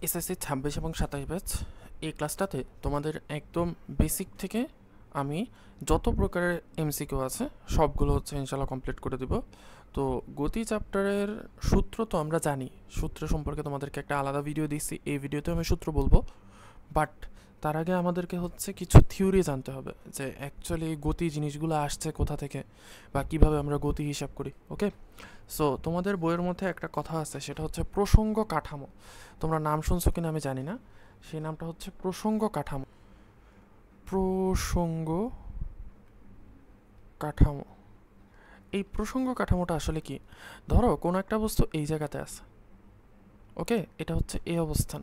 SSC ২৬ এবং ২৭ batch এই ক্লাসটাতে তোমাদের একদম বেসিক থেকে আমি যত প্রকারের এমসিকিউ আছে সবগুলো হচ্ছে ইনশাল্লাহ কমপ্লিট করে দিব। তো গতি চ্যাপ্টারের সূত্র তো আমরা জানি, সূত্র সম্পর্কে তোমাদেরকে একটা আলাদা ভিডিও দিচ্ছি, এই ভিডিওতে আমি সূত্র বলবো। বাট তার আগে আমাদেরকে হচ্ছে কিছু থিওরি জানতে হবে যে অ্যাকচুয়ালি গতি জিনিসগুলো আসছে কোথা থেকে বা কিভাবে আমরা গতি হিসাব করি। ওকে, সো তোমাদের বইয়ের মধ্যে একটা কথা আছে, সেটা হচ্ছে প্রসঙ্গ কাঠামো। তোমরা নাম শুনছো কিনা আমি জানি না, সেই নামটা হচ্ছে প্রসঙ্গ কাঠামো। প্রসঙ্গ কাঠামো, এই প্রসঙ্গ কাঠামোটা আসলে কি? ধরো কোনো একটা বস্তু এই জায়গাতে আছে, ওকে, এটা হচ্ছে এই অবস্থান।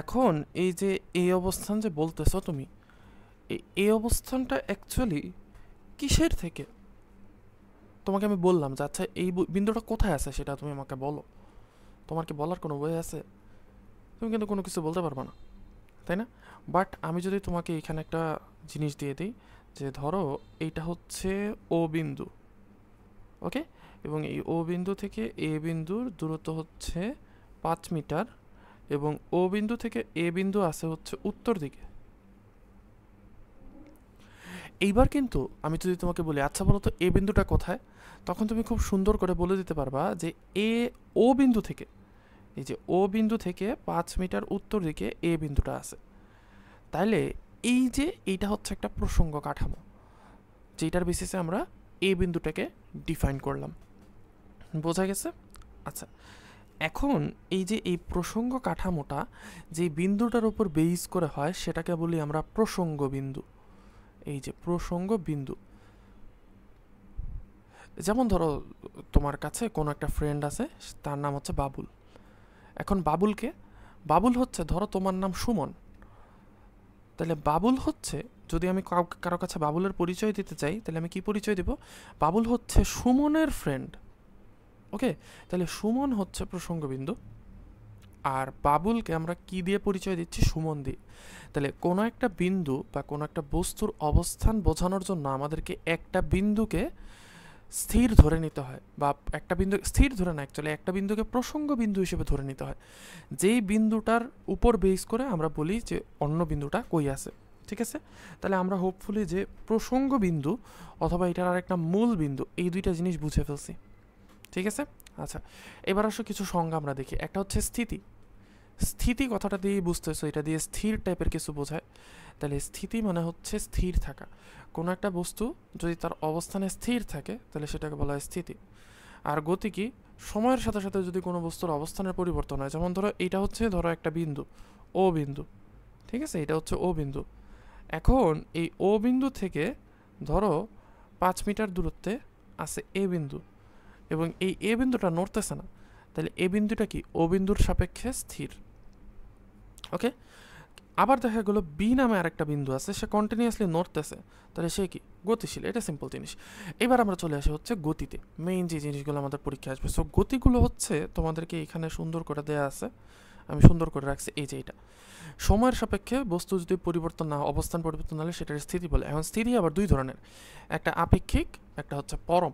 এখন এই যে এই অবস্থান যে বলতেছো তুমি, এই অবস্থানটা অ্যাকচুয়ালি কিসের থেকে? তোমাকে আমি বললাম যে আচ্ছা এই বিন্দুটা কোথায় আছে সেটা তুমি আমাকে বলো। তোমার কি বলার কোনো ওয়ে আছে? তুমি কিন্তু কোনো কিছু বলতে পারবে না, তাই না? বাট আমি যদি তোমাকে এখানে একটা জিনিস দিয়ে দিই যে ধরো এইটা হচ্ছে ও বিন্দু, ওকে, এবং এই ও বিন্দু থেকে এ বিন্দুর দূরত্ব হচ্ছে 5 মিটার, এবং ও বিন্দু থেকে এ বিন্দু আছে হচ্ছে উত্তর দিকে। এইবার কিন্তু আমি যদি তোমাকে বলি আচ্ছা বলো তো এ বিন্দুটা কোথায়, তখন তুমি খুব সুন্দর করে বলে দিতে পারবা যে এ ও বিন্দু থেকে, এই যে ও বিন্দু থেকে 5 মিটার উত্তর দিকে এ বিন্দুটা আছে। তাইলে এই যে এইটা হচ্ছে একটা প্রসঙ্গ কাঠামো, যেটার বেসিসে আমরা এ বিন্দুটাকে ডিফাইন করলাম। বোঝা গেছে? আচ্ছা, এখন এই যে এই প্রসঙ্গ কাঠামোটা যে বিন্দুটার উপর বেস করে হয় সেটাকে বলি আমরা প্রসঙ্গ বিন্দু। এই যে প্রসঙ্গ বিন্দু, যেমন ধরো তোমার কাছে কোনো একটা ফ্রেন্ড আছে, তার নাম হচ্ছে বাবুল। এখন বাবুল হচ্ছে, ধরো তোমার নাম সুমন, তাহলে বাবুল হচ্ছে, যদি আমি কারো কাছে বাবুলের পরিচয় দিতে চাই তাহলে আমি কি পরিচয় দেব? বাবুল হচ্ছে সুমনের ফ্রেন্ড। ওকে, তাহলে সুমন হচ্ছে প্রসঙ্গবিন্দু, আর বাবুলকে আমরা কি দিয়ে পরিচয় দিচ্ছি? সুমন দিয়ে। তাহলে কোনো একটা বিন্দু বা কোনো একটা বস্তুর অবস্থান বোঝানোর জন্য আমাদেরকে একটা বিন্দুকে স্থির ধরে নিতে হয়, বা একটা বিন্দু স্থির ধরে না, অ্যাকচুয়ালি একটা বিন্দুকে প্রসঙ্গ বিন্দু হিসেবে ধরে নিতে হয়, যেই বিন্দুটার উপর বেস করে আমরা বলি যে অন্য বিন্দুটা কই আছে। ঠিক আছে, তাহলে আমরা হোপফুলি যে প্রসঙ্গ বিন্দু অথবা এটার আরেকটা মূল বিন্দু, এই দুইটা জিনিস বুঝে ফেলছি। ঠিক আছে, আচ্ছা, এবার আসো কিছু সংজ্ঞা আমরা দেখি। একটা হচ্ছে স্থিতি। স্থিতি কথাটা দিয়েই বুঝতেছো এটা দিয়ে স্থির টাইপের কিছু বোঝায়। তাহলে স্থিতি মানে হচ্ছে স্থির থাকা। কোনো একটা বস্তু যদি তার অবস্থানে স্থির থাকে তাহলে সেটাকে বলা হয় স্থিতি। আর গতি কি? সময়ের সাথে সাথে যদি কোনো বস্তুর অবস্থানের পরিবর্তন হয়, যেমন ধরো এটা হচ্ছে ধরো একটা বিন্দু, ও বিন্দু, ঠিক আছে, এটা হচ্ছে ও বিন্দু। এখন এই ও বিন্দু থেকে ধরো 5 মিটার দূরত্বে আছে এ বিন্দু, এবং এই এ বিন্দুটা নড়তেছে না, তাহলে এ বিন্দুটা কি? ও বিন্দুর সাপেক্ষে স্থির। ওকে, আবার দেখা গেলো বি নামে আরেকটা বিন্দু আছে, সে কন্টিনিউয়াসলি নড়তেছে, তাহলে সে কি? গতিশীল। এটা সিম্পল জিনিস। এবার আমরা চলে আসি হচ্ছে গতিতে, মেইন যে জিনিসগুলো আমাদের পরীক্ষায় আসবে। সো গতিগুলো হচ্ছে তোমাদেরকে এখানে সুন্দর করে দেয়া আছে, আমি সুন্দর করে রাখছি। এই যে এটা সময়ের সাপেক্ষে বস্তু যদি পরিবর্তন না, অবস্থান পরিবর্তন হলে সেটার স্থিতি বলে। এখন স্থিতি আবার দুই ধরনের, একটা আপেক্ষিক, একটা হচ্ছে পরম।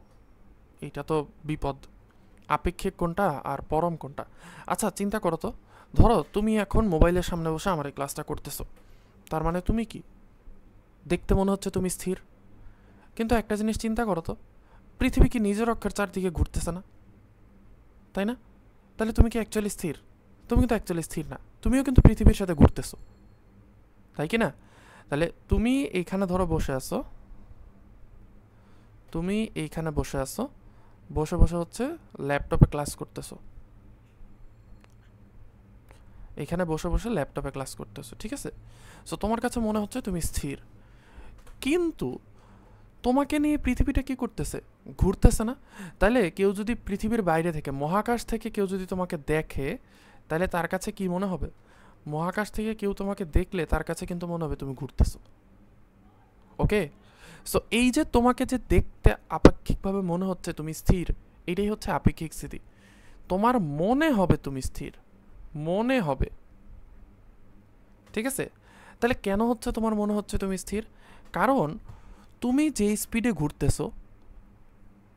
এইটা তো বিপদ, আপেক্ষিক কোনটা আর পরম কোনটা? আচ্ছা চিন্তা করো তো, ধরো তুমি এখন মোবাইলের সামনে বসে আমার এই ক্লাসটা করতেছো, তার মানে তুমি কি? দেখতে মনে হচ্ছে তুমি স্থির, কিন্তু একটা জিনিস চিন্তা করো তো, পৃথিবী কি নিজের অক্ষের চারদিকে ঘুরতেছে না, তাই না? তাহলে তুমি কি অ্যাকচুয়ালি স্থির? তুমি কিন্তু অ্যাকচুয়ালি স্থির না, তুমিও কিন্তু পৃথিবীর সাথে ঘুরতেছো, তাই কি না? তাহলে তুমি এইখানে ধরো বসে আছো, তুমি এইখানে বসে আছো, বসে বসে হচ্ছে ল্যাপটপে ক্লাস করতেছো, এখানে বসে বসে ল্যাপটপে ক্লাস করতেছো, ঠিক আছে? সো তোমার কাছে মনে হচ্ছে তুমি স্থির, কিন্তু তোমাকে নিয়ে পৃথিবীটা কি করতেছে? ঘুরতেছে না? তাহলে কেউ যদি পৃথিবীর বাইরে থেকে, মহাকাশ থেকে কেউ যদি তোমাকে দেখে, তাহলে তার কাছে কি মনে হবে? মহাকাশ থেকে কেউ তোমাকে দেখলে তার কাছে কিন্তু মনে হবে তুমি ঘুরতেছো। ওকে, সো এই যে তোমাকে যে দেখতে আপেক্ষিকভাবে মনে হচ্ছে তুমি স্থির, এটাই হচ্ছে আপেক্ষিক স্থিতি। তোমার মনে হবে তুমি স্থির, মনে হবে, ঠিক আছে? তাহলে কেন হচ্ছে তোমার মনে হচ্ছে তুমি স্থির? কারণ তুমি যেই স্পিডে ঘুরতেছো,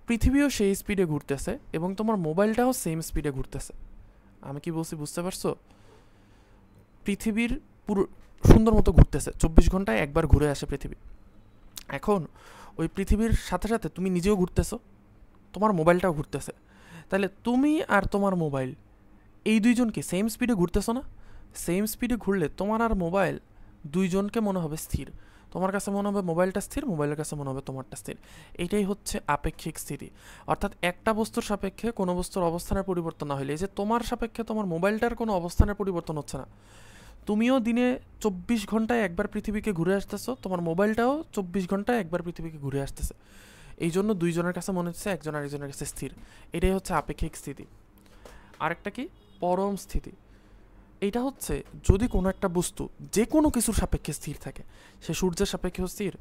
পৃথিবীও সেই স্পিডে ঘুরতেছে, এবং তোমার মোবাইলটাও সেম স্পিডে ঘুরতেছে। আমি কি বলছি বুঝতে পারছো? পৃথিবীর পুরো সুন্দর মতো ঘুরতেছে, 24 ঘন্টায় একবার ঘুরে আসে পৃথিবী। এখন ওই পৃথিবীর সাথে সাথে তুমি নিজেও ঘুরতেছো, তোমার মোবাইলটাও ঘুরতেছে। তাহলে তুমি আর তোমার মোবাইল এই দুইজন কি সেম স্পিডে ঘুরতেছো না? সেম স্পিডে ঘুরলে তোমার আর মোবাইল দুইজনকে মনে হবে স্থির। তোমার কাছে মনে হবে মোবাইলটা স্থির, মোবাইলের কাছে মনে হবে তোমারটা স্থির। এইটাই হচ্ছে আপেক্ষিক স্থিতি। অর্থাৎ একটা বস্তুর সাপেক্ষে কোনো বস্তুর অবস্থানের পরিবর্তন না হলে, এই যে তোমার সাপেক্ষে তোমার মোবাইলটার কোনো অবস্থানের পরিবর্তন হচ্ছে না, তুমিও দিনে 24 ঘন্টায় একবার পৃথিবীকে ঘুরে আসতেছো, তোমার মোবাইলটাও 24 ঘন্টায় একবার পৃথিবীকে ঘুরে আসতেছে। এই জন্য দুইজনের কাছে মনে হচ্ছে একজন আরেকজনের কাছে স্থির। এটাই হচ্ছে আপেক্ষিক স্থিতি। আরেকটা কি? পরম স্থিতি। এইটা হচ্ছে যদি কোনো একটা বস্তু যে কোনো কিছুর সাপেক্ষে স্থির থাকে, সে সূর্যের সাপেক্ষেও স্থির,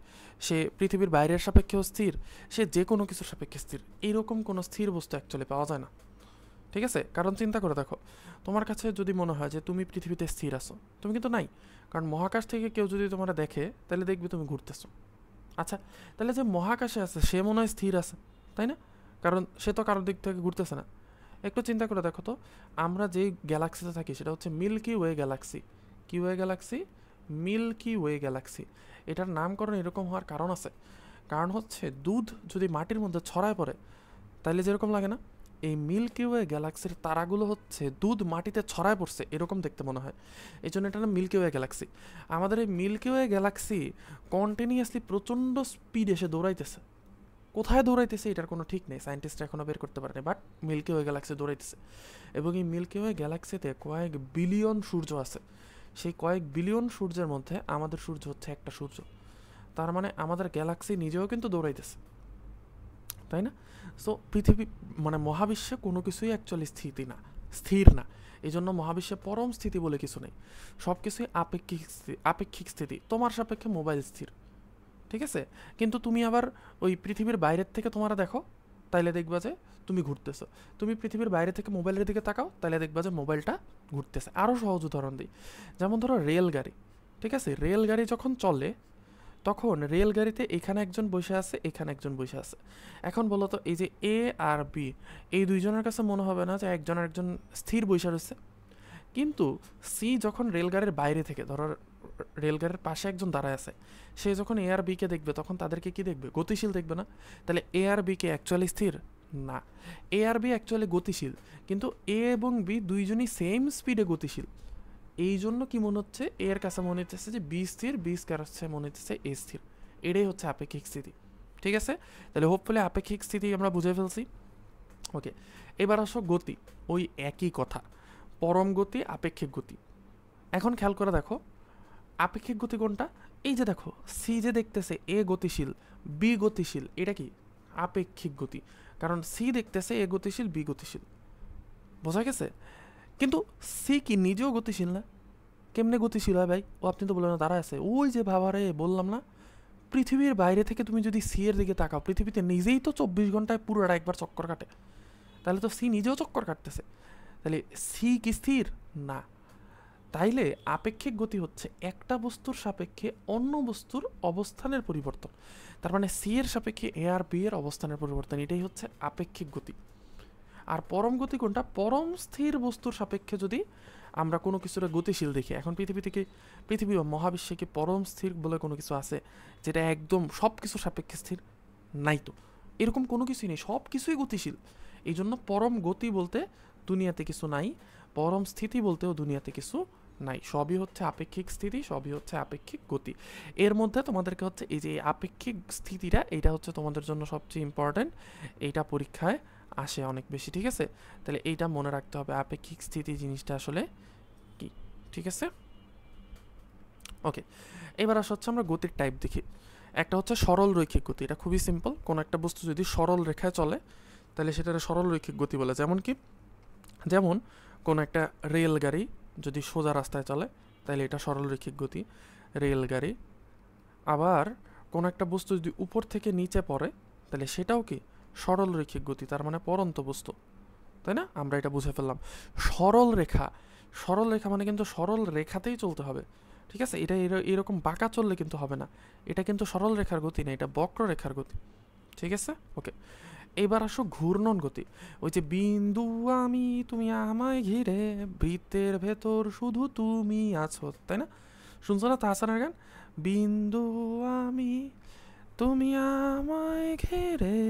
সে পৃথিবীর বাইরের সাপেক্ষেও স্থির, সে যে কোনো কিছুর সাপেক্ষে স্থির, এইরকম কোনো স্থির বস্তু অ্যাকচুয়ালি পাওয়া যায় না। ঠিক আছে? কারণ চিন্তা করে দেখো, তোমার কাছে যদি মনে হয় যে তুমি পৃথিবীতে স্থির আছো, তুমি কিন্তু নাই। কারণ মহাকাশ থেকে কেউ যদি তোমরা দেখে, তাহলে দেখবে তুমি ঘুরতেছো। আচ্ছা, তাহলে যে মহাকাশে আছে সে মনে হয় স্থির আছে, তাই না? কারণ সে তো কারোর দিক থেকে ঘুরতেছে না। একটু চিন্তা করে দেখো তো, আমরা যেই গ্যালাক্সিতে থাকি সেটা হচ্ছে মিল্কি ওয়ে গ্যালাক্সি। কি way galaxy? Milky way galaxy. এটার নামকরণ এরকম হওয়ার কারণ আছে। কারণ হচ্ছে দুধ যদি মাটির মধ্যে ছড়ায় পড়ে, তাইলে যেরকম লাগে না, এই মিল্কি ওয়ে গ্যালাক্সির তারাগুলো হচ্ছে দুধ মাটিতে ছড়ায় পড়ছে এরকম দেখতে মনে হয়। এই জন্য এটা নাম মিল্কি ওয়ে গ্যালাক্সি। আমাদের এই মিল্কি ওয়ে গ্যালাক্সি কন্টিনিউয়াসলি প্রচণ্ড স্পিড এসে দৌড়াইতেছে। কোথায় দৌড়াইতেছে এটার কোনো ঠিক নেই, সায়েন্টিস্টরা এখনও বের করতে পারেনি, বাট মিল্কি ওয়ে গ্যালাক্সি দৌড়াইতেছে। এবং এই মিল্কি ওয়ে গ্যালাক্সিতে কয়েক বিলিয়ন সূর্য আছে। সেই কয়েক বিলিয়ন সূর্যের মধ্যে আমাদের সূর্য হচ্ছে একটা সূর্য। তার মানে আমাদের গ্যালাক্সি নিজেও কিন্তু দৌড়াইতেছে, তাই না? সো পৃথিবী মানে মহাবিশ্বে কোনো কিছুই অ্যাকচুয়ালি স্থির না। এই জন্য মহাবিশ্বে পরম স্থিতি বলে কিছু নেই। সব কিছুই আপেক্ষিক স্থিতি। তোমার সাপেক্ষে মোবাইল স্থির, ঠিক আছে? কিন্তু তুমি আবার ওই পৃথিবীর বাইরের থেকে তোমরা দেখো, তাইলে দেখবা যে তুমি ঘুরতেছো। তুমি পৃথিবীর বাইরে থেকে মোবাইলের দিকে তাকাও, তাইলে দেখবা যে মোবাইলটা ঘুরতেছে। আরও সহজ উদাহরণ দিই, যেমন ধরো রেলগাড়ি। ঠিক আছে? রেলগাড়ি যখন চলে, তখন রেলগাড়িতে এখানে একজন বসে আছে, এখানে একজন বসে আছে। এখন বলো তো, এই যে এ আর বি, এই দুইজনের কাছে মনে হবে না যে একজন আরেকজন স্থির বসে রয়েছে? কিন্তু সি যখন রেলগাড়ির বাইরে থেকে, ধরো রেলগাড়ির পাশে একজন দাঁড়ায় আছে, সে যখন এ আর বিকে দেখবে তখন তাদেরকে কি দেখবে? গতিশীল দেখবে না? তাহলে এ আর বিকে অ্যাকচুয়ালি স্থির না, এ আর বি অ্যাকচুয়ালি গতিশীল, কিন্তু এ এবং বি দুইজনই সেম স্পিডে গতিশীল। এই জন্য কি মনে হচ্ছে? এ এর কাছে মনে হচ্ছে যে বি স্থির, বি কাছে মনে হচ্ছে এ স্থির। এটাই হচ্ছে আপেক্ষিক স্থিতি। ঠিক আছে? তাহলে হোপফুলি আপেক্ষিক স্থিতি আমরা বুঝে ফেলছি। ওকে, এবার আসো গতি। ওই একই কথা, পরম গতি, আপেক্ষিক গতি। এখন খেয়াল করে দেখো, আপেক্ষিক গতি কোনটা? এই যে দেখো, সি যে দেখতেছে এ গতিশীল, বি গতিশীল, এটা কি আপেক্ষিক গতি। কারণ সি দেখতেছে এ গতিশীল, বি গতিশীল। বোঝা গেছে? কিন্তু সি কি নিজেও গতিশীল না? কেমনে গতিশীল হয় ভাই? ও আপনি তো বললেন না, দাঁড়ায় আছে। ওই যে ভাবারে বললাম না, পৃথিবীর বাইরে থেকে তুমি যদি সি এর দিকে তাকাও, পৃথিবীতে নিজেই তো 24 ঘন্টায় পুরোটা একবার চক্কর কাটে। তাহলে তো সি নিজেও চক্কর কাটতেছে। তাহলে সি কি স্থির না? তাইলে আপেক্ষিক গতি হচ্ছে একটা বস্তুর সাপেক্ষে অন্য বস্তুর অবস্থানের পরিবর্তন। তার মানে সি এর সাপেক্ষে এ আর বি এর অবস্থানের পরিবর্তন, এটাই হচ্ছে আপেক্ষিক গতি। আর পরম গতি কোনটা? পরম স্থির বস্তুর সাপেক্ষে যদি আমরা কোনো কিছুর গতিশীল দেখি। এখন পৃথিবী বা মহাবিশ্বে কি পরম স্থির বলে কোনো কিছু আছে যেটা একদম সব কিছুর সাপেক্ষে স্থির? নাই তো, এরকম কোনো কিছুই নেই, সব কিছুই গতিশীল। এই জন্য পরম গতি বলতে দুনিয়াতে কিছু নাই, পরম স্থিতি বলতেও দুনিয়াতে কিছু নাই। সবই হচ্ছে আপেক্ষিক স্থিতি, সবই হচ্ছে আপেক্ষিক গতি। এর মধ্যে তোমাদেরকে হচ্ছে এই যে আপেক্ষিক স্থিতিটা, এইটা হচ্ছে তোমাদের জন্য সবচেয়ে ইম্পর্টেন্ট। এইটা পরীক্ষায় আসে অনেক বেশি। ঠিক আছে? তাহলে এইটা মনে রাখতে হবে, আপেক্ষিক স্থিতি জিনিসটা আসলে কি। ঠিক আছে? ওকে, এবার আসা হচ্ছে আমরা গতির টাইপ দেখি। একটা হচ্ছে সরল রৈখিক গতি। এটা খুবই সিম্পল। কোনো একটা বস্তু যদি সরল রেখায় চলে, তাহলে সেটা সরল রৈখিক গতি বলে। যেমন কোনো একটা রেলগাড়ি যদি সোজা রাস্তায় চলে, তাহলে এটা সরল রৈখিক গতি, রেলগাড়ি। আবার কোনো একটা বস্তু যদি উপর থেকে নিচে পড়ে, তাহলে সেটাও কি সরল রৈখিক গতি, তার মানে পড়ন্ত বস্তু, তাই না? আমরা এটা বুঝে ফেললাম। সরল রেখা মানে কিন্তু সরল রেখাতেই চলতে হবে। ঠিক আছে? এটা এরকম বাঁকা চললে কিন্তু হবে না। এটা কিন্তু সরল রেখার গতি না, এটা বক্ররেখার গতি। ঠিক আছে? ওকে, এবার আসো ঘূর্ণন গতি। ওই যে বিন্দু আমি তুমি আমায় ঘিরে, বৃত্তের ভেতর শুধু তুমি আছো, তাই না? শুনছো না তাহসানের গান? বিন্দু আমি তুমি আমায় ঘিরে,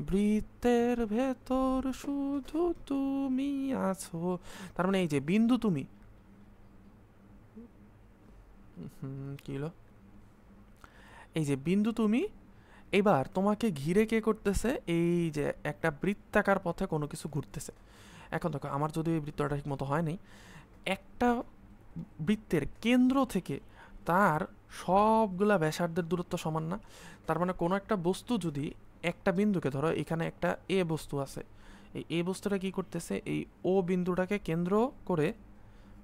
বৃত্তের ভেতর শুধু তুমি আছো। তার মানে এই যে বিন্দু তুমি, কি হলো, এই যে বিন্দু তুমি, এবার তোমাকে ঘিরে কে করতেছে? এই যে একটা বৃত্তাকার পথে কোনো কিছু ঘুরতেছে। এখন দেখো আমার যদি এই বৃত্তটা ঠিক মতো হয় নাই, একটা বৃত্তের কেন্দ্র থেকে তার সবগুলা ব্যাসার্ধের দূরত্ব সমান না? তার মানে কোনো একটা বস্তু যদি একটা বিন্দুকে, ধরো এখানে একটা এ বস্তু আছে, এই এ বস্তুটা কি করতেছে, এই ও বিন্দুটাকে কেন্দ্র করে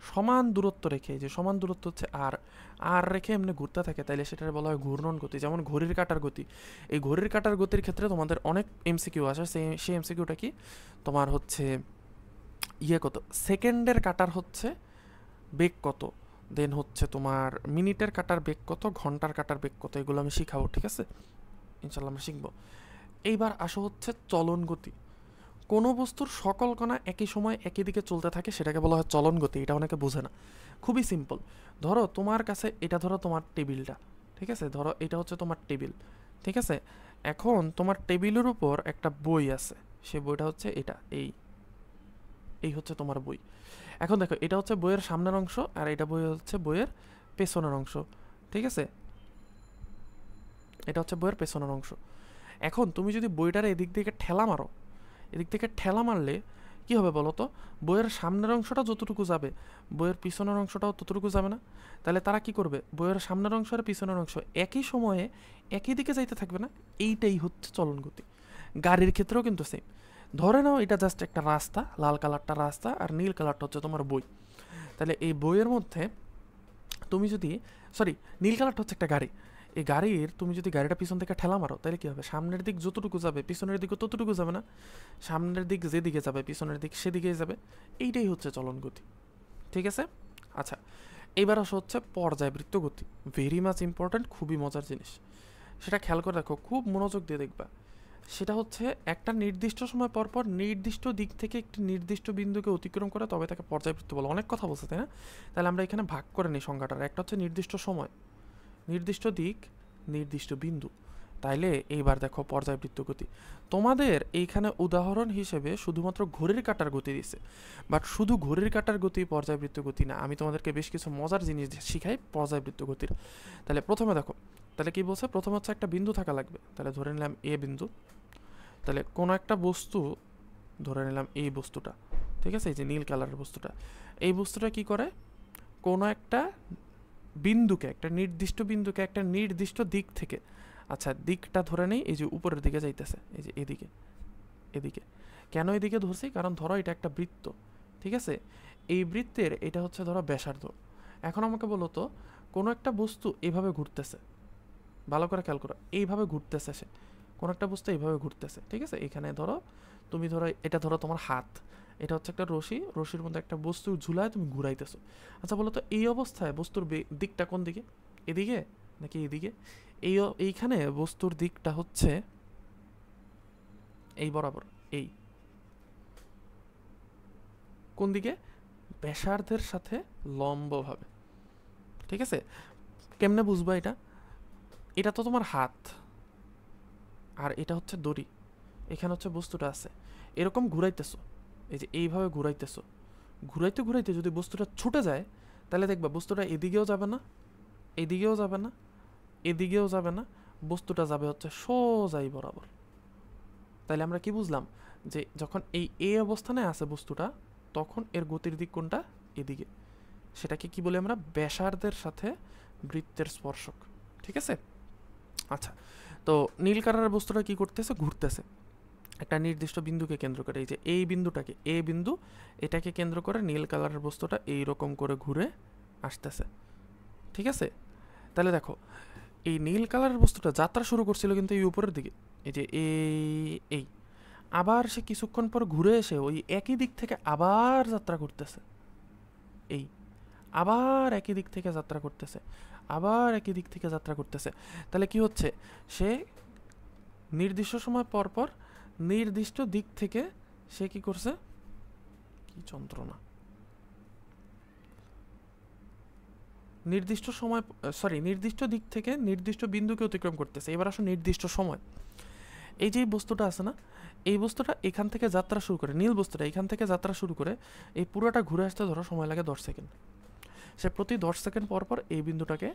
সমান দূরত্ব রেখে, যে সমান দূরত্ব হচ্ছে আর, আর রেখে এমনি ঘুরতে থাকে, তাইলে সেটার বলা হয় ঘূর্ণন গতি। যেমন ঘড়ির কাঁটার গতি। এই ঘড়ির কাঁটার গতির ক্ষেত্রে তোমাদের অনেক এমসিকিউ আসে। সেই এমসিকিউটা কি, তোমার হচ্ছে ইয়ে কত সেকেন্ডের কাঁটার হচ্ছে বেগ কত, দেন হচ্ছে তোমার মিনিটের কাটার বেগ কত, ঘন্টার কাটার বেগ কত, এগুলো আমি শিখাবো, ঠিক আছে? ইনশাল্লাহ আমরা শিখবো। এইবার আসো হচ্ছে চলন গতি। কোনো বস্তুর সকল কণা একই সময় একই দিকে চলতে থাকে, সেটাকে বলা হয় চলন গতি। এটা অনেকে বোঝে না। খুবই সিম্পল। ধরো তোমার কাছে এটা, ধরো তোমার টেবিলটা, ঠিক আছে? ধরো এটা হচ্ছে তোমার টেবিল, ঠিক আছে? এখন তোমার টেবিলের উপর একটা বই আছে, সে বইটা হচ্ছে এটা, এই এই হচ্ছে তোমার বই। এখন দেখো এটা হচ্ছে বইয়ের সামনের অংশ, আর এটা বই হচ্ছে বইয়ের পেছনের অংশ, ঠিক আছে? এটা হচ্ছে বইয়ের পেছনের অংশ। এখন তুমি যদি বইটার এদিক থেকে ঠেলা মারো, এদিক থেকে ঠেলা মারলে কি হবে বলো তো? বইয়ের সামনের অংশটা যতটুকু যাবে, বইয়ের পিছনের অংশটাও ততটুকু যাবে না? তাহলে তারা কি করবে? বইয়ের সামনের অংশ আর পিছনের অংশ একই সময়ে একই দিকে যাইতে থাকবে না? এইটাই হচ্ছে চলন গতি। গাড়ির ক্ষেত্রেও কিন্তু সেম। ধরে নাও এটা জাস্ট একটা রাস্তা, লাল কালারটা রাস্তা আর নীল কালারটা হচ্ছে তোমার বই। তাহলে এই বইয়ের মধ্যে তুমি যদি, সরি, নীল কালারটা হচ্ছে একটা গাড়ি, এই গাড়ির তুমি যদি গাড়িটা পিছন থেকে ঠেলা মারো, তাহলে কি হবে? সামনের দিক যতটুকু যাবে পিছনের দিকও ততটুকু যাবে না? সামনের দিক যেদিকে যাবে পিছনের দিক সেদিকেই যাবে। এইটাই হচ্ছে চলন গতি, ঠিক আছে? আচ্ছা, এইবার আসা হচ্ছে পর্যায়বৃত্ত গতি। ভেরি মাচ ইম্পর্ট্যান্ট, খুবই মজার জিনিস। সেটা খেয়াল করে দেখো, খুব মনোযোগ দিয়ে দেখবা। সেটা হচ্ছে একটা নির্দিষ্ট সময় পর পর নির্দিষ্ট দিক থেকে একটি নির্দিষ্ট বিন্দুকে অতিক্রম করে, তবে তাকে পর্যায়বৃত্ত বলে। অনেক কথা বলছে, তাই না? তাহলে আমরা এখানে ভাগ করে নিই সংখ্যাটার। একটা হচ্ছে নির্দিষ্ট সময়, নির্দিষ্ট দিক, নির্দিষ্ট বিন্দু। তাইলে এইবার দেখো পর্যায়বৃত্ত গতি। তোমাদের এইখানে উদাহরণ হিসেবে শুধুমাত্র ঘড়ির কাঁটার গতি দিছে, বাট শুধু ঘড়ির কাঁটার গতি পর্যায়বৃত্ত গতি না। আমি তোমাদেরকে বেশ কিছু মজার জিনিস শিখাই পর্যায়বৃত্ত গতির। তাহলে প্রথমে দেখো, তাহলে কি বলছে? প্রথমে হচ্ছে একটা বিন্দু থাকা লাগবে। তাহলে ধরে নিলাম এ বিন্দু। তাহলে কোনো একটা বস্তু, ধরে নিলাম এই বস্তুটা, ঠিক আছে? এই যে নীল কালারের বস্তুটা, এই বস্তুটা কি করে? কোনো একটা বিন্দুকে, একটা নির্দিষ্ট বিন্দুকে একটা নির্দিষ্ট দিক থেকে, আচ্ছা দিকটা ধরে নেই, এই যে উপরের দিকে যাইতেছে, এই যে এদিকে, এদিকে। কেন এদিকে ধরছি? কারণ ধরো এটা একটা বৃত্ত, ঠিক আছে? এই বৃত্তের এটা হচ্ছে ধরো ব্যাসার্ধ। এখন আমাকে বলো তো, কোনো একটা বস্তু এইভাবে ঘুরতেছে, ভালো করে খেয়াল করো, এইভাবে ঘুরতেছে সে, কোনো একটা বস্তু এইভাবে ঘুরতেছে, ঠিক আছে? এখানে ধরো, তুমি ধরো এটা ধরো তোমার হাত, এটা হচ্ছে একটা রশি, রশির মধ্যে একটা বস্তু ঝুলায় তুমি ঘুরাইতেছো। আচ্ছা বলো তো, এই অবস্থায় বস্তুর দিকটা কোন দিকে? এদিকে নাকি এদিকে? এইখানে বস্তুর দিকটা হচ্ছে এই বরাবর, এই কোন দিকে? ব্যাসার্ধের সাথে লম্বভাবে, ঠিক আছে? কেমনে বুঝবা এটা? এটা তো তোমার হাত, আর এটা হচ্ছে দড়ি, এখানে হচ্ছে বস্তুটা আছে, এরকম ঘুরাইতেছো, এই যে এইভাবে ঘুরাইতেছো, ঘুরাইতে ঘুরাইতে যদি বস্তুটা ছুটে যায়, তাহলে দেখবা বস্তুটা এদিকেও যাবে না, এদিকেও যাবে না, এদিকেও যাবে না, বস্তুটা যাবে হচ্ছে সোজাই বরাবর। তাইলে আমরা কি বুঝলাম? যে যখন এই অবস্থানে আছে বস্তুটা, তখন এর গতির দিক কোনটা? এদিকে। সেটাকে কি বলি আমরা? ব্যাসার্ধের সাথে বৃত্তের স্পর্শক, ঠিক আছে? আচ্ছা, তো নীল কালারের বস্তুটা কি করতেছে? ঘুরতেছে একটা নির্দিষ্ট বিন্দুকে কেন্দ্র করে। এই যে এই বিন্দুটাকে, এ বিন্দু, এটাকে কেন্দ্র করে নীল কালারের বস্তুটা এইরকম করে ঘুরে আসতেছে, ঠিক আছে? তাহলে দেখো, এই নীল কালারের বস্তুটা যাত্রা শুরু করছিল কিন্তু এই উপরের দিকে, এই যে এই, আবার সে কিছুক্ষণ পর ঘুরে এসে ওই একই দিক থেকে আবার যাত্রা করতেছে, এই আবার একই দিক থেকে যাত্রা করতেছে, আবার একই দিক থেকে যাত্রা করতেছে। তাহলে কি হচ্ছে? সে নির্দিষ্ট সময় পর পর নির্দিষ্ট দিক থেকে সে কি করছে, কি যন্ত্রণা, নির্দিষ্ট সময়, নির্দিষ্ট দিক থেকে নির্দিষ্ট বিন্দুকে অতিক্রম করতেছে। এবার আসো নির্দিষ্ট সময়। এই যে বস্তুটা আছে না, এই বস্তুটা এখান থেকে যাত্রা শুরু করে, নীল বস্তুটা এখান থেকে যাত্রা শুরু করে এই পুরোটা ঘুরে আসতে ধরো সময় লাগে 10 সেকেন্ড। সে প্রতি 10 সেকেন্ড পর পর এই বিন্দুটাকে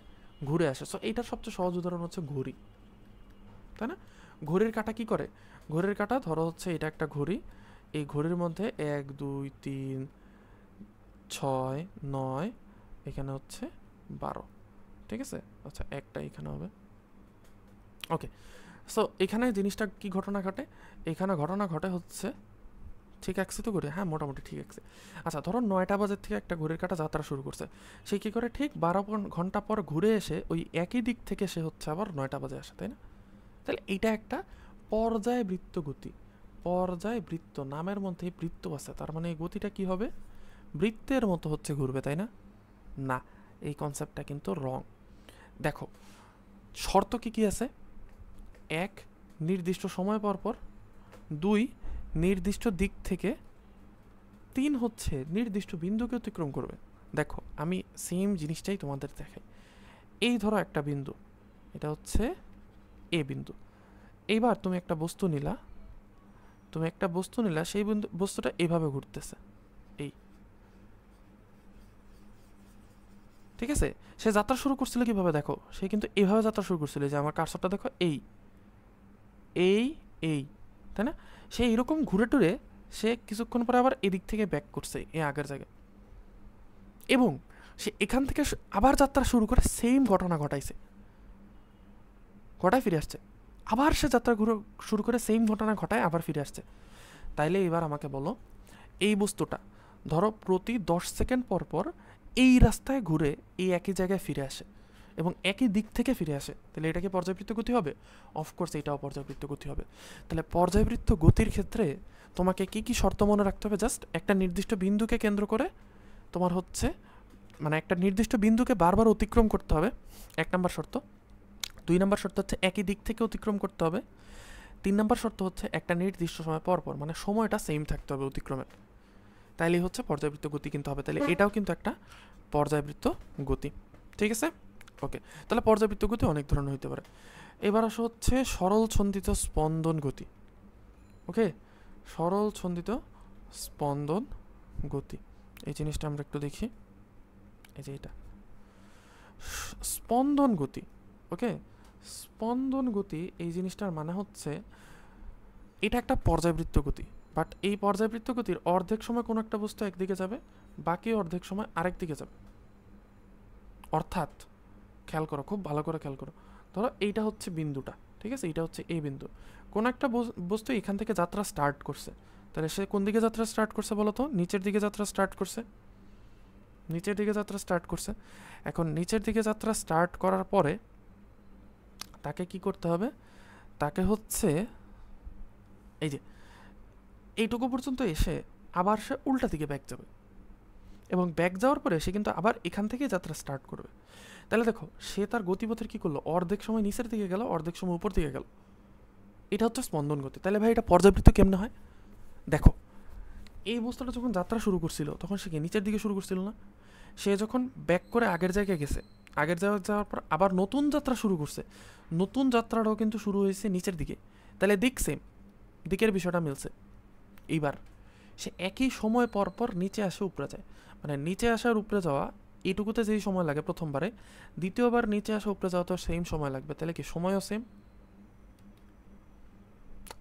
ঘুরে আসে। সো এইটার সবচেয়ে সহজ উদাহরণ হচ্ছে ঘড়ি, তাই না? ঘড়ির কাঁটা কি করে, ঘড়ির কাঁটা ধরো হচ্ছে এটা একটা ঘড়ি, এই ঘড়ির মধ্যে 1 2 3 6 9, এখানে হচ্ছে 12, ঠিক আছে? আচ্ছা একটা এখানে হবে, ওকে। সো এখানে জিনিসটা কি ঘটনা ঘটে, এখানে ঘটনা ঘটে হচ্ছে, ঠিক আছে তো ঘড়ি, হ্যাঁ মোটামুটি ঠিক আছে। আচ্ছা ধরো 9টা বাজের থেকে একটা ঘড়ির কাঁটা যাত্রা শুরু করছে, সে কী করে ঠিক 12 ঘন্টা পর ঘুরে এসে ওই একই দিক থেকে সে হচ্ছে আবার 9টা বাজে আসে, তাই না? তাহলে এইটা একটা পর্যায়বৃত্ত গতি। পর্যায়বৃত্ত, নামের মধ্যে বৃত্ত আছে, তার মানে এই গতিটা কি হবে, বৃত্তের মতো হচ্ছে ঘুরবে, তাই না? না, এই কনসেপ্টটা কিন্তু রং। দেখো শর্ত কি কি আছে, 1 নির্দিষ্ট সময় পর পর, 2 নির্দিষ্ট দিক থেকে, 3 হচ্ছে নির্দিষ্ট বিন্দুকে অতিক্রম করবে। দেখো আমি সেম জিনিসটাই তোমাদের দেখাই। এই ধরো একটা বিন্দু, এটা হচ্ছে এ বিন্দু। এইবার তুমি একটা বস্তু নিলা, সেই বস্তুটা এভাবে ঘুরতেছে, এই, ঠিক আছে? সে যাত্রা শুরু করছিল কিভাবে, দেখো সে কিন্তু এইভাবে যাত্রা শুরু করছিল, যে আমার কার্সরটা দেখো, এই এই এই, তাই না? সে এরকম ঘুরে টুরে সে কিছুক্ষণ পরে আবার এদিক থেকে ব্যাক করছে এই আগের জায়গায়, এবং সে এখান থেকে আবার যাত্রা শুরু করে সেম ঘটনা ঘটায় ফিরে আসছে, আবার সে যাত্রা শুরু করে সেম ঘটনা ঘটায় আবার ফিরে আসছে। তাইলে এবার আমাকে বলো, এই বস্তুটা ধরো প্রতি 10 সেকেন্ড পর পর এই রাস্তায় ঘুরে এই একই জায়গায় ফিরে আসে এবং একই দিক থেকে ফিরে আসে, তাহলে এটা কি পর্যায়বৃত্ত গতি হবে? অফকোর্স এটাও পর্যায়বৃত্ত গতি হবে। তাহলে পর্যায়বৃত্ত গতির ক্ষেত্রে তোমাকে কি কি শর্ত মনে রাখতে হবে, জাস্ট একটা নির্দিষ্ট বিন্দুকে কেন্দ্র করে তোমার হচ্ছে, মানে একটা নির্দিষ্ট বিন্দুকে বারবার অতিক্রম করতে হবে, 1 নম্বর শর্ত। 2 নম্বর শর্ত হচ্ছে একই দিক থেকে অতিক্রম করতে হবে। 3 নম্বর শর্ত হচ্ছে একটা নির্দিষ্ট সময় পর পর, মানে সময়টা সেম থাকতে হবে অতিক্রমের, তাইলেই হচ্ছে পর্যায়বৃত্ত গতি কিন্তু হবে। তাহলে এটাও কিন্তু একটা পর্যায়বৃত্ত গতি, ঠিক আছে? ওকে, তাহলে পর্যায়বৃত্ত গতি অনেক ধরনের হতে পারে। এবার আসো হচ্ছে সরল ছন্দিত স্পন্দন গতি। ওকে, সরল ছন্দিত স্পন্দন গতি, এই জিনিসটা আমরা একটু দেখি। এই যে এটা স্পন্দন গতি, ওকে। স্পন্দন গতি এই জিনিসটার মানে হচ্ছে এটা একটা পর্যায়বৃত্ত গতি, বাট এই পর্যায়বৃত্ত গতির অর্ধেক সময় কোনো একটা বস্তু একদিকে যাবে, বাকি অর্ধেক সময় আরেক দিকে যাবে। অর্থাৎ খেয়াল করো, খুব ভালো করে খেয়াল করো, ধরো এইটা হচ্ছে বিন্দুটা, ঠিক আছে? এইটা হচ্ছে এই বিন্দু, কোন একটা বস্তু এখান থেকে যাত্রা স্টার্ট করছে, তাহলে সে কোন দিকে যাত্রা স্টার্ট করছে বলো তো? নিচের দিকে যাত্রা স্টার্ট করছে, নিচের দিকে যাত্রা স্টার্ট করছে। এখন নিচের দিকে যাত্রা স্টার্ট করার পরে তাকে কি করতে হবে, তাকে হচ্ছে এই যে এইটুকু পর্যন্ত এসে আবার সে উল্টা দিকে ব্যাক যাবে, এবং ব্যাক যাওয়ার পরে সে কিন্তু আবার এখান থেকে যাত্রা স্টার্ট করবে। তাহলে দেখো সে তার গতিপথের কি করলো, অর্ধেক সময় নিচের দিকে গেল, অর্ধেক সময় উপর দিকে গেল, এটা হচ্ছে স্পন্দন গতি। তাহলে ভাই এটা পর্যাবৃত্ত কেমনে হয়? দেখো এই বস্তুটা যখন যাত্রা শুরু করছিল তখন সে কি নিচের দিকে শুরু করছিল না? সে যখন ব্যাক করে আগের জায়গায় গেছে, আগের জায়গায় যাওয়ার পর আবার নতুন যাত্রা শুরু করছে, নতুন যাত্রাটাও কিন্তু শুরু হয়েছে নিচের দিকে, তাহলে দিক সেম, দিকের বিষয়টা মিলছে। এইবার সে একই সময় পর পর নিচে আসে উপরে যায়, মানে নিচে আসার উপরে যাওয়া এইটুকুতে যেই সময় লাগে প্রথমবারে, দ্বিতীয়বার নিচে আসা উপরে যাওয়া তো সেম সময় লাগবে, তাহলে কি সময়ও সেম।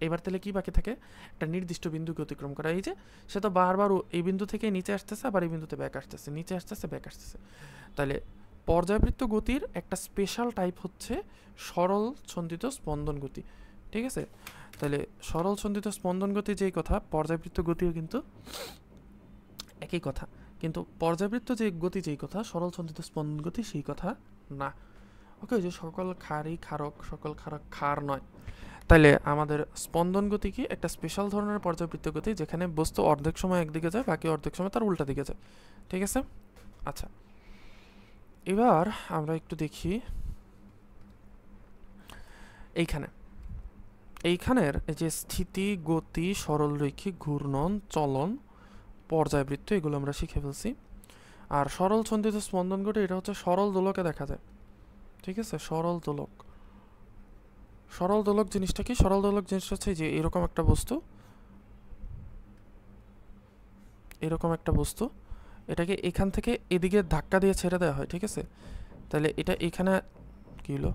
এবার তাহলে কি বাকি থাকে, একটা নির্দিষ্ট বিন্দুকে অতিক্রম করা। এই যে সে তো বারবার এই বিন্দু থেকে নিচে আসতেছে, আবার এই বিন্দুতে ব্যাক আসতেছে, নিচে আসতেছে ব্যাক আসতেছে। তাহলে পর্যায়বৃত্ত গতির একটা স্পেশাল টাইপ হচ্ছে সরল ছন্দিত স্পন্দন গতি, ঠিক আছে? তাহলে সরল ছন্দিত স্পন্দন গতি যেই কথা, পর্যায়বৃত্ত গতিও কিন্তু একই কথা, কিন্তু পর্যায়বৃত্ত যে গতি যেই কথা, সরল ছন্দিত স্পন্দন গতি সেই কথা না। ওকে, যে সকল ক্ষারই ক্ষারক, সকল ক্ষারক ক্ষার নয়। তাইলে আমাদের স্পন্দন গতি কি একটা স্পেশাল ধরনের পর্যায়বৃত্ত গতি, যেখানে বস্তু অর্ধেক সময় একদিকে যায়, বাকি অর্ধেক সময় তার উল্টা দিকে যায়, ঠিক আছে? আচ্ছা, এবার আমরা একটু দেখি এইখানে এইখানের এই যে স্থিতি, গতি, সরলরৈখিক ঘূর্ণন, চলন, পর্যায়বৃত্ত এগুলো আমরা শিখে ফেলছি। আর সরল ছন্দিত স্পন্দন ঘটে এটা হচ্ছে সরল দোলকে দেখা যায়, ঠিক আছে? সরল দোলক। সরল দোলক জিনিসটা কি? সরল দোলক জিনিসটা হচ্ছে যে এরকম একটা বস্তু, এরকম একটা বস্তু, এটাকে এখান থেকে এদিকে ধাক্কা দিয়ে ছেড়ে দেওয়া হয়, ঠিক আছে? তাহলে এটা এখানে কি হলো,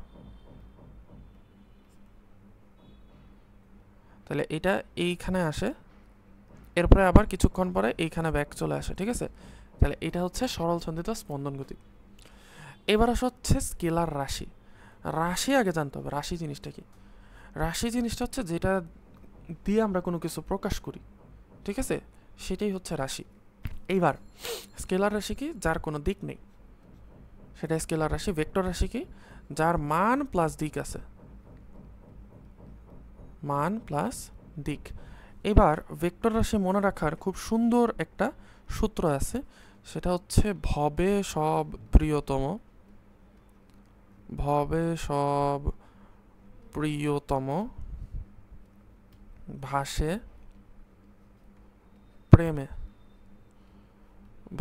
তাহলে এটা এইখানে আসে, এরপরে আবার কিছুক্ষণ পরে এইখানে ব্যাক চলে আসে, ঠিক আছে? তাহলে এটা হচ্ছে সরল ছন্দিত স্পন্দন গতি। এবার আসা হচ্ছে স্কেলার রাশি। রাশি আগে জানতে হবে, রাশি জিনিসটা কি? রাশি জিনিসটা হচ্ছে যেটা দিয়ে আমরা কোনো কিছু প্রকাশ করি, ঠিক আছে? সেটাই হচ্ছে রাশি। এইবার স্কেলার রাশি কি? যার কোনো দিক নেই, সেটা স্কেলার রাশি। ভেক্টর রাশি কি? যার মান প্লাস দিক আছে, মান প্লাস দিক। এবার ভেক্টর রাশি মনে রাখার খুব সুন্দর একটা সূত্র আছে, সেটা হচ্ছে ভবে সব প্রিয়তম, ভবে সব প্রিয়তম ভাসে প্রেমে,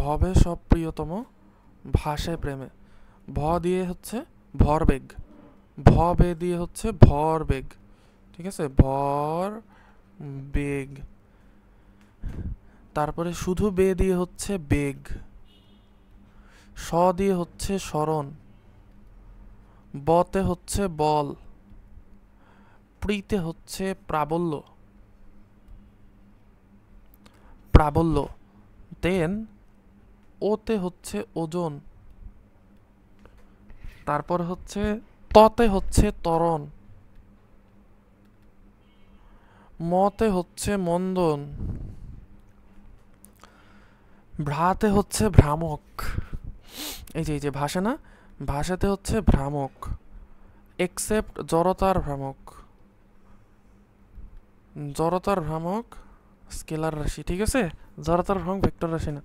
ভবে সব প্রিয়তম ভাসে প্রেমে। ভ দিয়ে হচ্ছে ভরবেগ, ভবে দিয়ে হচ্ছে ভরবেগ, ঠিক আছে? ভর বেগ। তারপরে শুধু বে দিয়ে হচ্ছে বেগ, স দিয়ে হচ্ছে স্মরণ, বতে হচ্ছে বল, প্রিতে হচ্ছে প্রাবল্য, প্রাবল্য। দেন ওতে হচ্ছে ওজন, তারপর হচ্ছে ততে হচ্ছে ত্বরণ, মতে হচ্ছে মন্দন, ভ্রাতে হচ্ছে ভ্রামক। এই যে ভাষা না, ভাষাতে হচ্ছে ভ্রামক, এক্সেপ্ট জড়তার ভ্রামক, জড়তার ভ্রামক স্কেলার রাশি, ঠিক আছে? জড়তার ভ্রামক ভেক্টর রাশি না।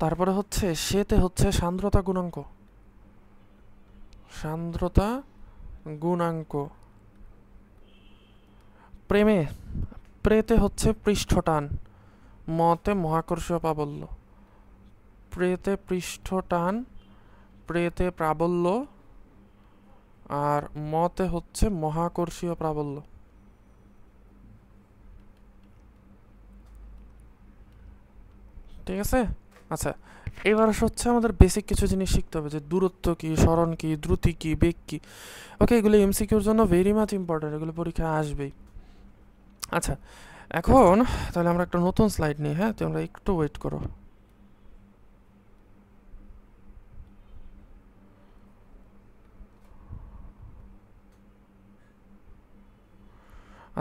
তারপরে হচ্ছে সেতে হচ্ছে সান্দ্রতা গুণাঙ্ক, সান্দ্রতা গুণাঙ্ক। প্রেমে, প্রেতে হচ্ছে পৃষ্ঠটান, মতে মহাকর্ষীয় প্রাবল্য, প্রেতে পৃষ্ঠটান, প্রেতে প্রাবল্য, আর মতে হচ্ছে মহাকর্ষীয় প্রাবল্য। ঠিক আছে? আচ্ছা, এবার হচ্ছে আমাদের বেসিক কিছু জিনিস শিখতে হবে, যে দূরত্ব কি, স্মরণ কি, দ্রুতি কি, বেগ কি। ওকে, এগুলো এমসিকিউর জন্য ভেরি মাচ ইম্পর্টেন্ট, এগুলো পরীক্ষায় আসবেই। আচ্ছা, এখন তাহলে আমরা একটা নতুন স্লাইড নিই। হ্যাঁ, তোমরা একটু ওয়েট করো।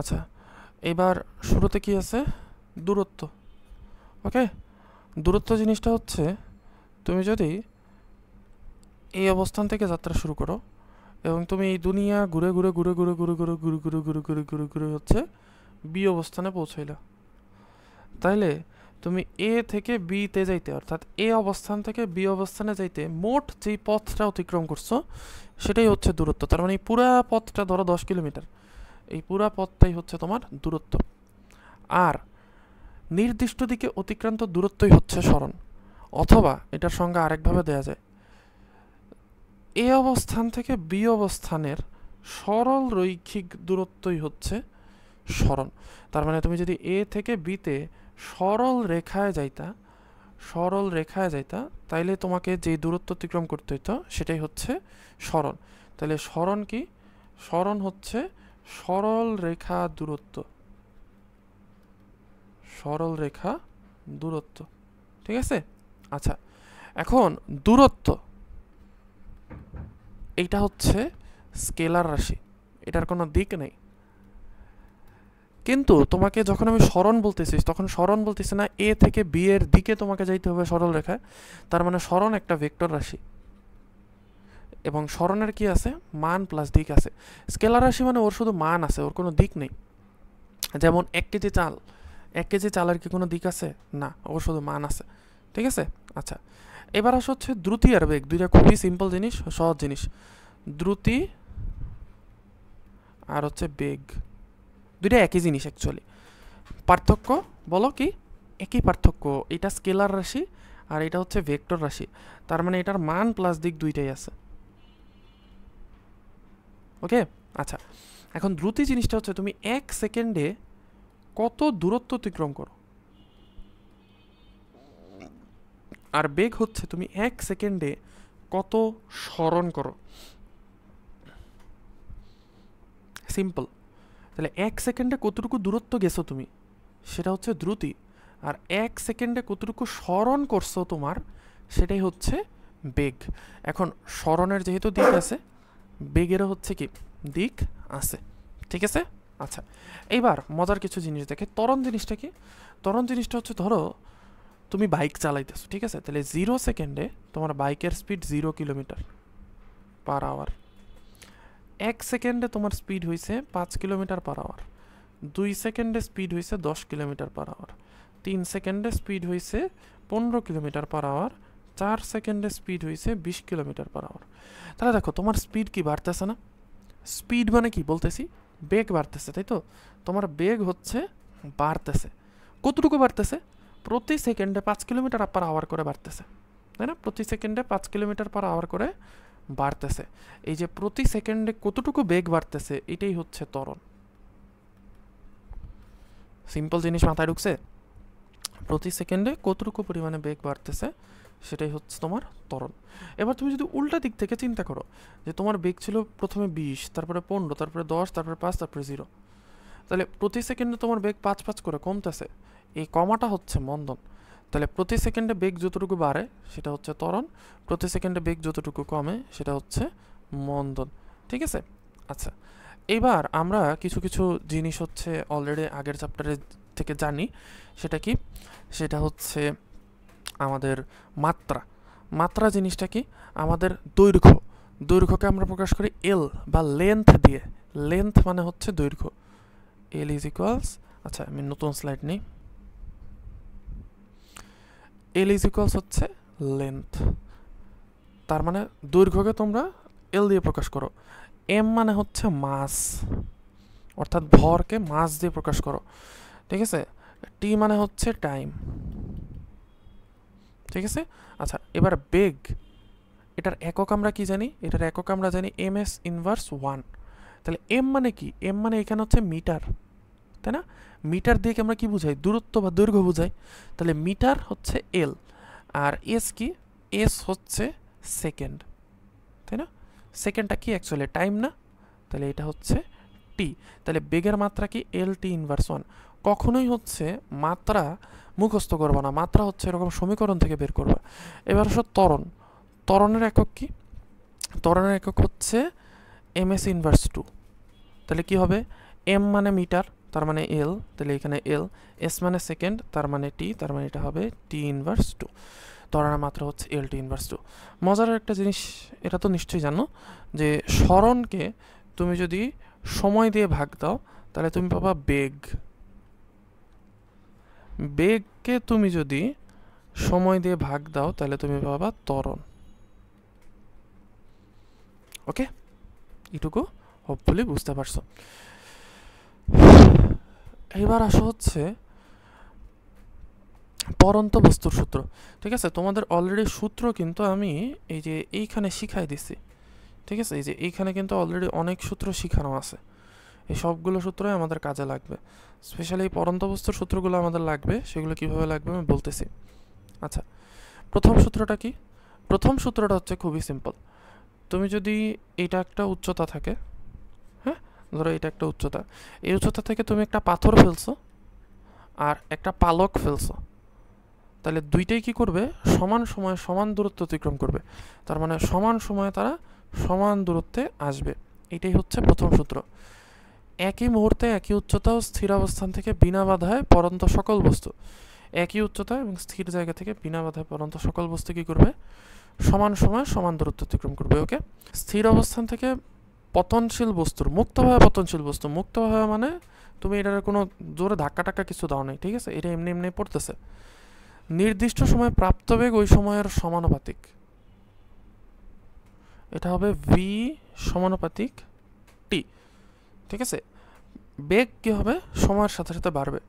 আচ্ছা, এবার শুরুতে কি আছে? দূরত্ব। ওকে, দূরত্ব জিনিসটা হচ্ছে তুমি যদি এই অবস্থান থেকে যাত্রা শুরু করো এবং তুমি এই দুনিয়া ঘুরে ঘুরে ঘুরে ঘুরে ঘুরে ঘুরে ঘুরে ঘুরে ঘুরে ঘুরে ঘুরে ঘুরে হচ্ছে বি অবস্থানে পৌঁছাইলা, তাইলে তুমি এ থেকে বিতে যাইতে, অর্থাৎ এ অবস্থান থেকে বি অবস্থানে যাইতে মোট যেই পথটা অতিক্রম করছো সেটাই হচ্ছে দূরত্ব। তার মানে এই পুরা পথটা ধরো 10 কিলোমিটার, এই পুরা পথটাই হচ্ছে তোমার দূরত্ব। আর নির্দিষ্ট দিকে অতিক্রান্ত দূরত্বই হচ্ছে স্মরণ, অথবা এটার সঙ্গে আরেকভাবে দেয়া যায়, এ অবস্থান থেকে বি অবস্থানের সরল রৈখিক দূরত্বই হচ্ছে স্মরণ। তার মানে তুমি যদি এ থেকে বিতে সরল রেখায় যাইতা, সরল রেখায় যাইতা, তাইলে তোমাকে যে দূরত্ব অতিক্রম করতে হইতো সেটাই হচ্ছে স্মরণ। তাহলে স্মরণ কি? স্মরণ হচ্ছে সরল রেখা দূরত্ব, সরল রেখা দূরত্ব। ঠিক আছে? আচ্ছা, এখন দূরত্ব এইটা হচ্ছে স্কেলার রাশি, এটার কোনো দিক নেই। কিন্তু তোমাকে যখন আমি স্মরণ বলতেছি, তখন স্মরণ বলতেছি না এ থেকে বি এর দিকে তোমাকে যাইতে হবে সরল রেখায়। তার মানে স্মরণ একটা ভেক্টর রাশি, এবং স্মরণের কি আছে? মান প্লাস দিক আছে। স্কেলার রাশি মানে ওর শুধু মান আছে, ওর কোনো দিক নেই। যেমন 1 কেজি চাল, 1 কেজি চালের কি কোনো দিক আছে? না, ওর শুধু মান আছে। ঠিক আছে? আচ্ছা, এবার আসা হচ্ছে দ্রুতি আর বেগ, দুইটা খুবই সিম্পল জিনিস, সহজ জিনিস। দ্রুতি আর হচ্ছে বেগ, দুইটা একই জিনিস অ্যাকচুয়ালি। পার্থক্য বলো কি? একই পার্থক্য, এটা স্কেলার রাশি আর এটা হচ্ছে ভেক্টর রাশি, তার মানে এটার মান প্লাস দিক দুইটাই আছে। ওকে, আচ্ছা এখন দ্রুতি জিনিসটা হচ্ছে তুমি 1 সেকেন্ডে কত দূরত্ব অতিক্রম করো, আর বেগ হচ্ছে তুমি 1 সেকেন্ডে কত সরণ করো। সিম্পল। তাহলে 1 সেকেন্ডে কতটুকু দূরত্ব গেছো তুমি, সেটা হচ্ছে দ্রুতি, আর 1 সেকেন্ডে কতটুকু সরণ করছো তোমার, সেটাই হচ্ছে বেগ। এখন সরণের যেহেতু দিক আছে, বেগেরও হচ্ছে কি দিক আছে, ঠিক আছে? আচ্ছা, এইবার মজার কিছু জিনিস দেখে। ত্বরণ জিনিসটা কি? ত্বরণ জিনিসটা হচ্ছে ধরো তুমি বাইক চালাইতেছো, ঠিক আছে? তাহলে 0 সেকেন্ডে তোমার বাইকের স্পিড 0 কিলোমিটার পার আওয়ার। 1 সেকেন্ডে তোমার স্পিড হয়েছে 5 কিলোমিটার পার আওয়ার। 2 সেকেন্ডে স্পিড হয়েছে 10 কিলোমিটার পার আওয়ার। 3 সেকেন্ডে স্পিড হয়েছে 15 কিলোমিটার পার আওয়ার। 4 সেকেন্ডে স্পিড হয়েছে 20 কিলোমিটার পার আওয়ার। তাহলে দেখো তোমার স্পিড কি বাড়তেছে না? স্পিড মানে কি বলতেছি? বেগ বাড়তেছে, তাই তো? তোমার বেগ হচ্ছে বাড়তেছে। কতটুকু বাড়তেছে? প্রতি সেকেন্ডে 5 কিলোমিটার পার আওয়ার করে বাড়তেছে, তাই না? প্রতি সেকেন্ডে 5 কিলোমিটার পার আওয়ার করে বাড়তেছে। এই যে প্রতি সেকেন্ডে কতটুকু বেগ বাড়তেছে, এটাই হচ্ছে ত্বরণ। সিম্পল জিনিস মাথায় ঢুকছে? প্রতি সেকেন্ডে কতটুকু পরিমাণে বেগ বাড়তেছে, সেটাই হচ্ছে তোমার ত্বরণ। এবার তুমি যদি উল্টা দিক থেকে চিন্তা করো, যে তোমার বেগ ছিল প্রথমে 20, তারপরে 15, তারপরে 10, তারপরে 5, তারপরে 0, তাহলে প্রতি সেকেন্ডে তোমার বেগ 5 করে কমতেছে। এই কমাটা হচ্ছে মন্দন। তাহলে প্রতি সেকেন্ডে বেগ যতটুকু বাড়ে সেটা হচ্ছে ত্বরণ, প্রতি সেকেন্ডে বেগ যতটুকু কমে সেটা হচ্ছে মন্দন, ঠিক আছে? আচ্ছা, এবার আমরা কিছু কিছু জিনিস হচ্ছে অলরেডি আগের চ্যাপ্টারে থেকে জানি। সেটা কি? সেটা হচ্ছে আমাদের মাত্রা। মাত্রা জিনিসটা কি? আমাদের দৈর্ঘ্য। দৈর্ঘ্যকে আমরা প্রকাশ করি এল বা লেন্থ দিয়ে। লেন্থ মানে হচ্ছে দৈর্ঘ্য। এল ইজ ইকুয়ালস, আচ্ছা আমি নতুন স্লাইড নিই। এল ইজ ইকুয়ালস হচ্ছে লেন্থ, তার মানে দৈর্ঘ্যকে তোমরা এল দিয়ে প্রকাশ করো। এম মানে হচ্ছে মাস, অর্থাৎ ভরকে মাস দিয়ে প্রকাশ করো, ঠিক আছে? টি মানে হচ্ছে টাইম, ঠিক আছে? আচ্ছা, এবার বেগ, এটার একক আমরা কি জানি? এটার একক আমরা জানি এম এস ইনভার্স 1। তাহলে এম মানে কি? এম মানে এখানে হচ্ছে মিটার, তাই না? মিটার দিয়ে আমরা কি বুঝাই? দূরত্ব বা দৈর্ঘ্য বুঝাই। তাহলে মিটার হচ্ছে এল, আর এস কি? এস হচ্ছে সেকেন্ড, তাই না? সেকেন্ডটা কি অ্যাকচুয়ালি টাইম না? তাহলে এটা হচ্ছে টি। তাহলে বেগের মাত্রা কি? এল টি ইনভার্স 1। কখনোই হচ্ছে মাত্রা মুখস্থ করবা না, মাত্রা হচ্ছে এরকম সমীকরণ থেকে বের করবা। এবার হচ্ছে ত্বরণ। ত্বরণের একক কি? ত্বরণের একক হচ্ছে এম এস ইনভার্স 2। তাহলে কি হবে? এম মানে মিটার, তার মানে এল, তাহলে এখানে এল। এস মানে সেকেন্ড, তার মানে টি, তার মানে এটা হবে টি ইনভার্স 2। ত্বরণের মাত্রা হচ্ছে এল টি ইনভার্স 2। মজার একটা জিনিস, এটা তো নিশ্চয়ই জানো, যে সরণকে তুমি যদি সময় দিয়ে ভাগ দাও তাহলে তুমি পাবা বেগ। বেগকে তুমি যদি সময় দিয়ে ভাগ দাও তাহলে তুমি পাবা ত্বরণ। ওকে, এটুকু হোপফুলি বুঝতে পারছো। এবার আসো হচ্ছে পরন্ত বস্তুর সূত্র, ঠিক আছে? তোমাদের অলরেডি সূত্র কিন্তু আমি এই যে এইখানে শিখাই দিছি, ঠিক আছে? এই যে এইখানে কিন্তু অলরেডি অনেক সূত্র শিখানো আছে। এই সবগুলো সূত্রই আমাদের কাজে লাগবে, স্পেশালি এই পরন্ত বস্তুর সূত্রগুলো আমাদের লাগবে। সেগুলো কিভাবে লাগবে আমি বলতেছি। আচ্ছা, প্রথম সূত্রটা কি? প্রথম সূত্রটা হচ্ছে খুবই সিম্পল। তুমি যদি এটা একটা উচ্চতা থাকে, হ্যাঁ, ধরো এটা একটা উচ্চতা, এই উচ্চতা থেকে তুমি একটা পাথর ফেলছো আর একটা পালক ফেলছো, তাহলে দুইটাই কি করবে? সমান সময়ে সমান দূরত্ব অতিক্রম করবে। তার মানে সমান সময়ে তারা সমান দূরত্বে আসবে। এটাই হচ্ছে প্রথম সূত্র। একই মুহূর্তে একই উচ্চতা ও স্থির অবস্থান থেকে বিনা বাধায় পরন্ত সকল বস্তু, একই উচ্চতা এবং স্থির জায়গা থেকে বিনা বাধায় পরন্ত সকল বস্তু কি করবে? সমান সময়ে সমান দূরত্ব অতিক্রম করবে। ওকে, স্থির অবস্থান থেকে পতনশীল বস্তুর, মুক্তভাবে পতনশীল বস্তু, মুক্তভাবে মানে তুমি এটার কোনো জোরে ধাক্কা টাক্কা কিছু দাও নাই, ঠিক আছে? এটা এমনি এমনি পড়তেছে। নির্দিষ্ট সময়ে প্রাপ্ত বেগ ওই সময়ের সমানুপাতিক, এটা হবে ভি সমানুপাতিক টি, ঠিক আছে? বেগ কী হবে, সময়ের সাথে সাথে বাড়বে।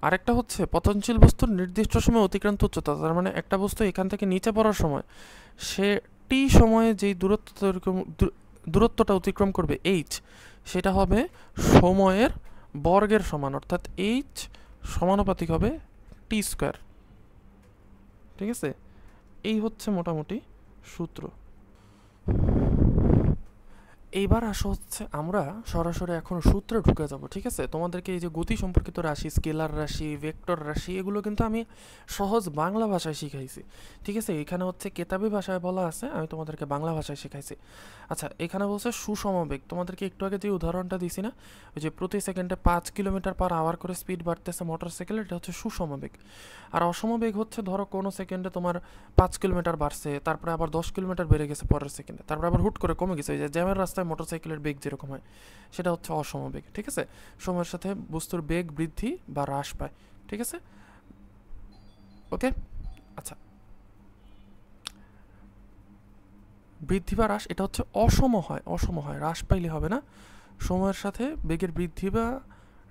আরেকটা হচ্ছে পতনশীল বস্তুর নির্দিষ্ট সময় অতিক্রান্ত উচ্চতা, তার মানে একটা বস্তু এখান থেকে নিচে পড়ার সময় সে টি সময়ে যেই দূরত্বটা অতিক্রম করবে এইচ, সেটা হবে সময়ের বর্গের সমান, অর্থাৎ এইচ সমানুপাতিক হবে টি স্কোয়ার। ঠিক আছে, এই হচ্ছে মোটামুটি সূত্র। এইবার আসো হচ্ছে আমরা সরাসরি এখন সূত্রে ঢুকে যাব। ঠিক আছে, তোমাদেরকে এই যে গতি সম্পর্কিত রাশি, স্কেলার রাশি, ভেক্টর রাশি, এগুলো কিন্তু আমি সহজ বাংলা ভাষায় শিখাইছি। ঠিক আছে, এখানে হচ্ছে কেতাবি ভাষায় বলা আছে, আমি তোমাদেরকে বাংলা ভাষায় শেখাইছি। আচ্ছা, এখানে বলছে সুষমবেগ। তোমাদেরকে একটু আগে যে উদাহরণটা দিছি না, ওই যে প্রতি সেকেন্ডে 5 কিলোমিটার পার আওয়ার করে স্পিড বাড়তেছে মোটর সাইকেলের, এটা হচ্ছে সুষমবেগ। আর অসমবেগ হচ্ছে ধরো কোনো সেকেন্ডে তোমার 5 কিলোমিটার বাড়ছে, তারপরে আবার 10 কিলোমিটার বেড়ে গেছে পরের সেকেন্ডে, তারপরে আবার হুট করে কমে গেছে। ওই যে জ্যামের রাস্তায় মোটরসাইকেলের বেগ যেরকম হয়, সেটা হচ্ছে অসমবেগ। ঠিক আছে, সময়ের সাথে বস্তুর বেগ বৃদ্ধি বা হ্রাস পায়। ঠিক আছে, ওকে। আচ্ছা, বৃদ্ধি বা হ্রাস এটা হচ্ছে অসম হয়, হ্রাস পাইলে হবে না। সময়ের সাথে বেগের বৃদ্ধি বা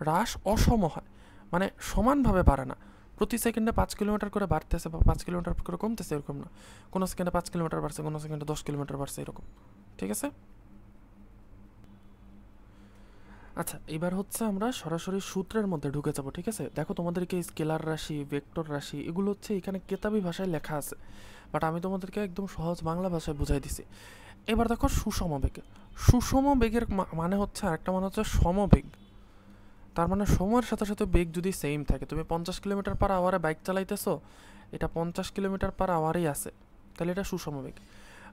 হ্রাস অসম হয়, মানে সমানভাবে বাড়ে না। প্রতি সেকেন্ডে 5 কিলোমিটার করে বাড়তেছে বা 5 কিলোমিটার করে কমতেছে এরকম না। কোনো সেকেন্ডে 5 কিলোমিটার বাড়ছে, কোনো সেকেন্ডে 10 কিলোমিটার বাড়ছে, এরকম। ঠিক আছে। আচ্ছা, এবার হচ্ছে আমরা সরাসরি সূত্রের মধ্যে ঢুকে যাব। ঠিক আছে, দেখো তোমাদেরকে স্কেলার রাশি, ভেক্টর রাশি, এগুলো হচ্ছে এখানে কেতাবি ভাষায় লেখা আছে, বাট আমি তোমাদেরকে একদম সহজ বাংলা ভাষায় বুঝাই দিছি। এবার দেখো সুষমবেগ। সুষমবেগের মানে হচ্ছে, আরেকটা মানে হচ্ছে সমবেগ। তার মানে সময়ের সাথে সাথে বেগ যদি সেম থাকে, তুমি 50 কিলোমিটার পার আওয়ারে বাইক চালাইতেছো, এটা 50 কিলোমিটার পার আওয়ারেই আছে, তাহলে এটা সুষমবেগ।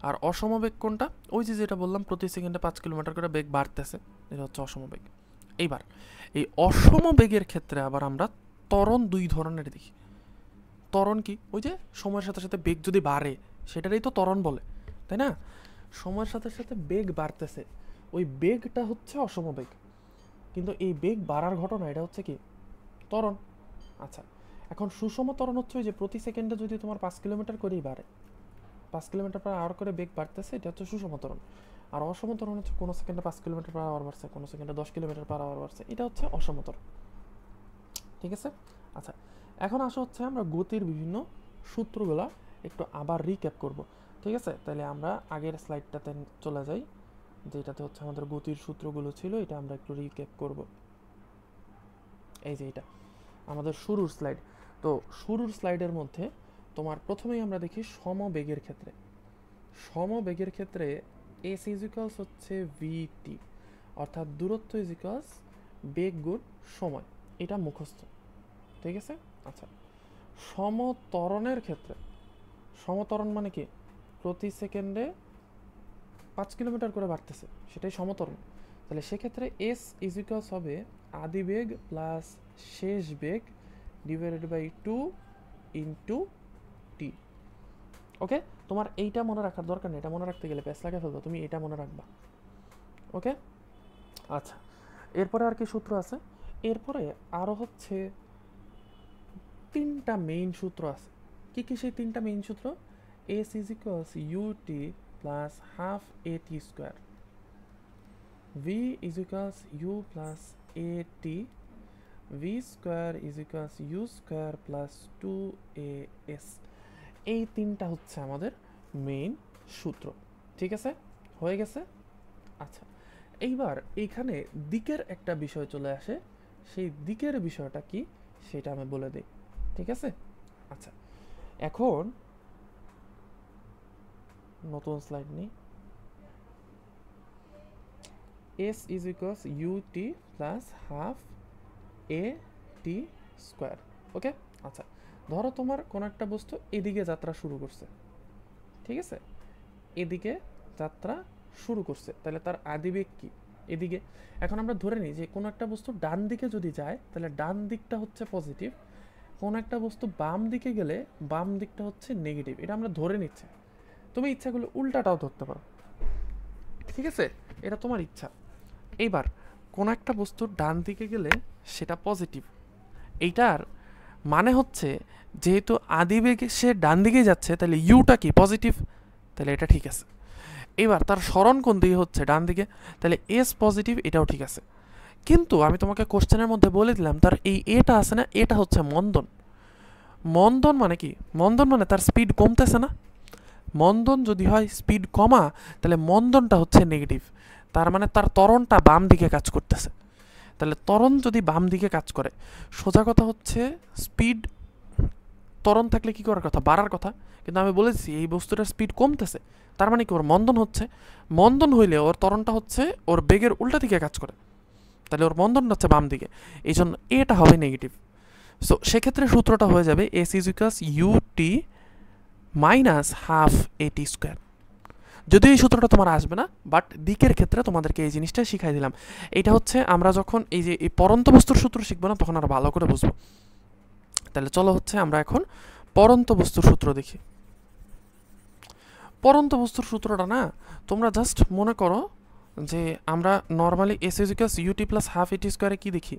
আর অসমবেগ কোনটা? ওই যে যেটা বললাম, প্রতি সেকেন্ডে 5 কিলোমিটার করে বেগ বাড়তেছে, এটা হচ্ছে অসমবেগ। এইবার এই অসমবেগের ক্ষেত্রে আবার আমরা ত্বরণ 2 ধরনের দেখি। ত্বরণ কি? ওই যে সময়ের সাথে সাথে বেগ যদি বাড়ে, সেটারই তো ত্বরণ বলে, তাই না? সময়ের সাথে সাথে বেগ বাড়তেছে, ওই বেগটা হচ্ছে অসমবেগ, কিন্তু এই বেগ বাড়ার ঘটনা, এটা হচ্ছে কি? ত্বরণ। আচ্ছা, এখন সুষম ত্বরণ হচ্ছে ওই যে প্রতি সেকেন্ডে যদি তোমার 5 কিলোমিটার করেই বাড়ে, 5 কিলোমিটার পার আওয়ার করে বেগ বাড়তেছে, এটা হচ্ছে সুষম ত্বরণ। আর অসম ত্বরণ হচ্ছে কোনো সেকেন্ডে 5 কিলোমিটার পার আওয়ার বাড়ছে, কোনো সেকেন্ডে 10 কিলোমিটার পার আওয়ার বাড়ছে, এটা হচ্ছে অসম ত্বরণ। ঠিক আছে। আচ্ছা, এখন আসা হচ্ছে আমরা গতির বিভিন্ন সূত্রগুলো একটু আবার রিক্যাপ করব। ঠিক আছে, তাহলে আমরা আগের স্লাইডটাতে চলে যাই, যেটাতে হচ্ছে আমাদের গতির সূত্রগুলো ছিল, এটা আমরা একটু রিক্যাপ করব। এই যে এটা আমাদের শুরুর স্লাইড। তো শুরুর স্লাইডের মধ্যে তোমার প্রথমেই আমরা দেখি সমবেগের ক্ষেত্রে। সমবেগের ক্ষেত্রে এস ইজিক্যালস হচ্ছে ভিটি, অর্থাৎ দূরত্ব ইজিক্যালস বেগ গুণ সময়, এটা মুখস্থ। ঠিক আছে। আচ্ছা, সমত্বরণের ক্ষেত্রে, সমত্বরণ মানে কি? প্রতি সেকেন্ডে 5 কিলোমিটার করে বাড়তেছে, সেটাই সমত্বরণ। তাহলে সেক্ষেত্রে এস ইজিক্যালস হবে আদি বেগ প্লাস শেষ বেগ ডিভাইডেড বাই 2 ইন্টু টি। ওকে, তোমার এইটা মনে রাখার দরকার নেই, এটা মনে রাখতে গেলে প্যাস লাগে ফেলবো, তুমি এটা মনে রাখবা। ওকে। আচ্ছা, এরপরে আর কি সূত্র আছে? এরপরে আরও হচ্ছে 3টা মেইন সূত্র আছে। কি কি সেই 3টা মেইন সূত্র? S is equals UT plus half A T square, V is equals U plus A T, V square is equals U square plus 2as। এই 3টা হচ্ছে আমাদের মেইন সূত্র। ঠিক আছে, হয়ে গেছে। আচ্ছা, এইবার এইখানে দিকের একটা বিষয় চলে আসে, সেই দিকের বিষয়টা কি সেটা আমি বলে দিই। ঠিক আছে। আচ্ছা, এখন নতুন স্লাইড নেই। S is equals UT plus half A T square. Okay. আচ্ছা, ধরো তোমার কোনো একটা বস্তু এদিকে যাত্রা শুরু করছে। ঠিক আছে, এদিকে যাত্রা শুরু করছে, তাহলে তার আদিবেগ কি? এদিকে। এখন আমরা ধরে নিই যে কোনো একটা বস্তু ডান দিকে যদি যায়, তাহলে ডান দিকটা হচ্ছে পজিটিভ, কোনো একটা বস্তু বাম দিকে গেলে বাম দিকটা হচ্ছে নেগেটিভ, এটা আমরা ধরে নিচ্ছি। তুমি ইচ্ছা করলে উল্টাটাও ধরতে পারো। ঠিক আছে, এটা তোমার ইচ্ছা। এইবার কোনো একটা বস্তু ডান দিকে গেলে সেটা পজিটিভ, এইটার মানে হচ্ছে যেহেতু আদিবেগে সে ডান দিকে যাচ্ছে, তাহলে ইউটা কি? পজিটিভ, তাহলে এটা ঠিক আছে। এবার তার সরণ কোন দিকে হচ্ছে, ডান দিকে, তাহলে এস পজিটিভ, এটাও ঠিক আছে। কিন্তু আমি তোমাকে কোশ্চেনের মধ্যে বলে দিলাম তার এই এটা আছে না, এটা হচ্ছে মন্দন। মন্দন মানে কি? মন্দন মানে তার স্পিড কমতেছে না। মন্দন যদি হয় স্পিড কমা, তাহলে মন্দনটা হচ্ছে নেগেটিভ, তার মানে তার ত্বরণটা বাম দিকে কাজ করতেছে। তাহলে ত্বরণ যদি বাম দিকে কাজ করে, সোজা কথা হচ্ছে স্পিড, ত্বরণ থাকলে কী করার কথা? বাড়ার কথা। কিন্তু আমি বলেছি এই বস্তুটার স্পিড কমতেছে, তার মানে কি ওর মন্দন হচ্ছে। মন্দন হইলে ওর ত্বরণটা হচ্ছে ওর বেগের উল্টা দিকে কাজ করে, তাহলে ওর মন্দনটা হচ্ছে বাম দিকে, এই জন্য এটা হবে নেগেটিভ। সো সেক্ষেত্রে সূত্রটা হয়ে যাবে S is equals U T minus half A T square. যদিও এই সূত্রটা তোমার আসবে না, বাট দিকের ক্ষেত্রে তোমাদেরকে এই জিনিসটা শিখাই দিলাম। এটা হচ্ছে আমরা যখন এই যে এই পরন্ত বস্তুর সূত্র শিখবো না, তখন আরো ভালো করে বুঝবো। তাহলে চলো হচ্ছে আমরা এখন পরন্ত বস্তুর সূত্র দেখি। পরন্ত বস্তুর সূত্রটা না, তোমরা জাস্ট মনে করো যে আমরা normally S is equals UT plus half AT স্কোয়ারে কী দেখি,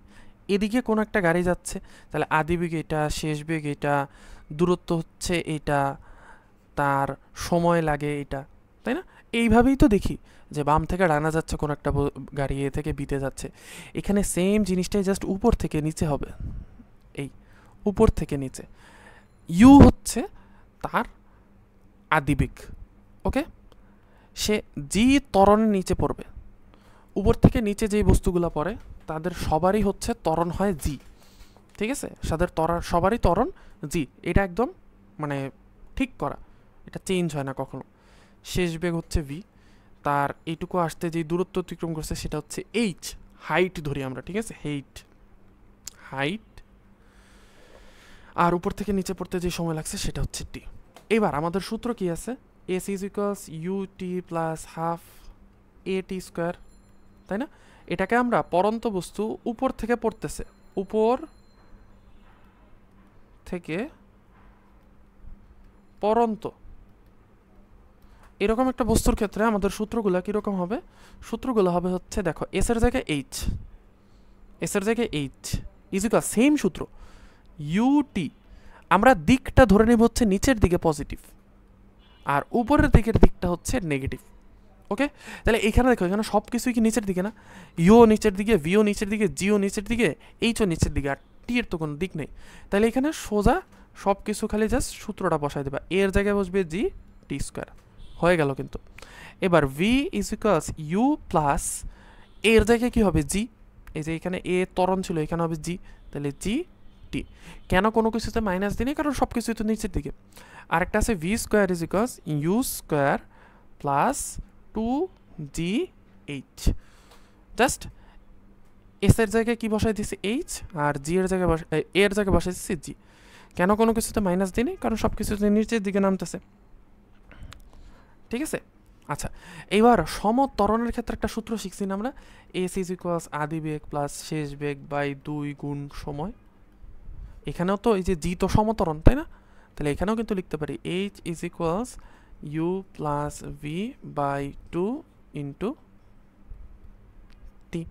এদিকে কোনো একটা গাড়ি যাচ্ছে, তাহলে আদি বেগ এটা, শেষ বেগ এটা, দূরত্ব হচ্ছে এটা, তার সময় লাগে এটা, তাই না? এইভাবেই তো দেখি যে বাম থেকে ডানা যাচ্ছে কোনো একটা গাড়ি, এ থেকে বিতে যাচ্ছে। এখানে সেম জিনিসটাই জাস্ট উপর থেকে নিচে হবে, এই উপর থেকে নিচে। ইউ হচ্ছে তার আদিবেগ, ওকে? সে জি ত্বরণের নিচে পড়বে, উপর থেকে নিচে যেই বস্তুগুলো পড়ে তাদের সবারই হচ্ছে ত্বরণ হয় জি, ঠিক আছে? সবারই ত্বরণ জি, এটা একদম মানে ঠিক করা, এটা চেঞ্জ হয় না কখনো। শেষ বেগ হচ্ছে ভি, তার এইটুকু আসতে যেই দূরত্ব অতিক্রম করছে সেটা হচ্ছে এইচ, হাইট ধরি আমরা, ঠিক আছে? হাইট, আর উপর থেকে নিচে পড়তে যে সময় লাগছে সেটা হচ্ছে টি। এবার আমাদের সূত্র কি আছে? S is equals U T plus half A T square, তাই না? এটাকে আমরা পরন্ত বস্তু উপর থেকে পড়তেছে, উপর থেকে পরন্ত, এরকম একটা বস্তুর ক্ষেত্রে আমাদের সূত্রগুলো কীরকম হবে? সূত্রগুলো হবে হচ্ছে, দেখো, এস এর জায়গায় এইচ, এস এর জায়গায় এইচ ইজ ইকুয়াল সেম সূত্র, ইউটি, আমরা দিকটা ধরে নেব হচ্ছে নিচের দিকে পজিটিভ, আর উপরের দিকের দিকটা হচ্ছে নেগেটিভ, ওকে? তাহলে এখানে দেখো, এখানে সব কিছুই কি নিচের দিকে না? ইউও নিচের দিকে, ভিও নিচের দিকে, জিও নিচের দিকে, এইচও নিচের দিকে, আর টি এর তো কোনো দিক নেই। তাহলে এখানে সোজা সব কিছু খালি জাস্ট সূত্রটা বসাই দেবা, এর জায়গায় বসবে জি টি স্কোয়ার, হয়ে গেল কিন্তু। এবার V is equals U plus, এর জায়গায় কি হবে? জি, এই যে এখানে এ ত্বরণ ছিল, এখানে হবে জি, তাহলে জি টি। কেন কোনো কিছুতে মাইনাস দিই, কারণ সব কিছুই তো নিচের দিকে। আরেকটা আছে V square is equals U square plus two G H, just S এর জায়গায় কি বসাই দিছি? এইচ, আর জি এর জায়গায় এর জায়গায় বসাই দিচ্ছি জি। কেন কোনো কিছুতে মাইনাস দিই, কারণ সব কিছুতে নিচের দিকে নামতেছে, ঠিক আছে? আচ্ছা, এইবার সমত্বরণের ক্ষেত্রে একটা সূত্র শিখছি না আমরা, এস ইজ ইকুয়ালস আদি বেগ প্লাস শেষ বেগ বাই 2 গুণ সময়। এখানেও তো এই যে জি তো সমত্বরণ, তাই না? তাহলে এখানেও কিন্তু লিখতে পারি H is equals U plus V by 2 into T,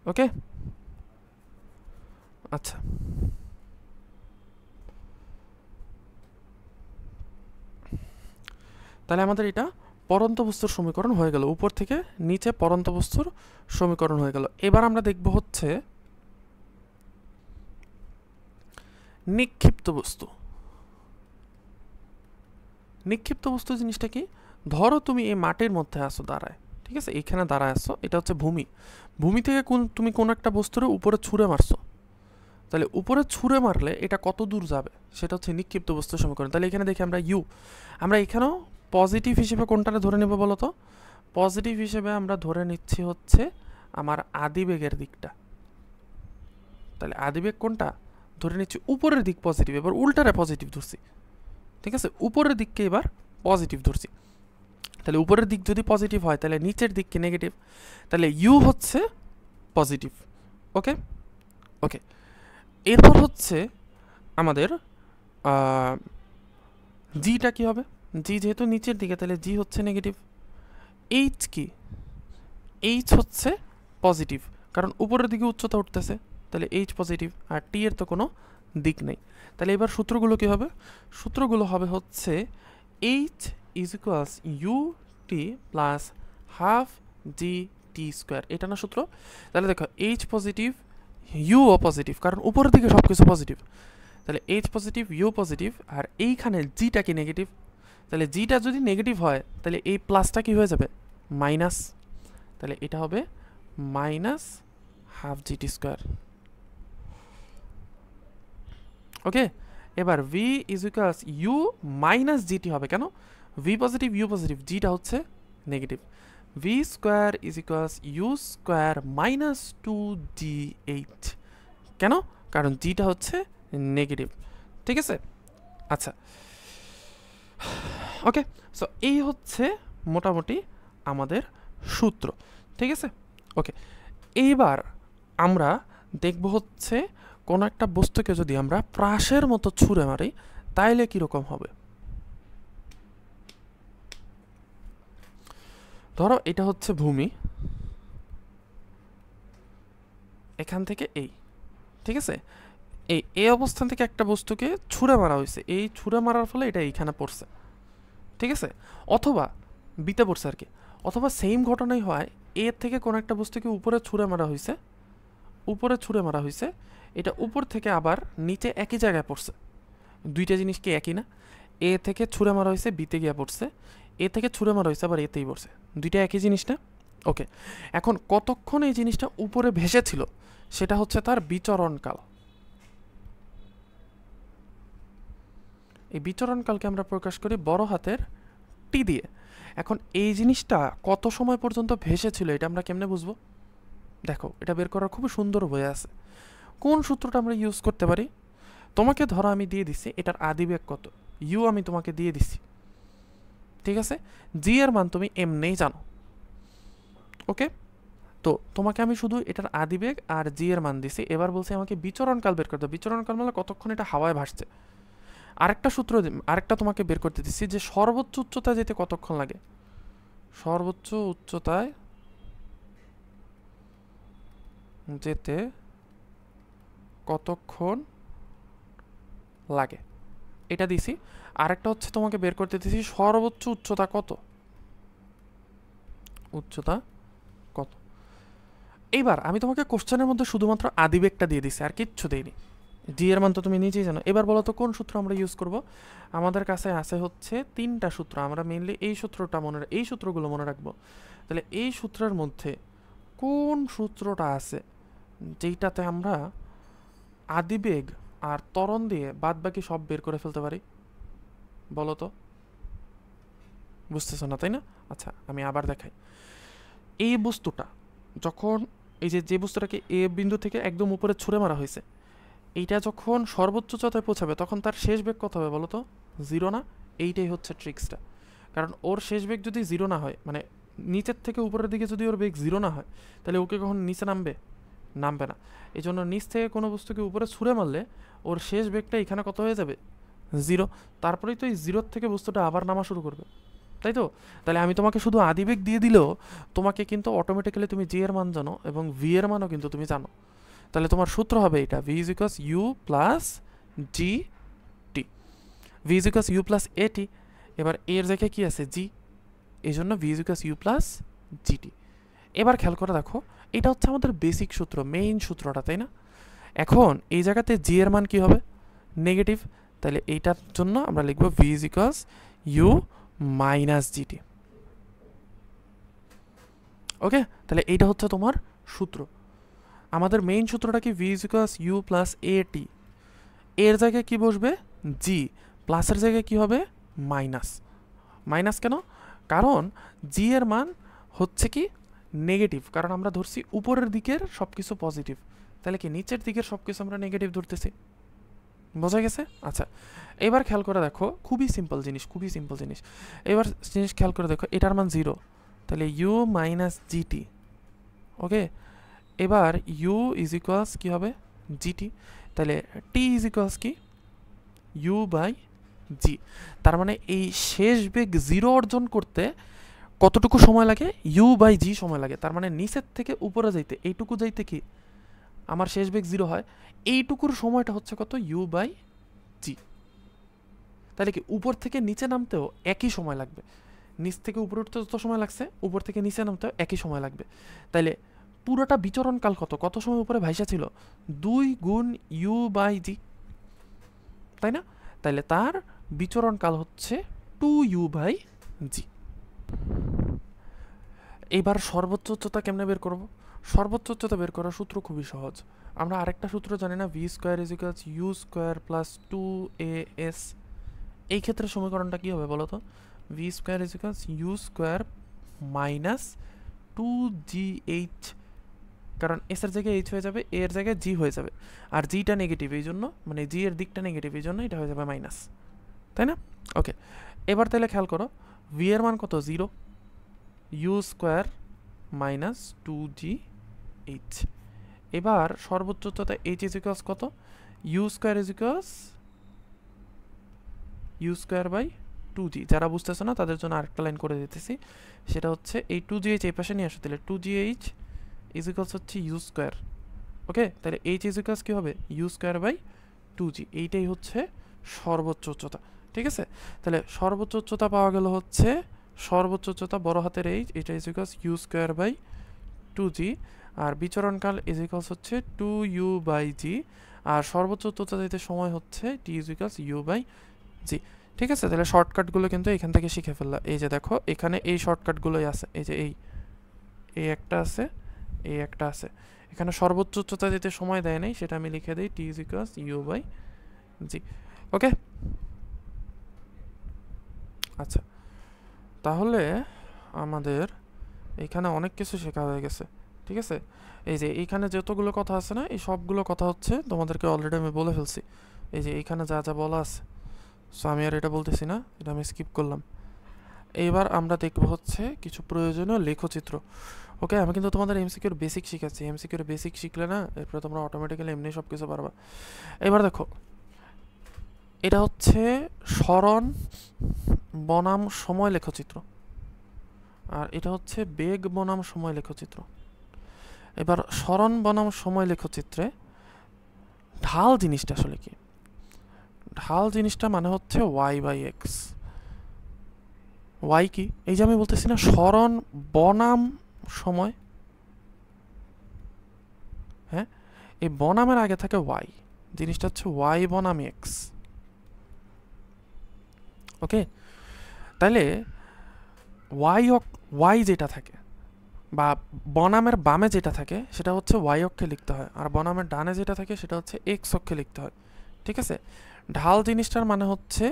okay? আচ্ছা, তাহলে আমাদের এটা পরন্ত বস্তুর সমীকরণ হয়ে গেল, উপর থেকে নিচে পরন্ত বস্তুর সমীকরণ হয়ে গেল। এবার আমরা দেখব হচ্ছে নিক্ষিপ্ত বস্তু। নিক্ষিপ্ত বস্তু জিনিসটা কি? ধরো তুমি এই মাটির মধ্যে আসো দাঁড়ায়, ঠিক আছে? এখানে দাঁড়ায় আসো, এটা হচ্ছে ভূমি। ভূমি থেকে তুমি কোনো একটা বস্তুর উপরে ছুঁড়ে মারছো, তাহলে উপরে ছুঁড়ে মারলে এটা কত দূর যাবে সেটা হচ্ছে নিক্ষিপ্ত বস্তুর সমীকরণ। তাহলে এখানে দেখি আমরা ইউ, আমরা এখানেও পজিটিভ হিসেবে কোনটা ধরে নেব বলো তো? পজিটিভ হিসেবে আমরা ধরে নিচ্ছি হচ্ছে আমার আদিবেগের দিকটা। তাহলে আদিবেগ কোনটা ধরে নিচ্ছি? উপরের দিক পজিটিভ, এবার উল্টারে পজিটিভ ধরছি, ঠিক আছে? উপরের দিককে এবার পজিটিভ ধরছি, তাহলে উপরের দিক যদি পজিটিভ হয় তাহলে নিচের দিককে নেগেটিভ, তাহলে ইউ হচ্ছে পজিটিভ, ওকে? ওকে, এরপর হচ্ছে আমাদের জিটা কি হবে? জি যেহেতু নিচের দিকে, তাহলে জি হচ্ছে নেগেটিভ। এইচ কি? এইচ হচ্ছে পজিটিভ, কারণ উপরের দিকে উচ্চতা উঠতেছে, তাহলে এইচ পজিটিভ, আর টি এর তো কোনো দিক নেই। তাহলে এবার সূত্রগুলো কি হবে? সূত্রগুলো হবে হচ্ছে H is equals U T plus half G T square, এটা না সূত্র? তাহলে দেখো এইচ পজিটিভ ইউও পজিটিভ, কারণ উপরের দিকে সব কিছু পজিটিভ। তাহলে এইচ পজিটিভ ইউ পজিটিভ, আর এইখানে জিটা কি নেগেটিভ। তাহলে জিটা যদি নেগেটিভ হয় তাহলে এই প্লাসটা কি হয়ে যাবে মাইনাস, তাহলে এটা হবে minus half G T square. Okay, এবার V is equals U minus GT হবে, কেন? ভি পজিটিভ ইউ পজিটিভ, জিটা হচ্ছে negative. V square is equals U square minus two D eight, কেন? কারণ জিটা হচ্ছে নেগেটিভ। ঠিক আছে, আচ্ছা ওকে। সো এই হচ্ছে মোটামুটি আমাদের সূত্র। ঠিক আছে, ওকে। এইবার আমরা দেখব হচ্ছে কোনো একটা বস্তুকে যদি আমরা প্রাসের মতো ছুঁড়ে মারি তাইলে কীরকম হবে। ধরো এটা হচ্ছে ভূমি, এখান থেকে এই, ঠিক আছে, এই অবস্থান থেকে একটা বস্তুকে ছুঁড়ে মারা হয়েছে, এই ছুঁড়ে মারার ফলে এটা এইখানে পড়ছে, ঠিক আছে, অথবা বিতে পড়ছে আর কি, অথবা সেম ঘটনাই হয় এর থেকে কোনো একটা বস্তুকে উপরে ছুঁড়ে মারা হয়েছে, উপরে ছুঁড়ে মারা হয়েছে, এটা উপর থেকে আবার নিচে একই জায়গায় পড়ছে। দুইটা জিনিস কি একই না? এ থেকে ছুঁড়ে মারা হয়েছে বিতে গিয়ে পড়ছে, এ থেকে ছুঁড়ে মারা হয়েছে আবার এতেই পড়ছে, দুইটা একই জিনিস না? ওকে, এখন কতক্ষণ এই জিনিসটা উপরে ভেসে ছিল সেটা হচ্ছে তার বিচরণকাল। এই বিচরণকালকে আমরা প্রকাশ করি বড় হাতের টি দিয়ে। এখন এই জিনিসটা কত সময় পর্যন্ত ভেসে ছিল এটা আমরা কেমনে বুঝবো? দেখো, এটা বের করার খুব সুন্দর বই আছে। কোন সূত্রটা আমরা ইউজ করতে পারি? তোমাকে ধরো আমি দিয়ে দিচ্ছি এটার আদিবেগ কত, ইউ আমি তোমাকে দিয়ে দিচ্ছি, ঠিক আছে, জি এর মান তুমি এমনিই জানো। ওকে, তো তোমাকে আমি শুধু এটার আদিবেগ আর জি এর মান দিছি, এবার বলছি আমাকে বিচরণকাল বের করতে। বিচরণকাল মানে কতক্ষণ এটা হাওয়ায় ভাসছে। আরেকটা সূত্র, আরেকটা তোমাকে বের করতে দিচ্ছি যে সর্বোচ্চ উচ্চতায় যেতে কতক্ষণ লাগে, সর্বোচ্চ উচ্চতায় যেতে কতক্ষণ লাগে এটা দিছি। আরেকটা হচ্ছে তোমাকে বের করতে দিছি সর্বোচ্চ উচ্চতা কত, উচ্চতা কত। এইবার আমি তোমাকে কোশ্চেনের মধ্যে শুধুমাত্র আদিবেগটা দিয়ে দিছি, আর কিচ্ছু দেইনি। জি এর মান তো তুমি নিজেই জানো। এবার বলো তো কোন সূত্র আমরা ইউজ করব? আমাদের কাছে আছে হচ্ছে তিনটা সূত্র, আমরা মেইনলি এই সূত্রটা এই সূত্রগুলো মনে রাখবো। তাহলে এই সূত্রের মধ্যে কোন সূত্রটা আছে যেইটাতে আমরা আদিবেগ আর ত্বরণ দিয়ে বাদ বাকি সব বের করে ফেলতে পারি? বলো তো, বুঝতেছো না তাই না? আচ্ছা, আমি আবার দেখাই। এই বস্তুটা যখন এই যে বস্তুটাকে এ বিন্দু থেকে একদম উপরে ছুঁড়ে মারা হয়েছে, এইটা যখন সর্বোচ্চ উচ্চতায় পৌঁছাবে তখন তার শেষ বেগ কত হবে বলো তো? জিরো না? এইটাই হচ্ছে ট্রিক্সটা। কারণ ওর শেষ বেগ যদি জিরো না হয়, মানে নিচের থেকে উপরের দিকে যদি ওর বেগ জিরো না হয়, তাহলে ওকে কখন নিচে নামবে? নামবে না। এই জন্য নিচ থেকে কোনো বস্তুকে উপরে ছুঁড়ে মারলে ওর শেষ বেগটা এখানে কত হয়ে যাবে? জিরো। তারপরেই তো এই জিরোর থেকে বস্তুটা আবার নামা শুরু করবে, তাই তো? তাহলে আমি তোমাকে শুধু আদিবেগ দিয়ে দিলেও তোমাকে কিন্তু অটোমেটিক্যালি তুমি জি এর মান জানো এবং ভি এর মানও কিন্তু তুমি জানো। তাহলে তোমার সূত্র হবে এটা, V is equals U plus G T, V is equals U plus A T. এবার এর জায়গায় কি আছে? জি, এই জন্য V is equals U plus G T. এবার খেয়াল করে দেখো, এটা হচ্ছে আমাদের বেসিক সূত্র, মেইন সূত্রটা, তাই না? এখন এই জায়গাতে জি এর মান কি হবে? নেগেটিভ। তাহলে এইটার জন্য আমরা লিখব V is equals U minus G T. Okay, তাহলে এইটা হচ্ছে তোমার সূত্র। আমাদের মেইন সূত্রটা কি? V is equals U plus A T. এর জায়গায় কি বসবে? জি। প্লাসের জায়গায় কি হবে? মাইনাস। মাইনাস কেন? কারণ জি এর মান হচ্ছে কি নেগেটিভ, কারণ আমরা ধরছি উপরের দিকের সব কিছু পজিটিভ, তাহলে কি নিচের দিকের সব কিছু আমরা নেগেটিভ ধরতেছি। বোঝা গেছে? আচ্ছা, এবার খেয়াল করে দেখো, খুবই সিম্পল জিনিস, খুবই সিম্পল জিনিস। এবার জিনিস খেয়াল করে দেখো, এটার মান জিরো, তাহলে ইউ মাইনাস জিটি। ওকে, এবার ইউ ইজ ইকুয়ালস কী হবে? জিটি। তাহলে টি ইজ ইকুয়ালস কি? ইউ বাই জি। তার মানে এই শেষ বেগ জিরো অর্জন করতে কতটুকু সময় লাগে? ইউ বাই জি সময় লাগে। তার মানে নিচের থেকে উপরে যাইতে, এইটুকু যাইতে কি আমার শেষ বেগ জিরো হয়, এইটুকুর সময়টা হচ্ছে কত? ইউ বাই জি। তাহলে কি উপর থেকে নিচে নামতেও একই সময় লাগবে, নিচ থেকে উপরে উঠতে যত সময় লাগছে উপর থেকে নিচে নামতে একই সময় লাগবে। তাইলে পুরোটা বিচরণকাল কত সময় উপরে ভাইসা ছিল? 2 গুণ u/g, তাই না? তাইলে তার বিচরণকাল হচ্ছে 2u/g। এবার সর্বোচ্চ উচ্চতা কেমনে বের করব? সর্বোচ্চ উচ্চতা বের করার সূত্র খুবই সহজ। আমরা আরেকটা সূত্র জানি না, v² = u² + 2as। এই ক্ষেত্রে সমীকরণটা কি হবে বলো তো? v² = u² - 2gh, কারণ এস এর জায়গায় এইচ হয়ে যাবে, এ এর জায়গায় জি হয়ে যাবে, আর জিটা নেগেটিভ, এই জন্য মানে জি এর দিকটা নেগেটিভ, এই জন্য এটা হয়ে যাবে মাইনাস, তাই না? ওকে, এবার তাহলে খেয়াল করো, ভি এর মান কত? 0, u² - 2gh। এবার সর্বোচ্চ উচ্চতা h = কত? u² = u²/2g। যারা বুঝতেছো না তাদের জন্য আরেকটা লাইন করে দিতেছি, সেটা হচ্ছে এই 2gh এই পাশে নিয়ে আসো, তাহলে 2gh = হচ্ছে u²। ওকে, তাহলে h = কি হবে? u²/2g। এইটাই হচ্ছে সর্বোচ্চ উচ্চতা, ঠিক আছে? তাহলে সর্বোচ্চ উচ্চতা পাওয়া গেল হচ্ছে সর্বোচ্চ উচ্চতা বড় হাতের h, এটা u²/2g, আর বিচরণকাল হচ্ছে 2u/g, আর সর্বোচ্চ উচ্চতা দিতে সময় হচ্ছে t u/g। ঠিক আছে, তাহলে শর্টকাটগুলো কিন্তু এখান থেকে শিখে ফেললাম। এই যে দেখো এখানে এই শর্টকাটগুলোই আছে, এই যে এই একটা আছে, এই একটা আছে। এখানে সর্বোচ্চ উচ্চতা দিতে সময় দেয় নাই, সেটা আমি লিখে দিই t u/g। ওকে, আচ্ছা, তাহলে আমাদের এখানে অনেক কিছু শেখা হয়ে গেছে, ঠিক আছে? এই যে এইখানে যতগুলো কথা আছে না, এই সবগুলো কথা হচ্ছে তোমাদেরকে অলরেডি আমি বলে ফেলছি। এই যে এইখানে যা যা বলা আছে, সো আমি আর এটা বলতেছি না, এটা আমি স্কিপ করলাম। এইবার আমরা দেখব হচ্ছে কিছু প্রয়োজনীয় লেখচিত্র। ওকে, আমি কিন্তু তোমাদের এমসিকিউর বেসিক শিখাচ্ছি। এমসিকিউর বেসিক শিখলে না এরপরে তোমরা অটোমেটিক্যালি এমনি সব কিছু পারবা। এবার দেখো, এটা হচ্ছে সরণ বনাম সময় লেখচিত্র, আর এটা হচ্ছে বেগ বনাম সময় লেখচিত্র। এবার সরণ বনাম সময় লেখচিত্রে ঢাল জিনিসটা আসলে কি? ঢাল জিনিসটা মানে হচ্ছে y/x। y কি? এই যে আমি বলতেছি না সরণ বনাম সময়, হ্যাঁ, এই বনামের আগে থাকে y, জিনিসটা হচ্ছে y বনাম x। ওকে, তাহলে y যেটা থাকে বা বনামের বামে যেটা থাকে সেটা হচ্ছে y অক্ষে লিখতে হয়, আর বনামের ডানে যেটা থাকে সেটা হচ্ছে x অক্ষে লিখতে হয়, ঠিক আছে? ঢাল জিনিসটার মানে হচ্ছে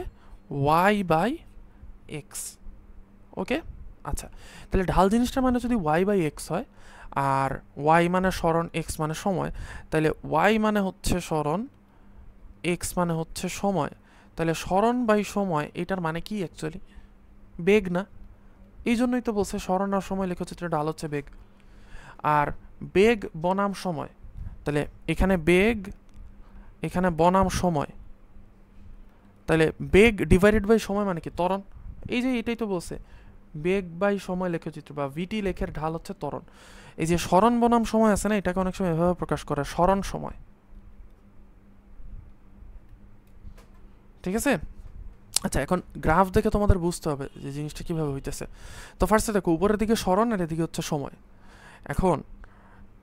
y/x। ওকে, আচ্ছা, তাহলে ঢাল জিনিসটার মানে যদি y/x হয়, আর y মানে সরণ, x মানে সময়, তাহলে y মানে হচ্ছে সরণ, x মানে হচ্ছে সময়। তাহলে সরণ বাই সময় এটার মানে কি অ্যাকচুয়ালি? বেগ না? এই জন্যই তো বলছে সরণ আর সময় লেখচিত্রে ঢাল হচ্ছে বেগ, আর বেগ বনাম সময়, তাহলে এখানে বেগ, এখানে বনাম সময়, তাহলে বেগ ডিভাইডেড বাই সময় মানে কি? ত্বরণ। এই যে এটাই তো বলছে বেগ বাই সময় লেখচিত্র বা ভিটি লেখের ঢাল হচ্ছে ত্বরণ। এই যে সরণ বনাম সময় আছে না, এটাকে অনেক সময় এভাবে প্রকাশ করে, সরণ সময়, ঠিক আছে? আচ্ছা, এখন গ্রাফ দেখে তোমাদের বুঝতে হবে যে জিনিসটা কীভাবে হইতেছে। তো ফার্স্টে দেখো, উপরের দিকে সরণ আর এদিকে হচ্ছে সময়। এখন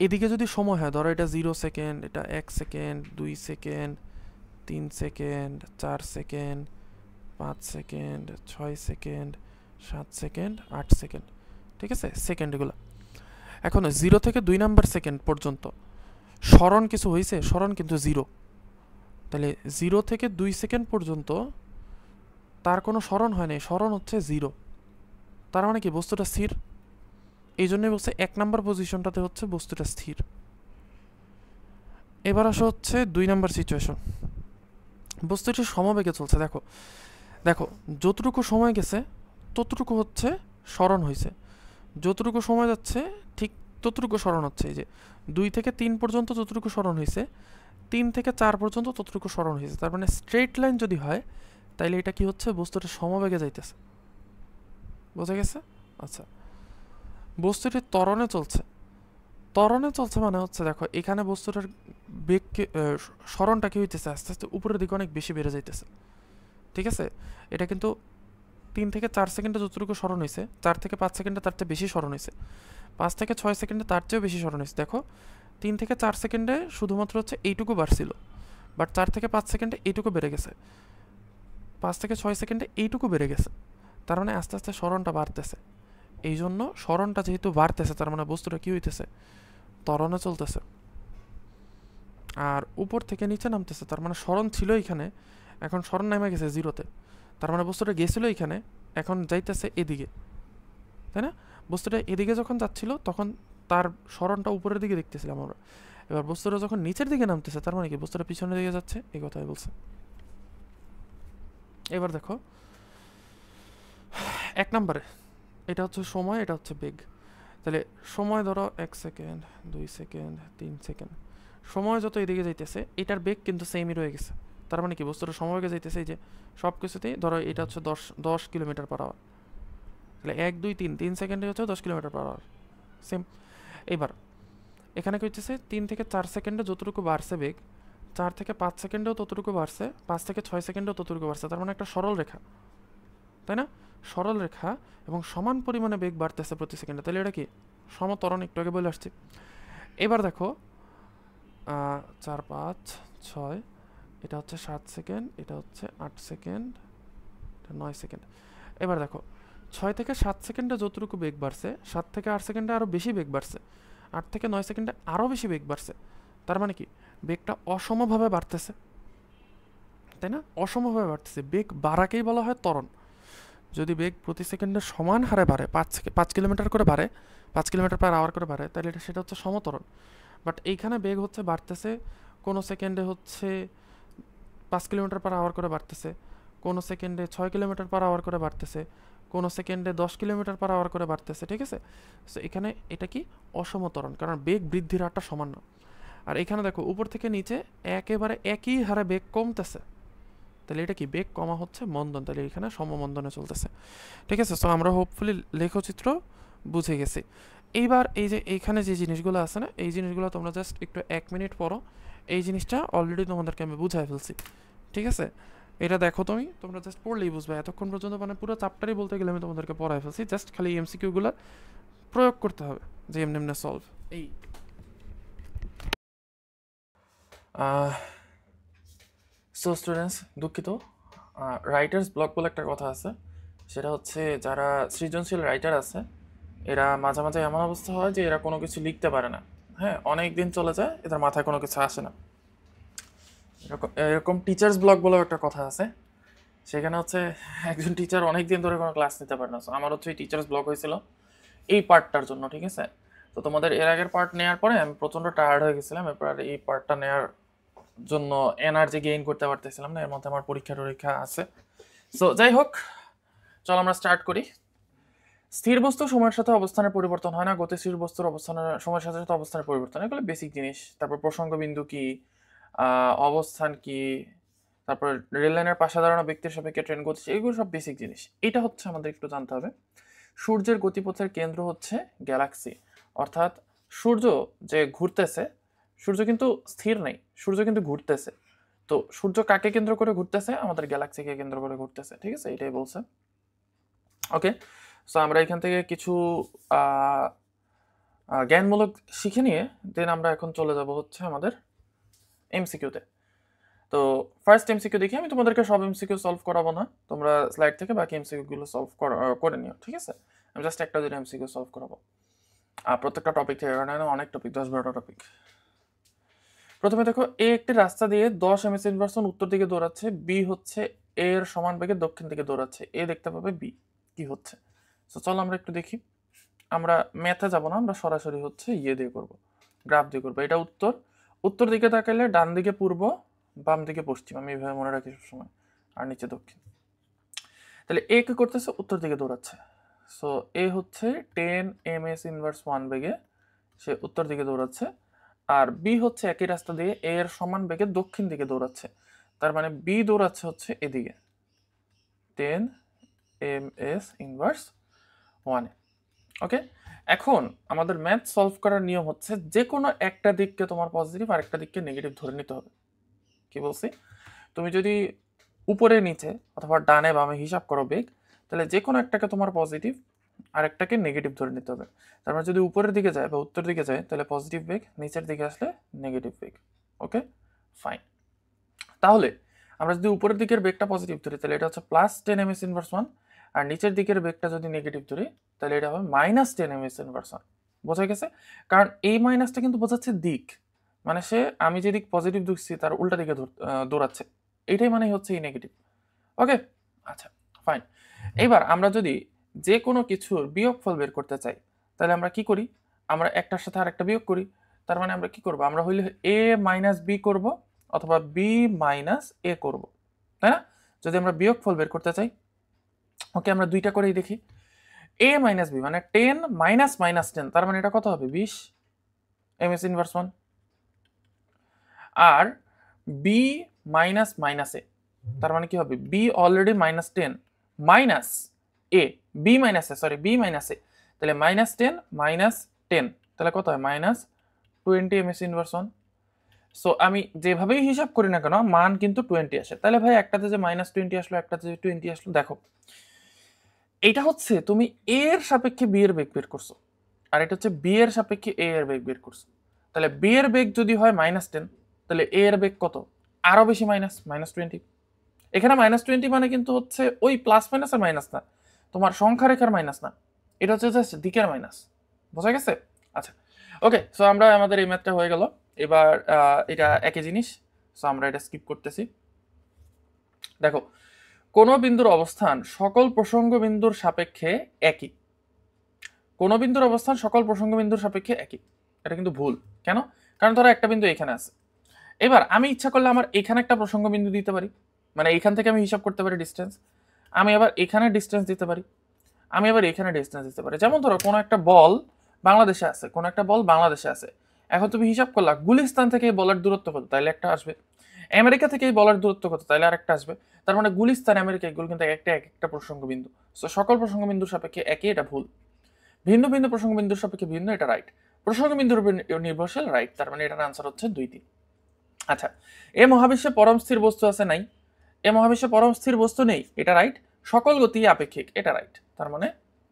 এদিকে যদি সময় হয়, ধরো এটা 0 সেকেন্ড, এটা 1 second, 2 second, 3 second, 4 second, 5 second, 6 second, 7 second, 8 second, ঠিক আছে? সেকেন্ড এগুলো। এখন 0 থেকে 2 নাম্বার সেকেন্ড পর্যন্ত সরণ কিছু হয়েছে? সরণ কিন্তু 0। তাহলে 0 থেকে 2 সেকেন্ড পর্যন্ত তার কোনো সরণ হয় নাই, সরণ হচ্ছে 0। তার মানে কি বস্তুটা স্থির? এই জন্যই বলছে 1 নাম্বার পজিশনটাতে হচ্ছে বস্তুটা স্থির। এবার আসা হচ্ছে 2 নাম্বার সিচুয়েশন, বস্তুটি সমবেগে চলছে। দেখো দেখো যতটুকু সময় গেছে ততটুকু হচ্ছে সরণ হয়েছে, যতটুকু সময় যাচ্ছে ঠিক ততটুকু সরণ হচ্ছে। এই যে 2 থেকে 3 পর্যন্ত যতটুকু সরণ হয়েছে, 3 থেকে 4 পর্যন্ত ততটুকু সরণ হয়েছে। তার মানে স্ট্রেট লাইন যদি হয় তাইলে এটা কি হচ্ছে? বস্তুটা সমবেগে যাইতেছে। বোঝা গেছে? আচ্ছা, বস্তুটি ত্বরণে চলছে। ত্বরণে চলছে মানে হচ্ছে দেখো এখানে বস্তুটার বেগকে, সরণটা কি হইতেছে? আস্তে আস্তে উপরের দিকে অনেক বেশি বেড়ে যাইতেছে, ঠিক আছে? এটা কিন্তু 3 থেকে 4 সেকেন্ডে যতটুকু স্মরণ হয়েছে 4 থেকে 5 সেকেন্ডে তার চেয়ে বেশি স্মরণ হয়েছে, 5 থেকে 6 সেকেন্ডে তার চেয়েও বেশি স্মরণ হয়েছে। দেখো 3 থেকে 4 সেকেন্ডে শুধুমাত্র হচ্ছে এইটুকু বাড়ছিল, বাট 4 থেকে 5 সেকেন্ডে এইটুকু বেড়ে গেছে, 5 থেকে 6 সেকেন্ডে এইটুকু বেড়ে গেছে। তার মানে আস্তে আস্তে স্মরণটা বাড়তেছে। এই জন্য স্মরণটা যেহেতু বাড়তেছে তার মানে বস্তুটা কী হইতেছে, ত্বরণে চলতেছে। আর উপর থেকে নিচে নামতেছে, তার মানে স্মরণ ছিল এখানে, এখন স্মরণ নেমে গেছে জিরোতে। তার মানে বস্তুটা গেছিলো এখানে, এখন যাইতেছে এদিকে, তাই না? বস্তুটা এদিকে যখন যাচ্ছিল তখন তার স্মরণটা উপরের দিকে দেখতেছিলাম আমরা। এবার বস্তুটা যখন নিচের দিকে নামতেছে তার মানে কি বস্তুটা পিছনের দিকে যাচ্ছে, এই কথাই বলছে। এবার দেখো 1 নম্বরে এটা হচ্ছে সময়, এটা হচ্ছে বেগ। তাহলে সময় ধরো 1 সেকেন্ড, 2 সেকেন্ড, 3 সেকেন্ড, সময় যত এদিকে যাইতেছে এটার বেগ কিন্তু সেমই রয়ে গেছে। তার মানে কি বস্তুটা সময় বেগে যাইতেছে, এই যে সব কিছুতেই ধরো এটা হচ্ছে 10 কিলোমিটার পার আওয়ার, তাহলে 1 2 3 সেকেন্ডে হচ্ছে 10 কিলোমিটার পার আওয়ার, সেম। এবার এখানে কি হচ্ছে 3 থেকে 4 সেকেন্ডে যতটুকু বাড়ছে বেগ, 4 থেকে 5 সেকেন্ডেও ততটুকু বাড়ছে, 5 থেকে 6 সেকেন্ডেও ততটুকু বাড়ছে। তার মানে একটা সরল রেখা, তাই না? সরল রেখা এবং সমান পরিমাণে বেগ বাড়তেছে প্রতি সেকেন্ডে, তাহলে এটা কি সমত্বরণ, একটু আগে বলে আসছি। এবার দেখো 4 5 6, এটা হচ্ছে 7 সেকেন্ড, এটা হচ্ছে 8 সেকেন্ড, এটা 9 সেকেন্ড। এবার দেখো 6 থেকে 7 সেকেন্ডে যতটুকু বেগ বাড়ছে, 7 থেকে 8 সেকেন্ডে আরও বেশি বেগ বাড়ছে, 8 থেকে 9 সেকেন্ডে আরও বেশি বেগ বাড়ছে। তার মানে কি বেগটা অসমভাবে বাড়তেছে, তাই না? অসমভাবে বাড়তেছে। বেগ বাড়াকেই বলা হয় ত্বরণ। যদি বেগ প্রতি সেকেন্ডে সমান হারে বাড়ে, 5 কিলোমিটার করে বাড়ে, 5 কিলোমিটার পার আওয়ার করে বাড়ে, তাহলে সেটা হচ্ছে সমত্বরণ। বাট এইখানে বেগ হচ্ছে বাড়তেছে, কোনো সেকেন্ডে হচ্ছে 5 কিলোমিটার পার আওয়ার করে বাড়তেছে, কোনো সেকেন্ডে 6 কিলোমিটার পার আওয়ার করে বাড়তেছে, কোনো সেকেন্ডে 10 কিলোমিটার পার আওয়ার করে বাড়তেছে, ঠিক আছে? সো এখানে এটা কি অসমত্বরণ, কারণ বেগ বৃদ্ধির হারটা সমান না। আর এখানে দেখো উপর থেকে নিচে একেবারে একই হারে বেগ কমতেছে, তাহলে এটা কি বেগ কমা হচ্ছে মন্দন, তাহলে এখানে সমমন্দনে চলতেছে, ঠিক আছে? সো আমরা হোপফুলি লেখচিত্র বুঝে গেছি। এইবার এই যে এইখানে যে জিনিসগুলো আছে না, এই জিনিসগুলো তোমরা জাস্ট একটু 1 মিনিট পড়ো। এই জিনিসটা অলরেডি তোমাদেরকে আমি বুঝাই ফেলছি, ঠিক আছে? এটা দেখো তোমরা জাস্ট পড়লেই বুঝবে। এতক্ষণ পর্যন্ত মানে পুরো চ্যাপ্টারই বলতে গেলে আমি তোমাদেরকে পড়াই ফেলছি, জাস্ট খালি এমসিকিউগুলো প্রয়োগ করতে হবে যে এমনি এমনি সলভ। এই সো স্টুডেন্টস, দুঃখিত, রাইটার্স ব্লক বলে একটা কথা আছে, সেটা হচ্ছে যারা সৃজনশীল রাইটার আছে এরা মাঝে মাঝে এমন অবস্থা হয় যে এরা কোনো কিছু লিখতে পারে না, হ্যাঁ, অনেক দিন চলে যায়, এদের মাথায় কোনো কিছু আসে না। এরকম টিচার্স ব্লক বলেও একটা কথা আছে, সেখানে হচ্ছে একজন টিচার অনেক দিন ধরে কোনো ক্লাস নিতে পারে না। সো আমার হচ্ছে এই টিচার্স ব্লক হয়েছিল এই পার্টটার জন্য, ঠিক আছে? তো তোমাদের এর আগের পার্ট নেওয়ার পরে আমি প্রচণ্ড টায়ার্ড হয়ে গেছিলাম, এরপর এই পার্টটা নেওয়ার জন্য এনার্জি গেইন করতে পারতেছিলাম না, এর মধ্যে আমার পরীক্ষা টরীক্ষা আছে। সো যাই হোক, চল আমরা স্টার্ট করি। স্থির বস্তু সময়ের সাথে অবস্থানের পরিবর্তন হয় না, গতিশীল বস্তুর অবস্থানের সময়ের সাথে সাথে অবস্থানের পরিবর্তন, এগুলো বেসিক জিনিস। তারপর প্রসঙ্গ বিন্দু কি, অবস্থান কি, তারপর রেল লাইনের পাশে দাঁড়ানো ব্যক্তির সাপেক্ষে ট্রেন গতিশীল, এগুলো সব বেসিক জিনিস। এটা হচ্ছে আমাদের একটু জানতে হবে। সূর্যের গতিপথের কেন্দ্র হচ্ছে গ্যালাক্সি, অর্থাৎ সূর্য যে ঘুরতেছে, সূর্য কিন্তু স্থির নেই, সূর্য কিন্তু ঘুরতেছে। তো সূর্য কাকে কেন্দ্র করে ঘুরতেছে? আমাদের গ্যালাক্সিকে কেন্দ্র করে ঘুরতেছে, ঠিক আছে? এটাই বলছে। ওকে, সো আমরা এখান থেকে কিছু জ্ঞানমূলক শিখে নিয়ে দেন আমরা এখন চলে যাব হচ্ছে আমাদের এমসিকিউতে। তো ফার্স্ট এমসিকিউ দেখি, আমি তোমাদেরকে সব এমসিকিউ সলভ করাবো না, তোমরা স্লাইড থেকে বাকি এমসিকিউগুলো সলভ করে নিও, ঠিক আছে? আমি জাস্ট একটা দুটো এমসিকিউ সলভ করাবো, আর প্রত্যেকটা টপিক থেকে, কারণ অনেক টপিক, 10-12টা টপিক। প্রথমে দেখো, এ একটি রাস্তা দিয়ে 10 এমএস ইনভার্সন উত্তর দিকে দৌড়াচ্ছে, বি হচ্ছে এর সমান বেগে দক্ষিণ দিকে দৌড়াচ্ছে, এ দেখতে পাবে বি কি হচ্ছে। তো চলো আমরা একটু দেখি। আমরা ম্যাথে যাব না, আমরা সরাসরি হচ্ছে ইয়ে দিয়ে করব, গ্রাফ দিয়ে করবো। এটা উত্তর, উত্তর দিকে তাকাইলে ডান দিকে পূর্ব, বাম দিকে পশ্চিম, আমি এইভাবে মনে রাখি সবসময়, আর নিচে দক্ষিণ। তাহলে এ কি করতেছে? উত্তর দিকে দৌড়াচ্ছে। সো এ হচ্ছে 10 এমএস ইনভার্স 1 বেগে সে উত্তর দিকে দৌড়াচ্ছে, আর বি হচ্ছে একই রাস্তা দিয়ে এ এর সমান বেগে দক্ষিণ দিকে দৌড়াচ্ছে। তার মানে বি দৌড়াচ্ছে হচ্ছে এদিকে 10 এমএস ইনভার্স 1। ওকে, এখন আমাদের ম্যাথ সলভ করার নিয়ম হচ্ছে যে কোনো একটা দিককে তোমার পজিটিভ আর একটা দিককে নেগেটিভ ধরে নিতে হবে। কি বলছি? তুমি যদি উপরে নিচে অথবা ডানে বামে হিসাব করো বেগ, তো তাহলে যে কোনো একটাকে তোমার পজিটিভ আর একটাকে নেগেটিভ ধরে নিতে হবে। তার মানে যদি উপরের দিকে যায় বা উত্তর দিকে যায় তাহলে পজিটিভ বেগ, নিচের দিকে আসলে নেগেটিভ বেগ। ওকে, ফাইন। তাহলে আমরা যদি উপরের দিকের বেগটা পজিটিভ ধরি তাহলে এটা হচ্ছে +10 m/s−1, আর নিচের দিকের বেগটা যদি নেগেটিভ ধরি তাহলে এটা হবে -10 m/s। বোঝা গেছে? কারণ এই মাইনাসটা কিন্তু বোঝাচ্ছে দিক, মানে সে আমি যে দিক পজিটিভ ধরছি তার উল্টা দিকে দৌড়াচ্ছে, এইটাই মানে হচ্ছে এই নেগেটিভ। ওকে, আচ্ছা ফাইন। এবার আমরা যদি যে কোনো কিছুর বিয়োগফল বের করতে চাই তাহলে আমরা কি করি? আমরা একটার সাথে আরেকটা বিয়োগ করি। তার মানে আমরা কি করব? আমরা হইলে a - b করব অথবা b - a করব, তাই না? যদি আমরা বিয়োগফল বের করতে চাই, ওকে আমরা দুইটা করেই দেখি। a - b মানে 10 - -10, তার মানে এটা কত হবে? 20 m/s1। আর b - a, তার মানে কি হবে? b already -10 minus a, b - a, sorry b - a, তাহলে -10 - 10 তাহলে কত হয়? -20 m/s1। সো আমি যেভাবেই হিসাব করি না কেন মান কিন্তু 20 আসে। তাহলে ভাই একটাতে যে -20 আসলো, একটাতে যে 20 আসলো, দেখো এটা হচ্ছে তুমি a এর সাপেক্ষে b এর বেগ বের করছো, আর এটা হচ্ছে b এর সাপেক্ষে a এর বেগ বের করছো। তাহলে b এর বেগ যদি হয় -10 তাহলে a এর বেগ কত? আরো বেশি -20। এখানে -20 মানে কিন্তু হচ্ছে ওই প্লাস মাইনাসের মাইনাস না, তোমার সংখ্যা রেখার মাইনাস না, এটা হচ্ছে জাস্ট দিকের মাইনাস। বোঝা গেছে? আচ্ছা ওকে, সো আমরা আমাদের এই ম্যাথটা হয়ে গেল। এবার এটা একই জিনিস, সো আমরা এটা স্কিপ করতেছি। দেখো, কোন বিন্দুর অবস্থান সকল প্রসঙ্গ বিন্দুর সাপেক্ষে একই। কোন বিন্দুর অবস্থান সকল প্রসঙ্গ বিন্দুর সাপেক্ষে একই, এটা কিন্তু ভুল। কেন? কারণ ধরো একটা বিন্দু এখানে আছে, এবার আমি ইচ্ছা করলে আমার এখানে একটা প্রসঙ্গ বিন্দু দিতে পারি, মানে এখান থেকে আমি হিসাব করতে পারি ডিস্টেন্স। আমি আবার এখানে ডিস্টেন্স দিতে পারি, আমি আবার এখানে ডিস্টেন্স দিতে পারি। যেমন ধরো কোনো একটা বল বাংলাদেশে আছে, কোনো একটা বল বাংলাদেশে আছে। এখন তুমি হিসাব করলা গুলিস্তান থেকে এই বলের দূরত্ব কত, তাইলে একটা আসবে। আমেরিকা থেকে এই বলের দূরত্ব কত, তাইলে আরেকটা আসবে। তার মানে গুলিস্তান, আমেরিকা এগুলো কিন্তু একটা প্রসঙ্গ বিন্দু। সো সকল প্রসঙ্গ বিন্দুর সাপেক্ষে একই, এটা ভুল। ভিন্ন ভিন্ন প্রসঙ্গ বিন্দুর সাপেক্ষে ভিন্ন, এটা রাইট। প্রসঙ্গ বিন্দুর উপর নির্ভরশীল, রাইট। তার মানে এটার আনসার হচ্ছে 2, 3। আচ্ছা, এ মহাবিশ্বে পরম স্থির বস্তু আছে, নাই? এ মহাবিশ্বে পরম স্থির বস্তু নেই, এটা রাইট। সকল গতি আপেক্ষিক, এটা রাইট। তার মানে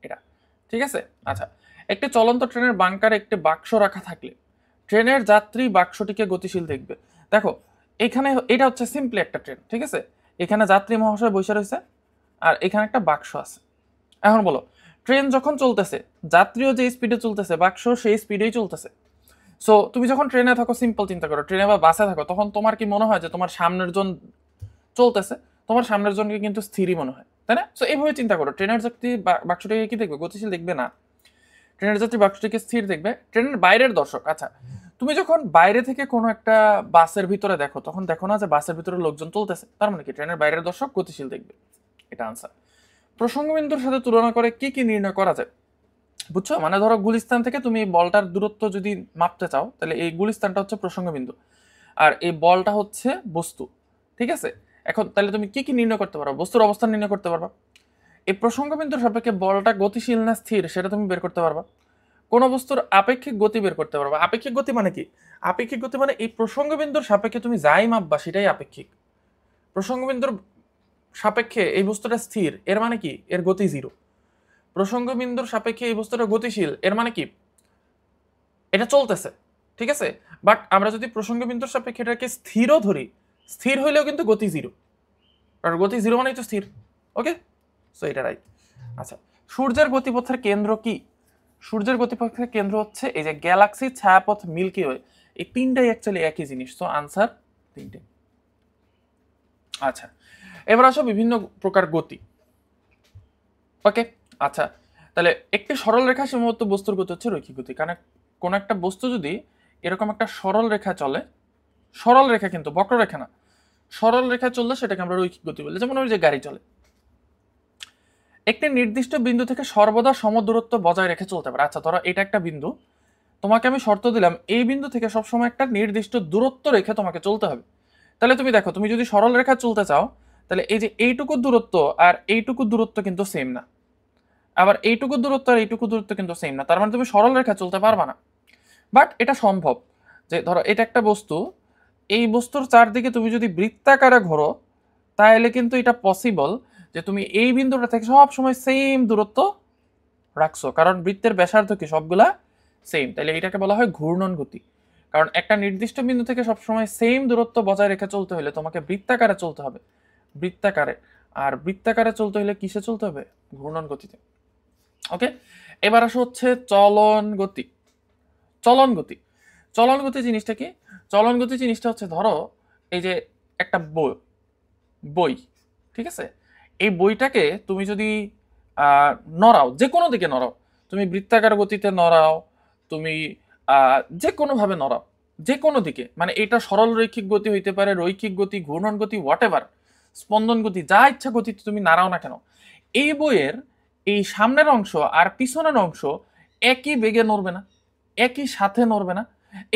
এটা ঠিক আছে। আচ্ছা, একটি চলন্ত ট্রেনের বাংকারে একটি বাক্স রাখা থাকলে ট্রেনের যাত্রী বাক্সটিকে গতিশীল দেখবে। দেখো এখানে এটা হচ্ছে সিম্পলি একটা ট্রেন, ঠিক আছে? এখানে যাত্রী মহাশয় বসে রয়েছে আর এখানে একটা বাক্স আছে। এখন বলো, ট্রেন যখন চলতেছে, যাত্রীও যে স্পিডে চলতেছে, বাক্স সেই স্পিডেই চলতেছে। সো তুমি যখন ট্রেনে থাকো, সিম্পল চিন্তা করো, ট্রেনে বা বাসে থাকো, তখন তোমার কি মনে হয় যে তোমার সামনের জন চলতেছে? তোমার সামনের জনকে কিন্তু স্থিরই মনে হয়, তাই না? সো এইভাবে চিন্তা করো, ট্রেনের যাত্রী বাক্সটিকে কি দেখবে? গতিশীল দেখবে না। ট্রেনের যাত্রী বাক্সটিকে স্থির দেখবে। ট্রেনের বাইরের দর্শক, আচ্ছা তুমি যখন বাইরে থেকে কোনো একটা বাসের ভিতরে দেখো, তখন দেখো না যে বাসের ভিতরে লোকজন চলতেছে, তার মানে কি ট্রেনের বাইরের দর্শক গতিশীল দেখবে, এটা আনসার। প্রসঙ্গবিন্দুর সাথে তুলনা করে কি কি নির্ণয় করা যায়? বুঝছো? মানে ধরো গুলিস্তান থেকে তুমি বলটার দূরত্ব যদি মাপতে চাও তাহলে এই গুলিস্তানটা হচ্ছে প্রসঙ্গবিন্দু আর এই বলটা হচ্ছে বস্তু, ঠিক আছে? এখন তাহলে তুমি কি কি নির্ণয় করতে পারো? বস্তুর অবস্থান নির্ণয় করতে পারবা, এই প্রসঙ্গবিন্দুর সাপেক্ষে বলটা গতিশীল না স্থির সেটা তুমি বের করতে পারবা, কোন বস্তুর আপেক্ষিক গতি বের করতে পারবা। আপেক্ষিক গতি মানে কি? আপেক্ষিক গতি মানে এই প্রসঙ্গবিন্দুর সাপেক্ষে তুমি যাই মাপবা সেটাই আপেক্ষিক। প্রসঙ্গবিন্দুর সাপেক্ষে এই বস্তুটা স্থির, এর মানে কি? এর গতি 0। প্রসঙ্গবিন্দুর সাপেক্ষে এই বস্তুটা গতিশীল, এর মানে কি? এটা চলতেছে, ঠিক আছে? বাট আমরা যদি প্রসঙ্গবিন্দুর সাপেক্ষে এটাকে স্থিরও ধরি, স্থির হইলেও কিন্তু গতি 0, আর গতি 0 মানেই তো স্থির। ওকে, সো এটা রাইট। আচ্ছা, সূর্যের গতিপথের কেন্দ্র কি? সূর্যের গতিপথের কেন্দ্র হচ্ছে এই যে গ্যালাক্সি, ছায়াপথ, মিল্কি ওয়ে, এই তিনটাই অ্যাকচুয়ালি একই জিনিস। সো আনসার 3টে। আচ্ছা, এবার আসো বিভিন্ন প্রকার গতি। ওকে, আচ্ছা তাহলে একটি সরল রেখা সীমাবদ্ধ বস্তুর গতি হচ্ছে রৈখিক গতি। কারণ কোন একটা বস্তু যদি এরকম একটা সরল রেখা চলে, সরল রেখা কিন্তু বক্ররেখা না, সরল রেখা চললে সেটাকে আমরা রৈখিক গতি বলি। যেমন ওই যে গাড়ি চলে, একটি নির্দিষ্ট বিন্দু থেকে সর্বদা সমদূরত্ব বজায় রেখে চলতে পারে। আচ্ছা ধরো এটা একটা বিন্দু, তোমাকে আমি শর্ত দিলাম এই বিন্দু থেকে সবসময় একটা নির্দিষ্ট দূরত্ব রেখে তোমাকে চলতে হবে। তাহলে তুমি দেখো, তুমি যদি সরল রেখা চলতে চাও তাহলে এই যে এইটুকু দূরত্ব আর এইটুকু দূরত্ব কিন্তু সেম না, আবার এইটুকু দূরত্ব আর এইটুকু দূরত্ব কিন্তু সেম না, তার মানে তুমি সরল রেখা চলতে পারবা না। বাট এটা সম্ভব, যে ধরো এটা একটা বস্তু, এই বস্তুর চারদিকে তুমি যদি বৃত্তাকারে ঘোরো তাহলে কিন্তু এটা পসিবল যে তুমি এই বিন্দুটা থেকে সব সময় সেম দূরত্ব রাখছো, কারণ বৃত্তের ব্যাসার্ধ কি সবগুলা সেম, তাহলে এটাকে বলা হয় ঘূর্ণন গতি। কারণ একটা নির্দিষ্ট বিন্দু থেকে সবসময় সেম দূরত্ব বজায় রেখে চলতে হলে তোমাকে বৃত্তাকারে চলতে হবে, বৃত্তাকারে। আর বৃত্তাকারে চলতে হলে কিসে চলতে হবে? ঘূর্ণন গতিতে। ওকে, এবার আসো হচ্ছে চলন গতি। চলন গতি, চলন গতি জিনিসটা কি? চলন গতি জিনিসটা হচ্ছে ধরো এই যে একটা বই, ঠিক আছে, এই বইটাকে তুমি যদি নড়াও, যে কোনো দিকে নড়াও, তুমি বৃত্তাকার গতিতে নড়াও, তুমি যে কোনোভাবে নড়াও, যে কোনো দিকে, মানে এটা সরল রৈখিক গতি হইতে পারে, রৈখিক গতি, ঘূর্ণন গতি, হোয়াট এভার, স্পন্দন গতি, যা ইচ্ছা গতিতে তুমি নাড়াও না কেন, এই বইয়ের এই সামনের অংশ আর পিছনের অংশ একই বেগে নড়বে না, একই সাথে নড়বে না,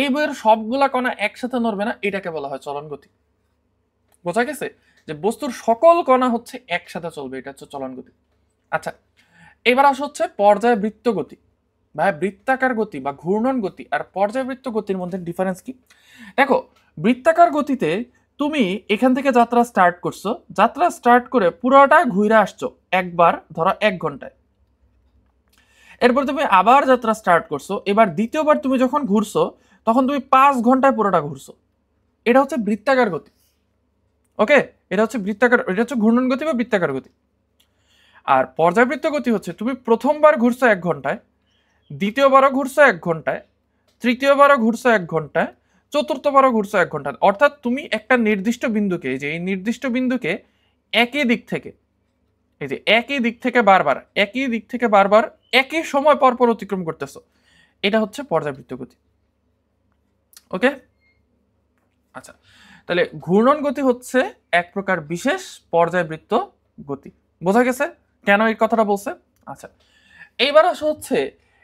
এই বইয়ের সবগুলা কণা একসাথে নড়বে না, এটাকে বলা হয় চলন গতি। বোঝা গেছে যে বস্তুর সকল কণা হচ্ছে একসাথে চলবে, এটা হচ্ছে চলন গতি। আচ্ছা, এবার আসা হচ্ছে পর্যায়বৃত্ত গতি। ভাই, বৃত্তাকার গতি বা ঘূর্ণন গতি আর পর্যায়বৃত্ত গতির মধ্যে ডিফারেন্স কি? দেখো, বৃত্তাকার গতিতে তুমি এখান থেকে যাত্রা স্টার্ট করছো, যাত্রা স্টার্ট করে পুরোটা ঘুরে আসছো একবার, ধরো 1 ঘন্টায়। এরপর তুমি আবার যাত্রা স্টার্ট করছো, এবার দ্বিতীয়বার তুমি যখন ঘুরছো তখন তুমি 5 ঘন্টায় পুরোটা ঘুরছো। এটা হচ্ছে বৃত্তাকার গতি। ওকে, এটা হচ্ছে বৃত্তাকার, এটা হচ্ছে ঘূর্ণন গতি বা বৃত্তাকার গতি। আর পর্যায়বৃত্ত গতি হচ্ছে তুমি প্রথমবার ঘুরছো 1 ঘন্টায়, দ্বিতীয়বারও ঘুরছো 1 ঘন্টায়, তৃতীয়বারও ঘুরছো 1 ঘন্টায়, চতুর্থবারও ঘুরছো 1 ঘন্টায়। অর্থাৎ তুমি একটা নির্দিষ্ট বিন্দুকে, যে এই নির্দিষ্ট বিন্দুকে একই দিক থেকে, এই যে একই দিক থেকে বারবার, একই দিক থেকে বারবার একই সময় পরপর অতিক্রম করতেছো, এটা হচ্ছে পর্যায়বৃত্ত গতি। ওকে, আচ্ছা, তাহলে ঘূর্ণন গতি হচ্ছে এক প্রকার বিশেষ পর্যায়বৃত্ত গতি। বোঝা গেছে কেন এই কথাটা বলছে? আচ্ছা, এইবার আসা হচ্ছে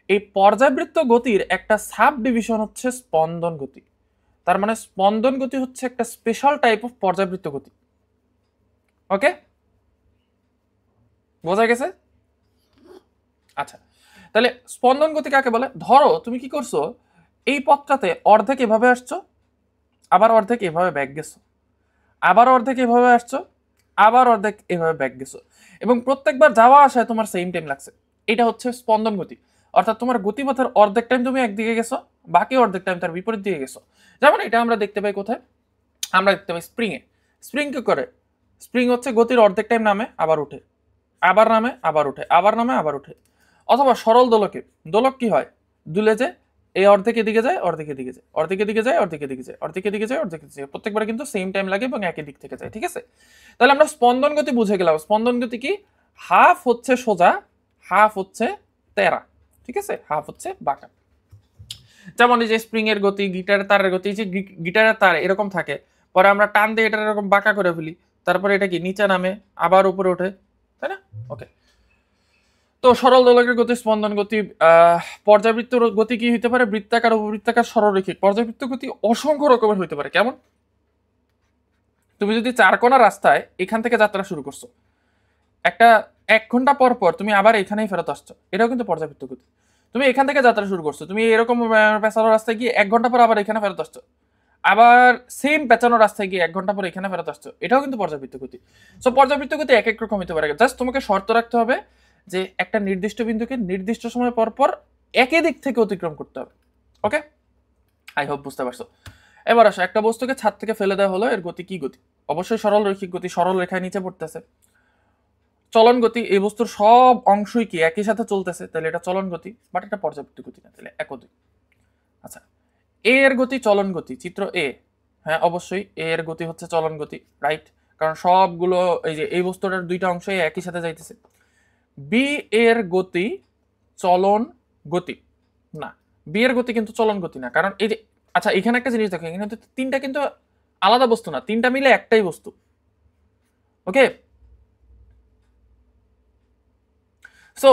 এই পর্যায়বৃত্ত গতির একটা সাব ডিভিশন হচ্ছে স্পন্দন গতি। তার মানে স্পন্দন গতি হচ্ছে একটা স্পেশাল টাইপ অফ পর্যায়বৃত্ত গতি। ওকে, বোঝা গেছে? আচ্ছা, তাহলে স্পন্দন গতি কাকে বলে? ধরো তুমি কি করছো, এই পথটাতে অর্ধেক এভাবে আসছো, আবার অর্ধেক এভাবে ব্যাক গেছো, আবার অর্ধেক এভাবে আসছো, আবার অর্ধেক এভাবে ব্যাক গেছো, এবং প্রত্যেকবার যাওয়া আসায় তোমার সেম টাইম লাগছে। এটা হচ্ছে স্পন্দন গতি। অর্থাৎ তোমার গতিপথের অর্ধেক টাইম তুমি একদিকে গেছো, বাকি অর্ধেক টাইম তার বিপরীত দিকে গেছো। যেমন এটা আমরা দেখতে পাই কোথায়? আমরা দেখতে পাই স্প্রিং এ। স্প্রিং কি করে? স্প্রিং হচ্ছে গতির অর্ধেক টাইম নামে আবার উঠে, আবার নামে আবার উঠে, আবার নামে আবার উঠে। অথবা সরল দোলকে, দোলক কি হয়? দুলে যে এই অর্ধেক এদিকে যায়, অর্ধেক এদিকে যায়, অর্ধেক এদিকে যায়, অর্ধেক এদিকে যায়, অর্ধেক এদিকে যায়, অর্ধেক এদিকে যায়, প্রত্যেকবার কিন্তু সেম টাইম লাগে এবং একই দিক থেকে যায়। ঠিক আছে, তাহলে আমরা স্পন্দন গতি বুঝে গেলাম। স্পন্দন গতি কি? হাফ হচ্ছে সোজা, হাফ হচ্ছে তেরা। ঠিক আছে, হাফ হচ্ছে বাঁকা। যেমন এই যে স্প্রিং এর গতি, গিটারের তারের গতি, যে গিটারের তার এরকম থাকে, পরে আমরা টান দিয়ে এটা এরকম বাঁকা করে ফেলি, তারপরে এটা কি নিচে নামে আবার উপরে ওঠে, তাই না? ওকে, তো সরল দোলকের গতি স্পন্দন গতি। পর্যাবৃত্ত গতি কি হইতে পারে? বৃত্তাকার, উপবৃত্তাকার, সরলরৈখিক। পর্যাবৃত্ত গতি অসংখ্য রকমের হইতে পারে। কেমন? তুমি যদি 4 কোণা রাস্তায় এখান থেকে যাত্রা শুরু করছো, একটা 1 ঘন্টা পর পর তুমি আবার এখানেই ফেরত আসছো, এটাও কিন্তু পর্যাবৃত্ত গতি। তুমি এখান থেকে যাত্রা শুরু করছো, তুমি এরকম পেঁচানো রাস্তায় গিয়ে 1 ঘন্টা পর আবার এখানে ফেরত আসছো, আবার সেম পেঁচানো রাস্তায় গিয়ে 1 ঘন্টা পর এখানে ফেরত আসছো, এটাও কিন্তু পর্যাবৃত্ত গতি। সো পর্যাবৃত্ত গতি এক এক রকম হতে পারে। জাস্ট তোমাকে শর্ত রাখতে হবে যে একটা নির্দিষ্ট বিন্দুকে নির্দিষ্ট সময় পর পর একই দিক থেকে অতিক্রম করতে হবে। ওকে, আই হোপ বুঝতে পারছো। এবার আসো, একটা বস্তুকে ছাদ থেকে ফেলে দেওয়া হলো, এর গতি কি গতি? অবশ্যই সরল রৈখিক গতি, সরল রেখায় নিচে পড়তেছে। চলন গতি, এই বস্তুর সব অংশই কি একই সাথে চলতেছে, তাহলে এটা চলন গতি, বাট এটা পর্যাবৃত্ত গতি না, তাহলে এক দুই। আচ্ছা, এ এর গতি চলন গতি, চিত্র এ। হ্যাঁ, অবশ্যই এ এর গতি হচ্ছে চলন গতি, রাইট, কারণ সবগুলো এই যে এই বস্তুটার দুইটা অংশ একই সাথে যাইতেছে। বি এর গতি চলন গতি না, বি এর গতি কিন্তু চলন গতি না, কারণ এই যে, আচ্ছা এখানে একটা জিনিস দেখো, এখানে তিনটা কিন্তু আলাদা বস্তু না, তিনটা মিলে একটাই বস্তু। ওকে, সো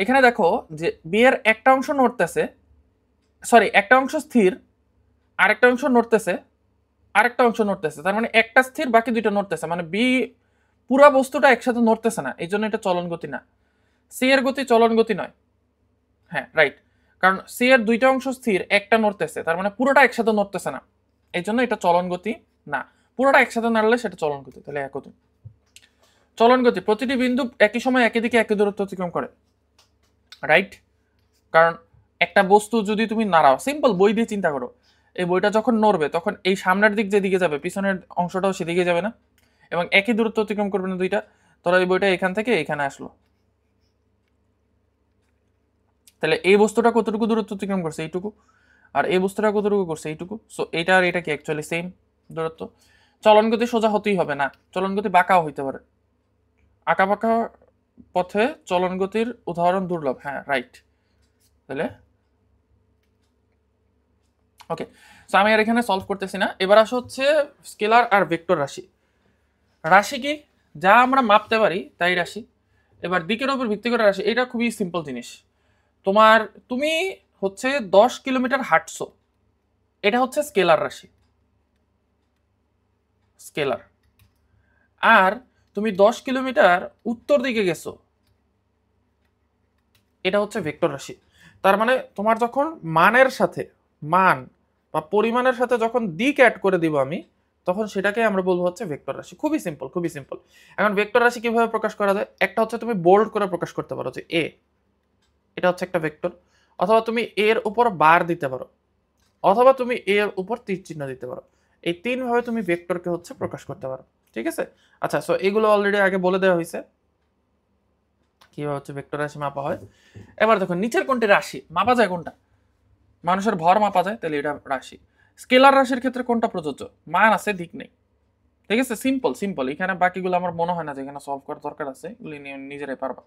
এখানে দেখো যে বি এর একটা অংশ নড়তেছে, সরি একটা অংশ স্থির, আরেকটা অংশ নড়তেছে, আরেকটা অংশ নড়তেছে, তার মানে একটা স্থির বাকি দুইটা নড়তেছে, মানে বি পুরা বস্তুটা একসাথে নড়তেছে না, এই জন্য এটা চলন গতি না। সি এর গতি চলন গতি নয়। হ্যাঁ, রাইট, কারণ সি এর দুইটা অংশ স্থির, একটা নড়তেছে, তার মানে পুরোটা একসাথে নড়তেছে না, এই জন্য এটা চলন গতি না। পুরোটা একসাথে নাড়লে সেটা চলন গতি, তাহলে একই। চলন গতি, প্রতিটি বিন্দু একই সময় একই দিকে একই দূরত্ব অতিক্রম করে, রাইট? কারণ একটা বস্তু যদি তুমি নাড়াও, সিম্পল বই দিয়ে চিন্তা করো, এই বইটা যখন নড়বে তখন এই সামনের দিক যেদিকে যাবে পিছনের অংশটাও সেদিকে যাবে না, এবং একই দূরত্ব অতিক্রম করবে না দুইটা। ধরো এই বইটা এখান থেকে এখানে আসলো, তাহলে এই বস্তুটা কতটুকু দূরত্ব অতিক্রম করছে? এইটুকু। আর এই বস্তুটা কতটুকু করছে? এইটুকু। সো এটা আর এটা কি অ্যাকচুয়ালি সেম দূরত্ব? চলন গতি সোজা হতেই হবে না, চলন গতি বাঁকাও হইতে পারে। আঁকা বাঁকা পথে চলন গতির উদাহরণ দুর্লভ, হ্যাঁ রাইট। তাহলে ওকে, সো আমি আর এখানে সলভ করতেছি না। এবার আসা হচ্ছে স্কেলার আর ভেক্টর রাশি। রাশি কি? যা আমরা মাপতে পারি তাই রাশি। এবার দিকের উপর ভিত্তি করে রাশি, এটা খুবই সিম্পল জিনিস। তুমি হচ্ছে 10 কিলোমিটার হাঁটছো, এটা হচ্ছে স্কেলার রাশি, স্কেলার। আর তুমি 10 কিলোমিটার উত্তর দিকে গেছো, এটা হচ্ছে ভেক্টর রাশি। তার মানে তোমার যখন মানের সাথে মান বা পরিমাণের সাথে যখন দিক অ্যাড করে দিব আমি, তখন সেটাকে আমরা বলবো হচ্ছে ভেক্টর রাশি। খুবই সিম্পল, খুবই সিম্পল। এখন ভেক্টর রাশি কিভাবে প্রকাশ করা যায়? একটা হচ্ছে তুমি বোল্ড করে প্রকাশ করতে পারো যে এ, এটা হচ্ছে একটা ভেক্টর। অথবা তুমি এর উপর বার দিতে পারো, অথবা তুমি এর উপর তীর চিহ্ন দিতে পারো। এই তিন ভাবে তুমি ভেক্টরকে হচ্ছে প্রকাশ করতে পারো, ঠিক আছে? আচ্ছা, সো এগুলো অলরেডি আগে বলে দেওয়া হয়েছে কিভাবে হচ্ছে ভেক্টর রাশি মাপা হয়। এবার দেখো নিচের কোনটি রাশি মাপা যায়? কোনটা? মানুষের ভর মাপা যায়, তাহলে এটা রাশি। স্কেলার রাশির ক্ষেত্রে কোনটা প্রযোজ্য? মান আছে, দিক নেই, ঠিক আছে? Simple simple. এখানে বাকিগুলো আমার মনে হয় না যে এখানে সলভ করার দরকার আছে, এগুলি নিজেরাই পারবা।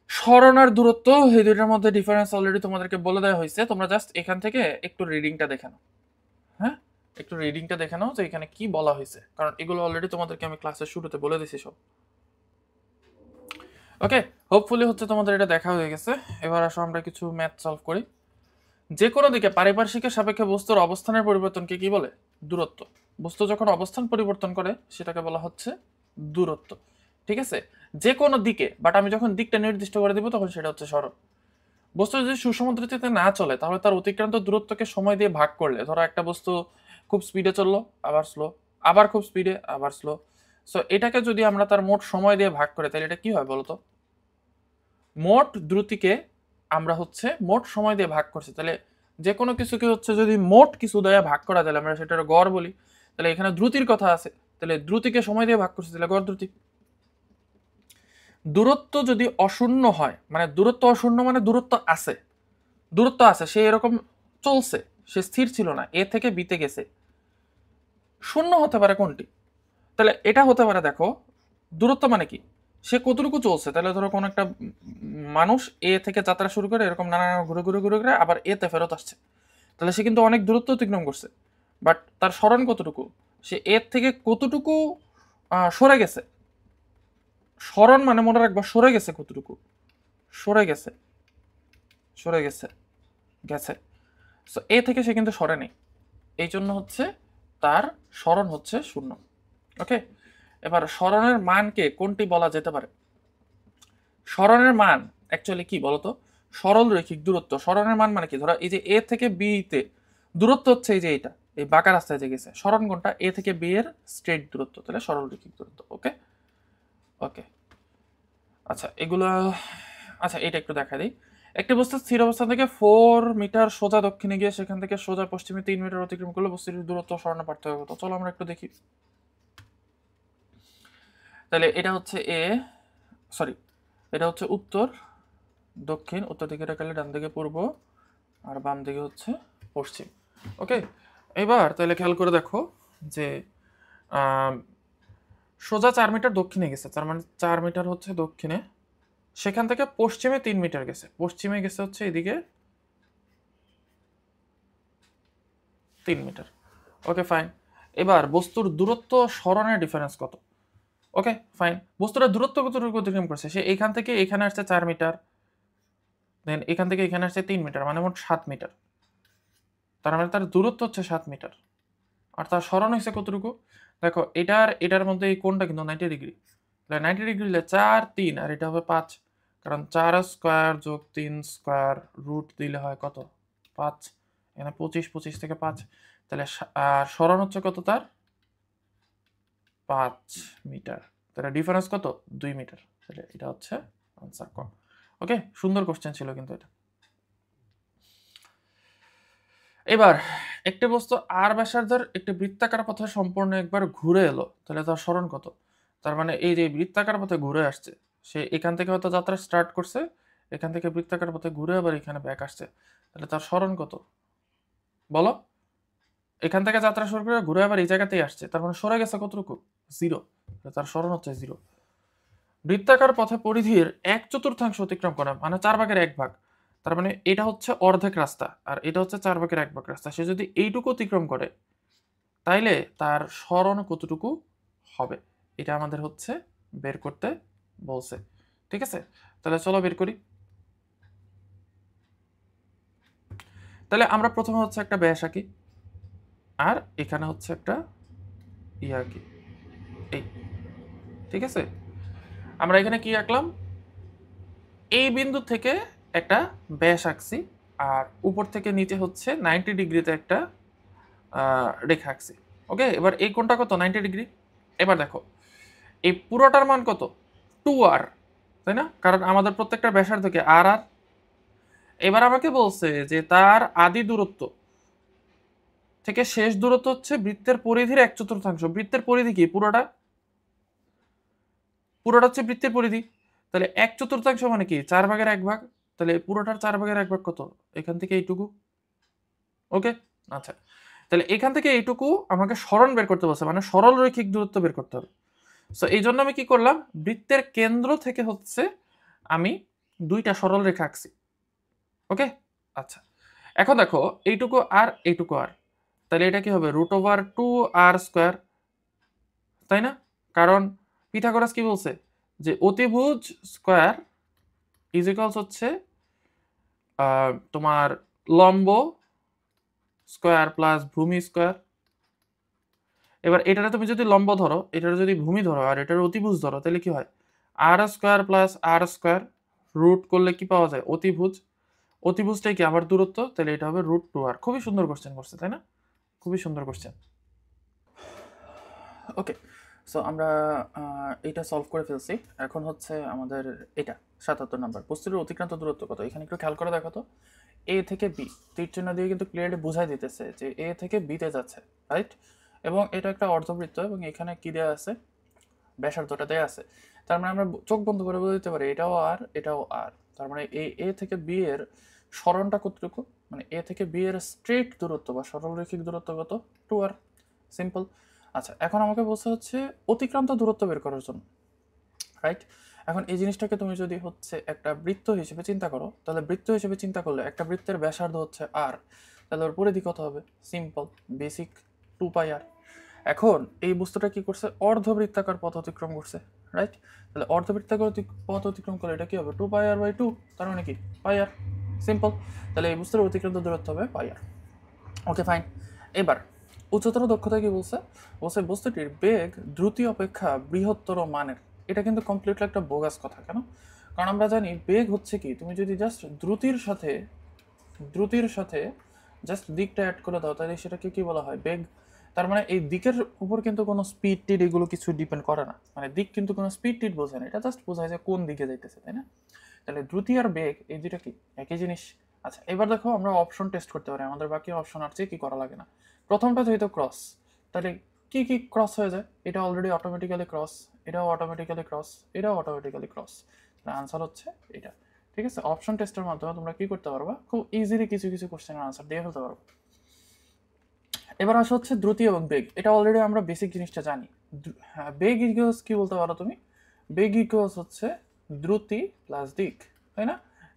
সরণ আর দূরত্ব, এই দুইটার মধ্যে ডিফারেন্স অলরেডি তোমাদেরকে বলে দেওয়া হয়েছে। তোমরা জাস্ট এখান থেকে একটু রিডিংটা দেখে নাও, হ্যাঁ, একটু রিডিংটা দেখে নাও যে এখানে কি বলা হয়েছে, কারণ এগুলো অলরেডি তোমাদেরকে আমি ক্লাসের শুরুতে বলে দিছি সব। ওকে, হোপফুলি হচ্ছে তোমাদের এটা দেখা হয়ে গেছে। এবার আসো আমরা কিছু ম্যাথ সলভ করি। যে কোনো দিকে পারিপার্শ্বিকের সাপেক্ষে বস্তুর অবস্থানের পরিবর্তনকে কি বলে? দূরত্ব। বস্তু যখন অবস্থান পরিবর্তন করে সেটাকে বলা হচ্ছে দূরত্ব, ঠিক আছে? যে কোনো দিকে, বাট আমি যখন দিকটা নির্দিষ্ট করে দিব তখন সেটা হচ্ছে সরণ। বস্তু যদি সুষম দ্রুতিতে না চলে তাহলে তার অতিক্রান্ত দূরত্বকে সময় দিয়ে ভাগ করলে, ধরো একটা বস্তু খুব স্পিডে চললো, আবার স্লো, আবার খুব স্পিডে, আবার স্লো, সো এটাকে যদি আমরা তার মোট সময় দিয়ে ভাগ করি তাহলে এটা কি হয় বলতো? মোট দ্রুতিকে আমরা হচ্ছে মোট সময় দিয়ে ভাগ করছি, তাহলে যে কোনো কিছুকে হচ্ছে যদি মোট কিছু দ্বারা ভাগ করা যায় আমরা সেটার গড় বলি। তাহলে এখানে দ্রুতির কথা আছে, তাহলে দ্রুতিকে সময় দিয়ে ভাগ করছি, তাহলে গড় দ্রুতি। দূরত্ব যদি অশূন্য হয়, মানে দূরত্ব অশূন্য মানে দূরত্ব আছে, দূরত্ব আছে, সে এরকম চলছে, সে স্থির ছিল না, এ থেকে বিতে গেছে, শূন্য হতে পারে কোনটি? তাহলে এটা হতে পারে, দেখো দূরত্ব মানে কি, সে কতটুকু চলছে। তাহলে ধরো কোন একটা মানুষ এ থেকে যাত্রা শুরু করে এরকম নানা ঘুরে ঘুরে ঘুরে ঘুরে আবার এতে ফেরত আসছে, তাহলে সে কিন্তু অনেক দূরত্ব অতিক্রম করছে। বাট তার স্মরণ কতটুকু, সে এর থেকে কতটুকু সরে গেছে। স্মরণ মানে মনে রাখবা সরে গেছে কতটুকু, সরে গেছে, সরে গেছে, গেছে। সো এ থেকে সে কিন্তু সরে নেই, এই জন্য হচ্ছে তার স্মরণ হচ্ছে শূন্য। ওকে, এবার স্মরণের মানকে কোনটি বলা যেতে পারে? স্মরণের মান অ্যাকচুয়ালি কি বলতো? সরল রৈখিক দূরত্ব। স্মরণের মান মানে কি? ধরো এই যে এ থেকে বি তে দূরত্ব হচ্ছে এই যে এটা, এই বাঁকা রাস্তায় যে গেছে, স্মরণ কোনটা? এ থেকে বি এর স্ট্রেট দূরত্ব, তাহলে সরল রৈখিক দূরত্ব। ওকে ওকে, আচ্ছা এগুলো, আচ্ছা এটা একটু দেখা দিই। একটি বস্তু স্থির অবস্থান থেকে 4 মিটার সোজা দক্ষিণে গিয়ে সেখান থেকে সোজা পশ্চিমে 3 মিটার অতিক্রম করলে বস্তুটির দূরত্ব স্মরণের পার্থক্য কত? চলো আমরা একটু দেখি। তাহলে এটা হচ্ছে এ, সরি এটা হচ্ছে উত্তর, দক্ষিণ, উত্তর দিকে রাখলে ডান দিকে পূর্ব, আর বাম দিকে হচ্ছে পশ্চিম। ওকে, এবার তাহলে খেয়াল করে দেখো যে সোজা 4 মিটার দক্ষিণে গেছে, তার মানে 4 মিটার হচ্ছে দক্ষিণে, সেখান থেকে পশ্চিমে 3 মিটার গেছে, পশ্চিমে গেছে হচ্ছে এদিকে 3 মিটার। ওকে ফাইন, এবার বস্তুর দূরত্ব স্মরণের ডিফারেন্স কত? ওকে ফাইন, বস্তুটা দূরত্ব কতটুকু অতিক্রম করছে? সে এখান থেকে এখানে আসছে 4 মিটার, দেন এখান থেকে এখানে আসছে 3 মিটার, মানে মোট 7 মিটার। তার মানে তার দূরত্ব হচ্ছে 7 মিটার। আর তার স্মরণ হয়েছে কতটুকু? দেখো এটার এটার মধ্যে এই কোণটা কিন্তু 90 ডিগ্রি, তাহলে 90 ডিগ্রি হলে 4 3 আর এটা হবে 5, কারণ 4 স্কোয়ার যোগ 3 স্কোয়ার রুট দিলে হয় কত? 5, এখানে 25, 25 থেকে 5, তাহলে স্মরণ হচ্ছে কত তার? 5 মিটার, তাহলে ডিফারেন্স কত? 2 মিটার। তাহলে এটা হচ্ছে আনসার ক। ওকে, সুন্দর কোশ্চেন ছিল কিন্তু এটা। এবার একটি বস্তু আর ব্যাসার্ধের একটি বৃত্তাকার পথে সম্পূর্ণ একবার ঘুরে এলো, তাহলে তার সরণ কত? তার মানে এই যে বৃত্তাকার পথে ঘুরে আসছে, সে এখান থেকে হয়তো যাত্রা স্টার্ট করছে, এখান থেকে বৃত্তাকার পথে ঘুরে আবার এখানে ব্যাক আসছে, তাহলে তার সরণ কত বলো? এখান থেকে যাত্রা শুরু করে ঘুরে আবার এই জায়গাতেই আসছে, তার মানে সরে গেছে কতটুকু? 0। তার সরণ হচ্ছে 0। বৃত্তাকার পথে পরিধির 1/4 অতিক্রম করা মানে 4/1 তার মানে এটা হচ্ছে অর্ধেক রাস্তা আর এটা হচ্ছে 4/1 রাস্তা। সে যদি এইটুকু অতিক্রম করে তাইলে তার সরণ কতটুকু হবে, এটা আমাদের হচ্ছে বের করতে বলছে। ঠিক আছে, তাহলে চলো বের করি। তাহলে আমরা প্রথমে হচ্ছে একটা ব্যাস আঁকি আর এখানে হচ্ছে একটা আঁকি, এই। ঠিক আছে, আমরা এখানে কি আঁকলাম? এই বিন্দু থেকে একটা ব্যাস আঁকছি আর উপর থেকে নিচে হচ্ছে 90 ডিগ্রিতে একটা রেখা আঁকছি। ওকে, এবার এই কোণটা কত? 90 ডিগ্রি। এবার দেখো এই পুরোটার মান কত? 2r, তাই না? কারণ আমাদের প্রত্যেকটা ব্যাসার্ধ থেকে আর আর। এবার আমাকে বলছে যে তার আদি দূরত্ব থেকে শেষ দূরত্ব হচ্ছে বৃত্তের পরিধির 1/4। বৃত্তের পরিধি কি? পুরোটা হচ্ছে বৃত্তের পরিধি। তাহলে 1/4 মানে কি? 4/1 তাহলে পুরোটার 4/1 কত? এখান থেকে এইটুকু। ওকে, আচ্ছা, তাহলে এখান থেকে এইটুকু আমাকে সরণ বের করতে বলছে, মানে সরল রৈখিক দূরত্ব বের করতে হবে। সো এই জন্য আমি কি করলাম? বৃত্তের কেন্দ্র থেকে হচ্ছে আমি দুইটা সরল রেখা আঁকছি। ওকে, আচ্ছা, এখন দেখো এইটুকু আর এইটুকু আর, তাহলে এটা কি হবে? √2r², তাই না? কারণ পিথাগোরাস কি বলছে যে অতিভুজ স্কয়ার ইজ ইকুয়ালস হচ্ছে তোমার লম্ব স্কয়ার প্লাস ভূমি স্কয়ার। এবার এটারে তুমি যদি লম্ব ধরো, এটারে যদি ভূমি ধরো আর এটার অতিভুজ ধরো, তাহলে কি হয়? r² প্লাস r², রুট করলে কি পাওয়া যায়? অতিভুজ। অতিভুজটাই কি আমার দূরত্ব, তাহলে এটা হবে √2r। খুবই সুন্দর কোশ্চেন করছে, তাই না? খুবই সুন্দর কোশ্চেন। ওকে, সো আমরা এটা সলভ করে ফেলছি। এখন হচ্ছে আমাদের এটা 77 নাম্বার, বস্তুর অতিক্রান্ত দূরত্ব কত? এখানে একটু খেয়াল করে দেখো তো, এ থেকে বি তীর চিহ্ন দিয়ে কিন্তু ক্লিয়ারলি বোঝাই দিতেছে যে এ থেকে বিতে যাচ্ছে, রাইট? এবং এটা একটা অর্ধবৃত্ত এবং এখানে কি দেওয়া আছে? ব্যাসার্ধটা দেওয়া আছে। তার মানে আমরা চোখ বন্ধ করে বলে দিতে পারি এটাও আর এটাও আর। তার মানে এ থেকে বি এর সরণটা কতটুকু? মানে এ থেকে বি এর স্ট্রেট দূরত্ব বা সরলরৈখিক দূরত্ব কত? 2r। সিম্পল। আচ্ছা, এখন আমাকে বলছে হচ্ছে অতিক্রান্ত দূরত্ব বের করার জন্য, রাইট? এখন এই জিনিসটাকে তুমি যদি হচ্ছে একটা বৃত্ত হিসেবে চিন্তা করো, তাহলে বৃত্ত হিসেবে চিন্তা করলে একটা বৃত্তের ব্যাসার্ধ হচ্ছে আর, তাহলে ওর পরিধি কত হবে? Simple, basic 2πr। এখন এই বস্তুটা কি করছে? অর্ধবৃত্তাকার পথ অতিক্রম করছে, রাইট? তাহলে অর্ধবৃত্তাকার পথ অতিক্রম করলে এটা কি হবে? 2πr/2, তার মানে কি? πr। সিম্পল। তাহলে এই বস্তুর অতিক্রান্ত দূরত্ব হবে πr। ওকে, ফাইন। এবার উচ্চতর দক্ষতা কি বলছে? বলছে বস্তুটির বেগ দ্রুতি অপেক্ষা বৃহত্তর মানের। এটা কিন্তু কমপ্লিটলি একটা বোগাস কথা। কেন? কারণ আমরা জানি বেগ হচ্ছে কি, তুমি যদি জাস্ট দ্রুতির সাথে জাস্ট দিকটা অ্যাড করে দাও, তাহলে সেটাকে কি বলা হয়? বেগ। তার মানে এই দিকের উপর কিন্তু কোনো স্পিড টিড এগুলো কিছু ডিপেন্ড করে না, মানে দিক কিন্তু কোনো স্পিড টিড বোঝায় না, এটা জাস্ট বোঝায় যে কোন দিকে যাইতেছে, তাই না? তাহলে দ্রুতি আর বেগ এই দুইটা কি একই জিনিস? আচ্ছা, এবার দেখো আমরা অপশন টেস্ট করতে পারি, আমাদের বাকি অপশন আর চেয়ে কি করা লাগে না। প্রথমটা যেহেতু ক্রস, তাহলে কি কি ক্রস হয়ে যায়? এটা অলরেডি অটোমেটিক্যালি ক্রস, এটাও অটোমেটিক্যালি ক্রস, এটাও অটোমেটিক্যালি ক্রস। আনসার হচ্ছে এটা। ঠিক আছে, অপশন টেস্টের মাধ্যমে তোমরা কি করতে পারবা? খুব ইজিলি কিছু কিছু কোশ্চেনের আনসার দিয়ে ফেলতে পারবো। এবার আসা হচ্ছে দ্রুতি এবং বেগ। এটা অলরেডি আমরা বেসিক জিনিসটা জানি। হ্যাঁ, বেগ ইকুয়ালস কি বলতে পারো তুমি? বেগ ইকুয়ালস হচ্ছে দ্রুতি প্লাস দিক, তাই না?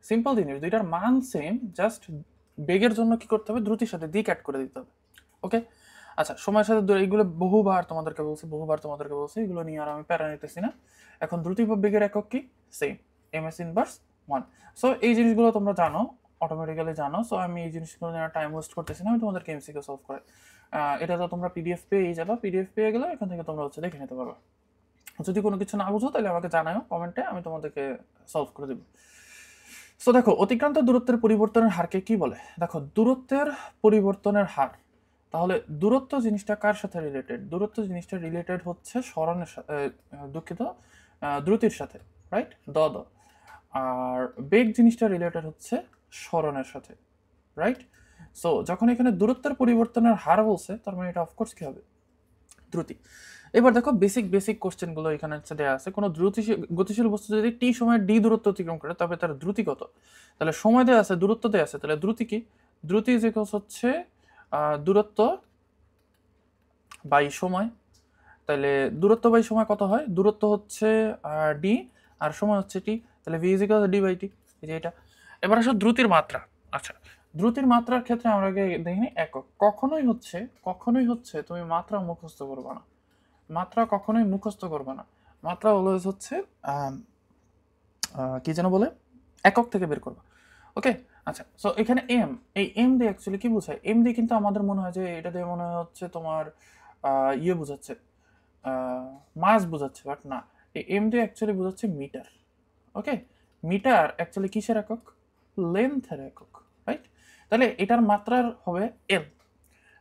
সিম্পল জিনিস, দুইটার মান সেম, জাস্ট বেগের জন্য কি করতে হবে? দ্রুতির সাথে দিক অ্যাড করে দিতে হবে। ওকে, আচ্ছা, সময়ের সাথে এইগুলো বহুবার তোমাদেরকে বলছি, এগুলো নিয়ে আর আমি প্যারা নিতেছি না। এখন দ্রুতি বা বেগের একক কি? Same, ms inverse 1। সো এই জিনিসগুলো তোমরা জানো, অটোমেটিক্যালি জানো। সো আমি এই জিনিসগুলো নিয়ে টাইম ওয়েস্ট করতেছি না, আমি তোমাদেরকে এমসিকিউ সলভ করে এটা তো তোমরা পিডিএফ পেয়েই যাবা। পিডিএফ পেয়ে গেলে এখান থেকে তোমরা হচ্ছে দেখে নিতে পারবে। যদি কোনো কিছু না বুঝো তাহলে আমাকে জানাও কমেন্টে, আমি তোমাদেরকে সলভ করে দেবো। সো দেখো, অতিক্রান্ত দূরত্বের পরিবর্তনের হারকে কি বলে? দেখো, দূরত্বের পরিবর্তনের হার তাহলে দূরত্ব জিনিসটা কার সাথে রিলেটেড? দূরত্ব জিনিসটা রিলেটেড হচ্ছে সরণের সাথে, দুঃখিত, দ্রুতির সাথে, রাইট? দ আর বেগ জিনিসটা রিলেটেড হচ্ছে সরণের সাথে, রাইট? সো যখন এখানে দূরত্বের পরিবর্তনের হার বলছে, তার মানে এটা অফকোর্স কি হবে? দ্রুতি। এবার দেখো বেসিক কোশ্চেনগুলো এখানে হচ্ছে দেওয়া আছে। কোনো গতিশীল বস্তু যদি টি সময় ডি দূরত্ব অতিক্রম করে, তবে তার দ্রুতি কত? তাহলে সময় দেওয়া আছে, দূরত্ব দেওয়া আছে, তাহলে দ্রুতি কি? দ্রুতি ইজ ইকুয়ালস হচ্ছে দূরত্ব বাই সময়। তাহলে দূরত্ব বাই সময় কত হয়? দূরত্ব হচ্ছে ডি আর সময় হচ্ছে টি, তাহলে V is equals D by T, এই যে এটা। এবার আসো দ্রুতির মাত্রা। আচ্ছা, দ্রুতির মাত্রার ক্ষেত্রে আমরা আগে দেখিনি একক। কখনোই হচ্ছে তুমি মাত্রা মুখস্থ করবে না, মাত্রা কখনোই মুখস্থ করবে না। মাত্রা অলওয়েজ হচ্ছে কি যেন বলে, একক থেকে বের করবা। ওকে, আচ্ছা। সো এখানে এম, এই এম দিয়ে অ্যাকচুয়ালি কি বোঝায়? এম দিয়ে কিন্তু আমাদের মনে হয় যে এটা দিয়ে মনে হয় হচ্ছে তোমার ইয়ে বোঝাচ্ছে, মাস বোঝাচ্ছে, বাট না, এই এম দিয়ে অ্যাকচুয়ালি বোঝাচ্ছে মিটার। ওকে, মিটার অ্যাকচুয়ালি কিসের একক? লেন্থের একক, রাইট? তাহলে এটার মাত্রার হবে এল,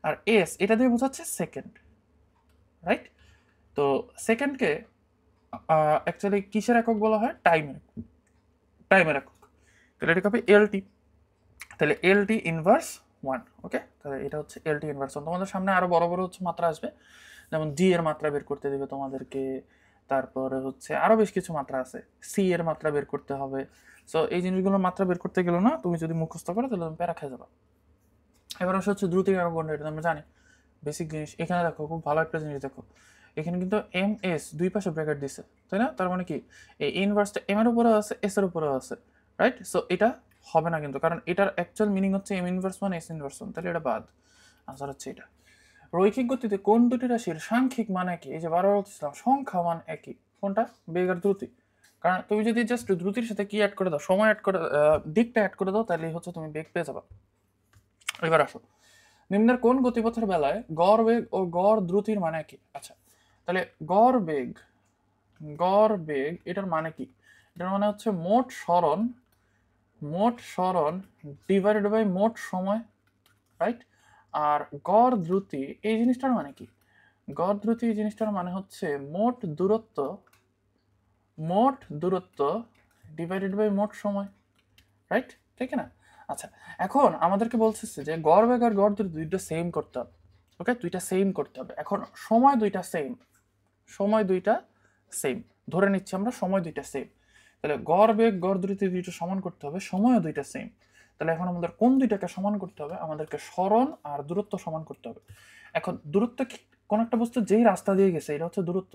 আর এস এটা দিয়ে বোঝাচ্ছে সেকেন্ড, রাইট? তো সেকেন্ডকে অ্যাকচুয়ালি কিসের একক বলা হয়? টাইমের একক। তাহলে এটা হবে এলটি। তাহলে এলটি ইনভার্স 1। ওকে, তাহলে এটা হচ্ছে এলটি ইনভার্স 1। তোমাদের সামনে আরো বড় বড় হচ্ছে মাত্রা আসবে, যেমন ডি এর মাত্রা বের করতে দেবে তোমাদেরকে, তারপরে হচ্ছে আরো বেশ কিছু মাত্রা আছে, সি এর মাত্রা বের করতে হবে। সো এই জিনিসগুলোর মাত্রা বের করতে গেলে না, তুমি যদি মুখস্থ করো তাহলে তুমি প্যারা খেয়ে যাবে। এবার আসে হচ্ছে দ্রুতি একক কোনটা, এটা আমরা জানি, বেসিক জিনিস। এখানে দেখো, খুব ভালো একটা জিনিস দেখো, এখানে কিন্তু এম এস দুই পাশে ব্র্যাকেট দিছে, তাই না? তার মানে কি এই ইনভার্সটা এম এর উপরেও আছে, এস এর উপরেও আছে, রাইট? সো এটা হবে না কিন্তু, কারণ এটার অ্যাকচুয়াল মিনিং হচ্ছে এম ইনভার্স 1 এস ইনভার্স 1, তাহলে এটা বাদ। আনসার হচ্ছে এটা। রৈখিক গতিতে কোন দুটি রাশির সাংখ্যিক মান একই? এই যে বারবার বলতেছিলাম, সংখ্যা মান একই। কোনটা? বেগ আর দ্রুতি। কারণ তুমি যদি জাস্ট দ্রুতির সাথে কি অ্যাড করে দাও, সময় অ্যাড করে, দিকটা অ্যাড করে দাও, তাহলে হচ্ছে তুমি বেগ পেয়ে যাবা। এবার আসো, নিম্নের কোন গতিপথের বেলায় গড় বেগ ও গড় দ্রুতির মানে কি? আচ্ছা, তাহলে গড় বেগ এটার মানে কি? এটার মানে হচ্ছে মোট সরণ ডিভাইডেড বাই মোট সময়, রাইট? আর গড় দ্রুতি এই জিনিসটার মানে কি? গড় দ্রুতি এই জিনিসটার মানে হচ্ছে মোট দূরত্ব ডিভাইডেড বাই মোট সময়, রাইট? ঠিক না? আচ্ছা, এখন আমাদেরকে বলছে যে গড় বেগ আর গড় দ্রুতি দুইটা সেম করতে হবে। ওকে, দুইটা সেম করতে হবে। এখন সময় দুইটা সেম ধরে নিচ্ছি আমরা, সময় দুইটা সেম। তাহলে গড় বেগ গড় দ্রুতি দুইটা সমান করতে হবে, সময়ও দুইটা সেম। তাহলে এখন আমাদের কোন দুইটাকে সমান করতে হবে? আমাদেরকে সরণ আর দূরত্ব সমান করতে হবে। এখন দূরত্ব কি? কোন একটা বস্তু যেই রাস্তা দিয়ে গেছে এটা হচ্ছে দূরত্ব,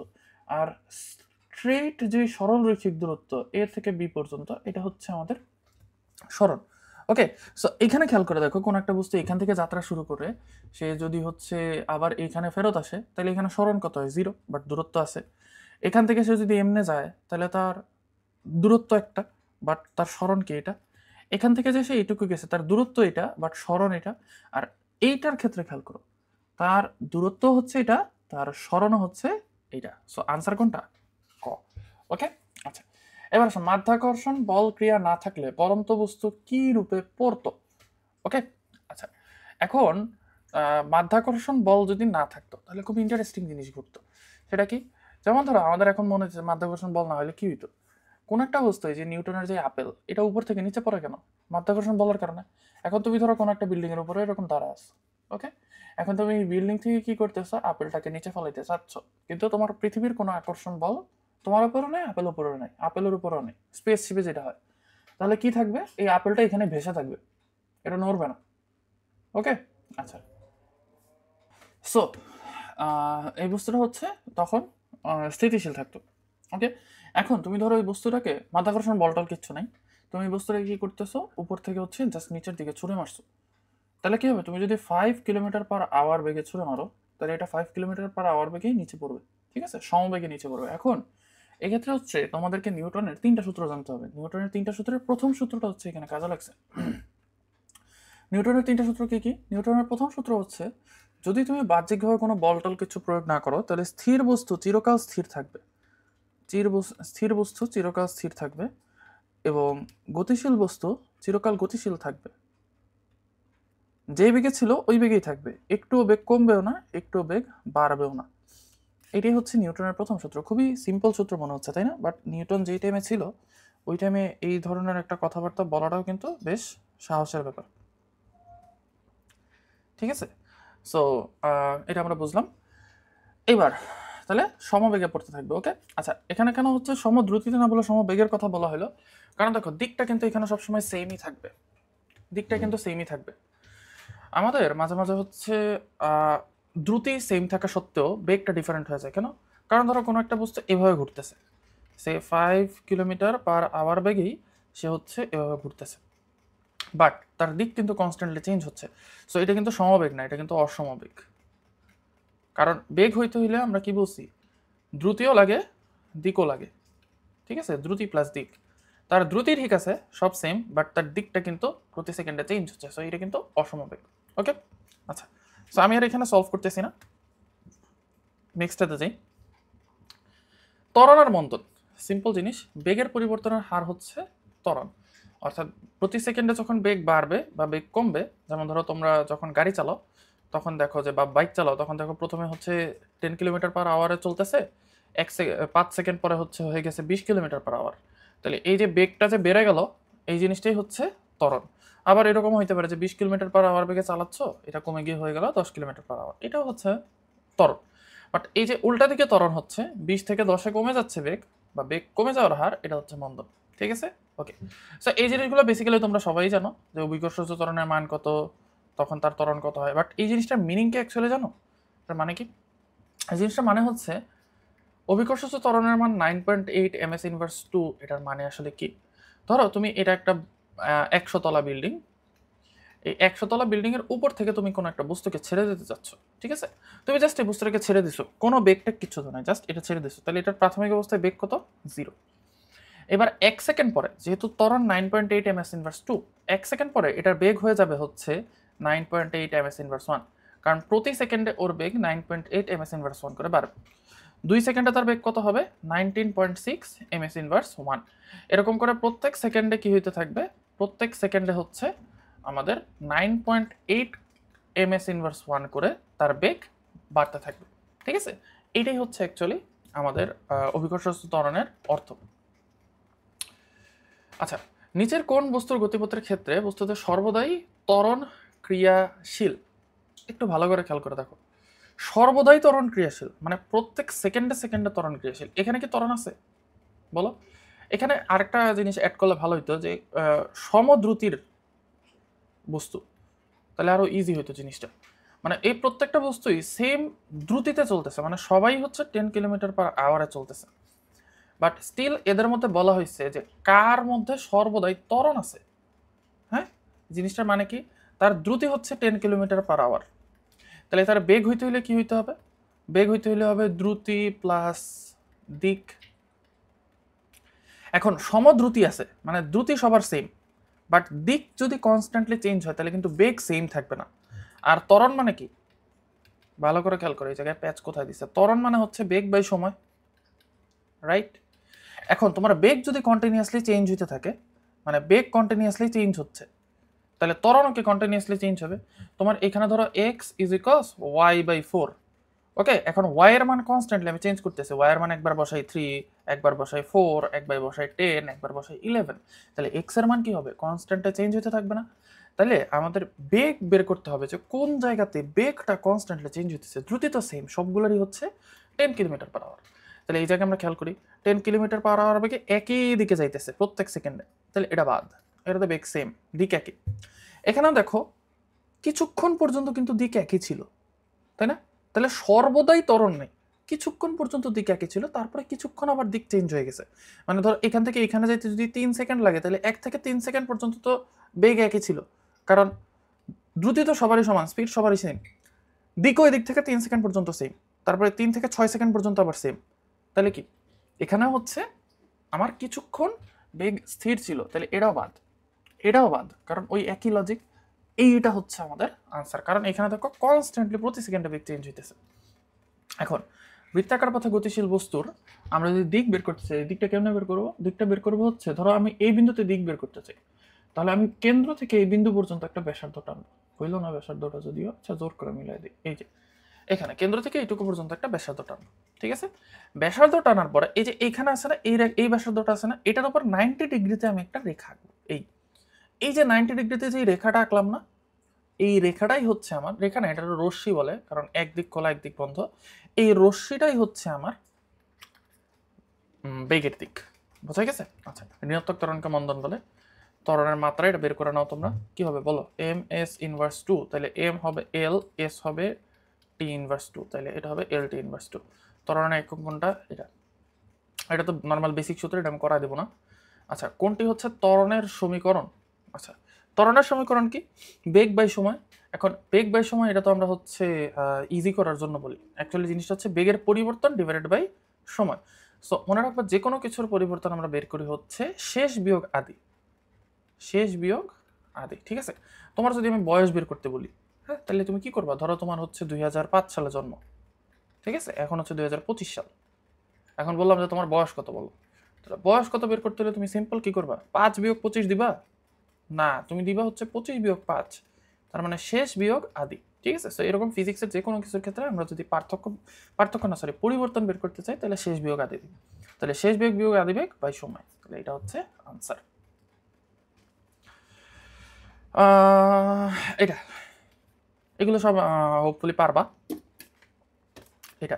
আর স্ট্রেইট যে সরল রৈখিক দূরত্ব এর থেকে বি পর্যন্ত, এটা হচ্ছে আমাদের সরণ। ওকে, সো এখানে খেয়াল করে দেখো, কোন একটা বস্তু এখান থেকে যাত্রা শুরু করে সে যদি হচ্ছে আবার এইখানে ফেরত আসে, তাহলে এখানে সরণ কত হয়? 0, বাট দূরত্ব আছে। এখান থেকে সে যদি এমনে যায়, তাহলে তার দূরত্ব একটা, বাট তার সরণ কি? এটা। এখান থেকে যে সে এইটুকু গেছে, তার দূরত্ব এটা, বাট সরণ এটা। আর এইটার ক্ষেত্রে খেয়াল করো, তার দূরত্ব হচ্ছে এটা, তার সরণও হচ্ছে এটা। সো আনসার কোনটা? ক। ওকে, আচ্ছা। এবার আসো, মাধ্যাকর্ষণ বল ক্রিয়া না থাকলে পরন্ত বস্তু কি রূপে পড়তো? ওকে, আচ্ছা। এখন মাধ্যাকর্ষণ বল যদি না থাকতো, তাহলে খুব ইন্টারেস্টিং জিনিস ঘটতো। সেটা কি? যেমন ধরো, আমাদের এখন মনে হচ্ছে মাধ্যাকর্ষণ বল না হলে কি হইতো? কোন একটা বস্তু, এই যে নিউটনের যে আপেল, এটা উপর থেকে নিচে পড়ে কেন? মাধ্যাকর্ষণ বলের কারণে। এখন তুমি ধরো কোন একটা বিল্ডিং এর উপরে এরকম দাঁড়া আছো, ওকে? এখন তুমি বিল্ডিং থেকে কি করতেছো? আপেলটাকে নিচে ফেলাইতে চাচ্ছ, কিন্তু তোমার পৃথিবীর কোনো আকর্ষণ বল তোমার উপরও নেই, আপেল উপরেও নেই, আপেলের উপরেও নেই, স্পেসশিপে যেটা হয়। তাহলে কি থাকবে? এই আপেলটা এখানে ভেসে থাকবে, এটা নড়বে না। ওকে, আচ্ছা। সো এই বস্তুটা হচ্ছে তখন স্থিতিশীল থাকতো। ওকে, এখন তুমি ধরো এই বস্তুটাকে, মাধ্যাকর্ষণ বলটাল কিচ্ছু নাই, তুমি এই বস্তুটাকে কি করতেছো? উপর থেকে হচ্ছে জাস্ট নিচের দিকে ছুঁড়ে মারছো। তাহলে কি হবে? তুমি যদি 5 কিলোমিটার/আওয়ার বেগে ছুঁড়ে মারো, তাহলে এটা 5 কিলোমিটার/আওয়ার বেগেই নিচে পড়বে, ঠিক আছে? সমবেগে নিচে পড়বে। এখন এক্ষেত্রে হচ্ছে তোমাদেরকে নিউটনের 3টা সূত্র জানতে হবে। নিউটনের 3টা সূত্রের প্রথম সূত্রটা হচ্ছে এখানে কাজে লাগছে। নিউটনের 3টা সূত্র কি কি? নিউটনের প্রথম সূত্র হচ্ছে, যদি তুমি বাহ্যিকভাবে কোনো বলটল কিছু প্রয়োগ না করো, তাহলে স্থির বস্তু চিরকাল স্থির থাকবে, স্থির বস্তু চিরকাল স্থির থাকবে, এবং গতিশীল বস্তু চিরকাল গতিশীল থাকবে। যে বেগে ছিল ওই বেগেই থাকবে, একটুও বেগ কমবেও না, একটুও বেগ বাড়বেও না। এটাই হচ্ছে নিউটনের প্রথম সূত্র। খুবই সিম্পল সূত্র মনে হচ্ছে, তাই না? বাট নিউটন যেই টাইমে ছিল ওই টাইমে এই ধরনের একটা কথাবার্তা বলাটাও কিন্তু বেশ সাহসের ব্যাপার। ঠিক আছে, সো এটা আমরা বুঝলাম। এবার তাহলে সমবেগে পড়তে থাকবে। ওকে, আচ্ছা এখানে কেন হচ্ছে সমদ্রুতিতে না বলে সমবেগের কথা বলা হলো? কারণ দেখো দিকটা কিন্তু এখানে সবসময় সেমই থাকবে, দিকটা কিন্তু সেমই থাকবে। আমাদের মাঝে মাঝে হচ্ছে দ্রুতি সেম থাকা সত্ত্বেও বেগটা ডিফারেন্ট হয়ে যায়। কেন? কারণ ধরো কোনো একটা বস্তু এভাবে ঘুরতেছে, সে 5 কিলোমিটার/আওয়ার বেগেই সে হচ্ছে এভাবে ঘুরতেছে, বাট তার দিক কিন্তু কনস্ট্যান্টলি চেঞ্জ হচ্ছে। সো এটা কিন্তু সমবেগ না, এটা কিন্তু অসমবেগ। কারণ বেগ হইতে হইলে আমরা কি বলছি, দ্রুতিও লাগে দিকও লাগে। ঠিক আছে, দ্রুতি প্লাস দিক। তার দ্রুতি ঠিক আছে সব সেম, বাট তার দিকটা কিন্তু প্রতি সেকেন্ডে চেঞ্জ হচ্ছে। সো এটা কিন্তু অসমবেগ। ওকে, আচ্ছা, সো আমি আর এখানে সলভ করতেছি না, নেক্সটটাতে যাই। ত্বরণ আর মন্দন সিম্পল জিনিস। বেগের পরিবর্তনের হার হচ্ছে ত্বরণ, অর্থাৎ প্রতি সেকেন্ডে যখন বেগ বাড়বে বা বেগ কমবে, যেমন ধরো তোমরা যখন গাড়ি চালাও তখন দেখো যে, বা বাইক চালাও তখন দেখো প্রথমে হচ্ছে 10 কিলোমিটার/আওয়ারে চলতেছে, 5 সেকেন্ড পরে হচ্ছে হয়ে গেছে 20 কিলোমিটার/আওয়ার। তাহলে এই যে বেগটা যে বেড়ে গেল, এই জিনিসটাই হচ্ছে ত্বরণ। আবার এরকম হইতে পারে যে 20 কিলোমিটার/আওয়ার বেগে চালাচ্ছ, এটা কমে গিয়ে হয়ে গেল 10 কিলোমিটার/আওয়ার, এটাও হচ্ছে ত্বরণ। বাট এই যে উল্টা দিকে ত্বরণ হচ্ছে, 20 থেকে 10-এ কমে যাচ্ছে বেগ, বা বেগ কমে যাওয়ার হার, এটা হচ্ছে মন্দন। ঠিক আছে, ওকে। সো এই জিনিসগুলো বেসিক্যালি তোমরা সবাই জানো যে অভিকর্ষজ ত্বরণের মান কত, তখন তার ত্বরণ কত হয়। বাট এই জিনিসটার মিনিং কি অ্যাকচুয়ালি জানো? এটার মানে কি? এই জিনিসটার মানে হচ্ছে অভিকর্ষজ ত্বরণের মান 9.8 ms ইনভার্স 2। এটার মানে আসলে কি? ধরো তুমি এটা একটা 100 তলা বিল্ডিং, এই 100 তলা বিল্ডিং এর উপর থেকে তুমি কোনো একটা বস্তুকে ছেড়ে দিতে চাচ্ছ। ঠিক আছে, তুমি জাস্ট এই বস্তুটাকে ছেড়ে দিছো, কোনো বেগটা কিচ্ছু তো নয়, জাস্ট এটা ছেড়ে দিছো। তাহলে এটার প্রাথমিক অবস্থায় বেগ কত? 0। এবার 1 সেকেন্ড পরে, যেহেতু ত্বরণ 9.8 ms ইনভার্স 2, 1 সেকেন্ড পরে এটার বেগ হয়ে যাবে হচ্ছে 9.8 ms ইনভার্স 1। কারণ প্রতি সেকেন্ডে ওর বেগ 9.8 ms ইনভার্স 1 করে বাড়বে। 2 সেকেন্ডে তার বেগ কত হবে? 19.6 ms ইনভার্স 1। এরকম করে প্রত্যেক সেকেন্ডে কি হইতে থাকবে? প্রত্যেক সেকেন্ডে হচ্ছে আমাদের 9.8 ms ইনভার্স 1 করে তার বেগ বাড়তে থাকবে। ঠিক আছে, এটাই হচ্ছে অ্যাকচুয়ালি আমাদের অভিকর্ষজ ত্বরণের অর্থ। আচ্ছা, নিচের কোন বস্তুর গতিপথের ক্ষেত্রে বস্তুতে সর্বদাই ত্বরণ ক্রিয়াশীল? একটু ভালো করে খেয়াল করে দেখো, সর্বদাই ত্বরণ ক্রিয়াশীল মানে প্রত্যেক সেকেন্ডে সেকেন্ডে ত্বরণ ক্রিয়াশীল। এখানে কি ত্বরণ আছে বলো? এখানে আরেকটা জিনিস অ্যাড করলে ভালো হতো, যে সমদ্রুতির বস্তু, তাহলে আরো ইজি হতো জিনিসটা। মানে এই প্রত্যেকটা বস্তুই সেম দ্রুতিতে চলতেছে, মানে সবাই হচ্ছে 10 কিলোমিটার/আওয়ারে চলতেছে, বাট স্টিল এদের মধ্যে বলা হয়েছে যে কার মধ্যে সর্বদাই ত্বরণ আছে। হ্যাঁ, জিনিসটার মানে কি? তার দ্রুতি হচ্ছে 10 কিলোমিটার/আওয়ার, তাহলে তার বেগ হইতে হইলে কি হইতে হবে? বেগ হইতে হইলে হবে দ্রুতি প্লাস দিক। এখন সমদ্রুতি আছে মানে দ্রুতি সবার সেম, বাট দিক যদি কনস্ট্যান্টলি চেঞ্জ হয় তাহলে কিন্তু বেগ সেম থাকবে না। আর ত্বরণ মানে কি? ভালো করে খেয়াল করো, এই জায়গায় প্যাচ কোথায় দিছে। ত্বরণ মানে হচ্ছে বেগ বাই সময়, রাইট? এখন তোমার বেগ যদি কন্টিনিউয়াসলি চেঞ্জ হইতে থাকে, মানে বেগ কন্টিনিউয়াসলি চেঞ্জ হচ্ছে, তাহলে ত্বরণও কি কন্টিনিউয়াসলি চেঞ্জ হবে। তোমার এখানে ধরো এক্স ইজ ইকুয়ালস y/4। ওকে, এখন y এর মান কনস্ট্যান্টলি আমি চেঞ্জ করতেছি। y এর মান একবার বসাই 3, একবার বসাই 4, একবার বসাই 10, একবার বসাই 11, তাহলে x এর মান কি হবে? কনস্ট্যান্টে চেঞ্জ হতে থাকবে না? তাহলে আমাদের বেগ বের করতে হবে যে কোন জায়গাতে বেগটা কনস্ট্যান্টলি চেঞ্জ হতেছে। দ্রুতি তো সেম, সবগুলোরই হচ্ছে 10 কিলোমিটার/আওয়ার। তাহলে এই জায়গায় আমরা খেয়াল করি 10 কিলোমিটার/আওয়ার বেগে একই দিকে যাইতেছে প্রত্যেক সেকেন্ডে, তাহলে এটা বাদ, এটাতে বেগ সেম, দিক একই। এখানেও দেখো কিছুক্ষণ পর্যন্ত কিন্তু দিক একই ছিল, তাই না? তাহলে সর্বদাই ত্বরণ নেই, কিছুক্ষণ পর্যন্ত দিক একই ছিল, তারপরে কিছুক্ষণ আবার দিক চেঞ্জ হয়ে গেছে। মানে ধর এখান থেকে এখানে যাইতে যদি 3 সেকেন্ড লাগে, তাহলে 1 থেকে 3 সেকেন্ড পর্যন্ত তো বেগ একই ছিল, কারণ দ্রুতি তো সবারই সমান, স্পিড সবারই সেম, দিকও এদিক থেকে 3 সেকেন্ড পর্যন্ত সেম, তারপরে 3 থেকে 6 সেকেন্ড পর্যন্ত আবার সেম। তাহলে কি এখানে হচ্ছে আমার কিছুক্ষণ বেগ স্থির ছিল, তাহলে এটাও বাদ, এটাও বাদ, কারণ ওই একই লজিক। এইটা হচ্ছে আমাদের আনসার, কারণ এখানে দেখো কনস্ট্যান্টলি প্রতি সেকেন্ডে বেগ চেঞ্জ হইতেছে। এখন বৃত্তাকার পথে গতিশীল বস্তুর আমরা যদি দিক বের করতে চাই, দিকটা কেমনে বের করবো? দিকটা বের করবো হচ্ছে, ধরো আমি এই বিন্দুতে দিক বের করতে চাই, তাহলে আমি কেন্দ্র থেকে এই বিন্দু পর্যন্ত একটা ব্যাসার্ধ টানবো, হইল না ব্যাসার্ধটা যদিও, আচ্ছা জোর করে মিলাই দিই, এই যে এখানে কেন্দ্র থেকে এইটুকু পর্যন্ত একটা ব্যাসার্ধ টানবো, ঠিক আছে। ব্যাসার্ধ টানার পরে এই যে এইখানে আছে না, এই ব্যাসার্ধটা আছে না, এটার উপর 90 ডিগ্রিতে আমি একটা রেখা আঁকবো। এই যে 90 ডিগ্রিতে যে রেখাটা আঁকলাম না, এই রেখাটাই হচ্ছে আমার, রেখা না, এটা রশ্মি বলে, কারণ একদিক খোলা একদিক বন্ধ। এই রশ্মিটাই হচ্ছে আমার বেগের দিক, বোঝা গেছে? আচ্ছা, ঋণাত্মক ত্বরণকে মন্দন বলে। ত্বরণের মাত্রা এটা বের করে নাও তোমরা, কি হবে বলো? এম এস ইনভার্স 2, তাহলে এম হবে এল, এস হবে টি ইনভার্স 2, তাহলে এটা হবে এল টি ইনভার্স 2। ত্বরণের একক কোনটা? এটা তো নর্মাল বেসিক সূত্র, এটা আমি করা দেবো না। আচ্ছা, কোনটি হচ্ছে ত্বরণের সমীকরণ? আচ্ছা, ত্বরণের সমীকরণ কি? বেগ বাই সময়। এখন বেগ বাই সময় এটা তো আমরা হচ্ছে ইজি করার জন্য বলি, অ্যাকচুয়ালি জিনিসটা হচ্ছে বেগের পরিবর্তন ডিভাইডেড বাই সময়। সো মনে রাখবা, যে কোনো কিছুর পরিবর্তন আমরা বের করি হচ্ছে শেষ বিয়োগ আদি, শেষ বিয়োগ আদি, ঠিক আছে। তোমার যদি আমি বয়স বের করতে বলি, হ্যাঁ, তাহলে তুমি কি করবা? ধরো তোমার হচ্ছে 2005 সালে জন্ম, ঠিক আছে, এখন হচ্ছে 2025 সাল। এখন বললাম যে তোমার বয়স কত, বলো। বয়স কত বের করতে হলে তুমি সিম্পল কি করবা? 5 বিয়োগ 25 দিবা? না, তুমি দিবা হচ্ছে 25 বিয়োগ 5, তার মানে শেষ বিয়োগ আদি, ঠিক আছে। সো এরকম ফিজিক্সের যে কোনো কিছুর ক্ষেত্রে আমরা যদি পরিবর্তন বের করতে চাই, তাহলে শেষ বিয়োগ আদি দিই। তাহলে শেষ বিয়োগ বিয়োগ আদি বেগ বাই সময়, তাহলে এটা হচ্ছে আনসার। এটা এগুলো সব হোপফুলি পারবা। এটা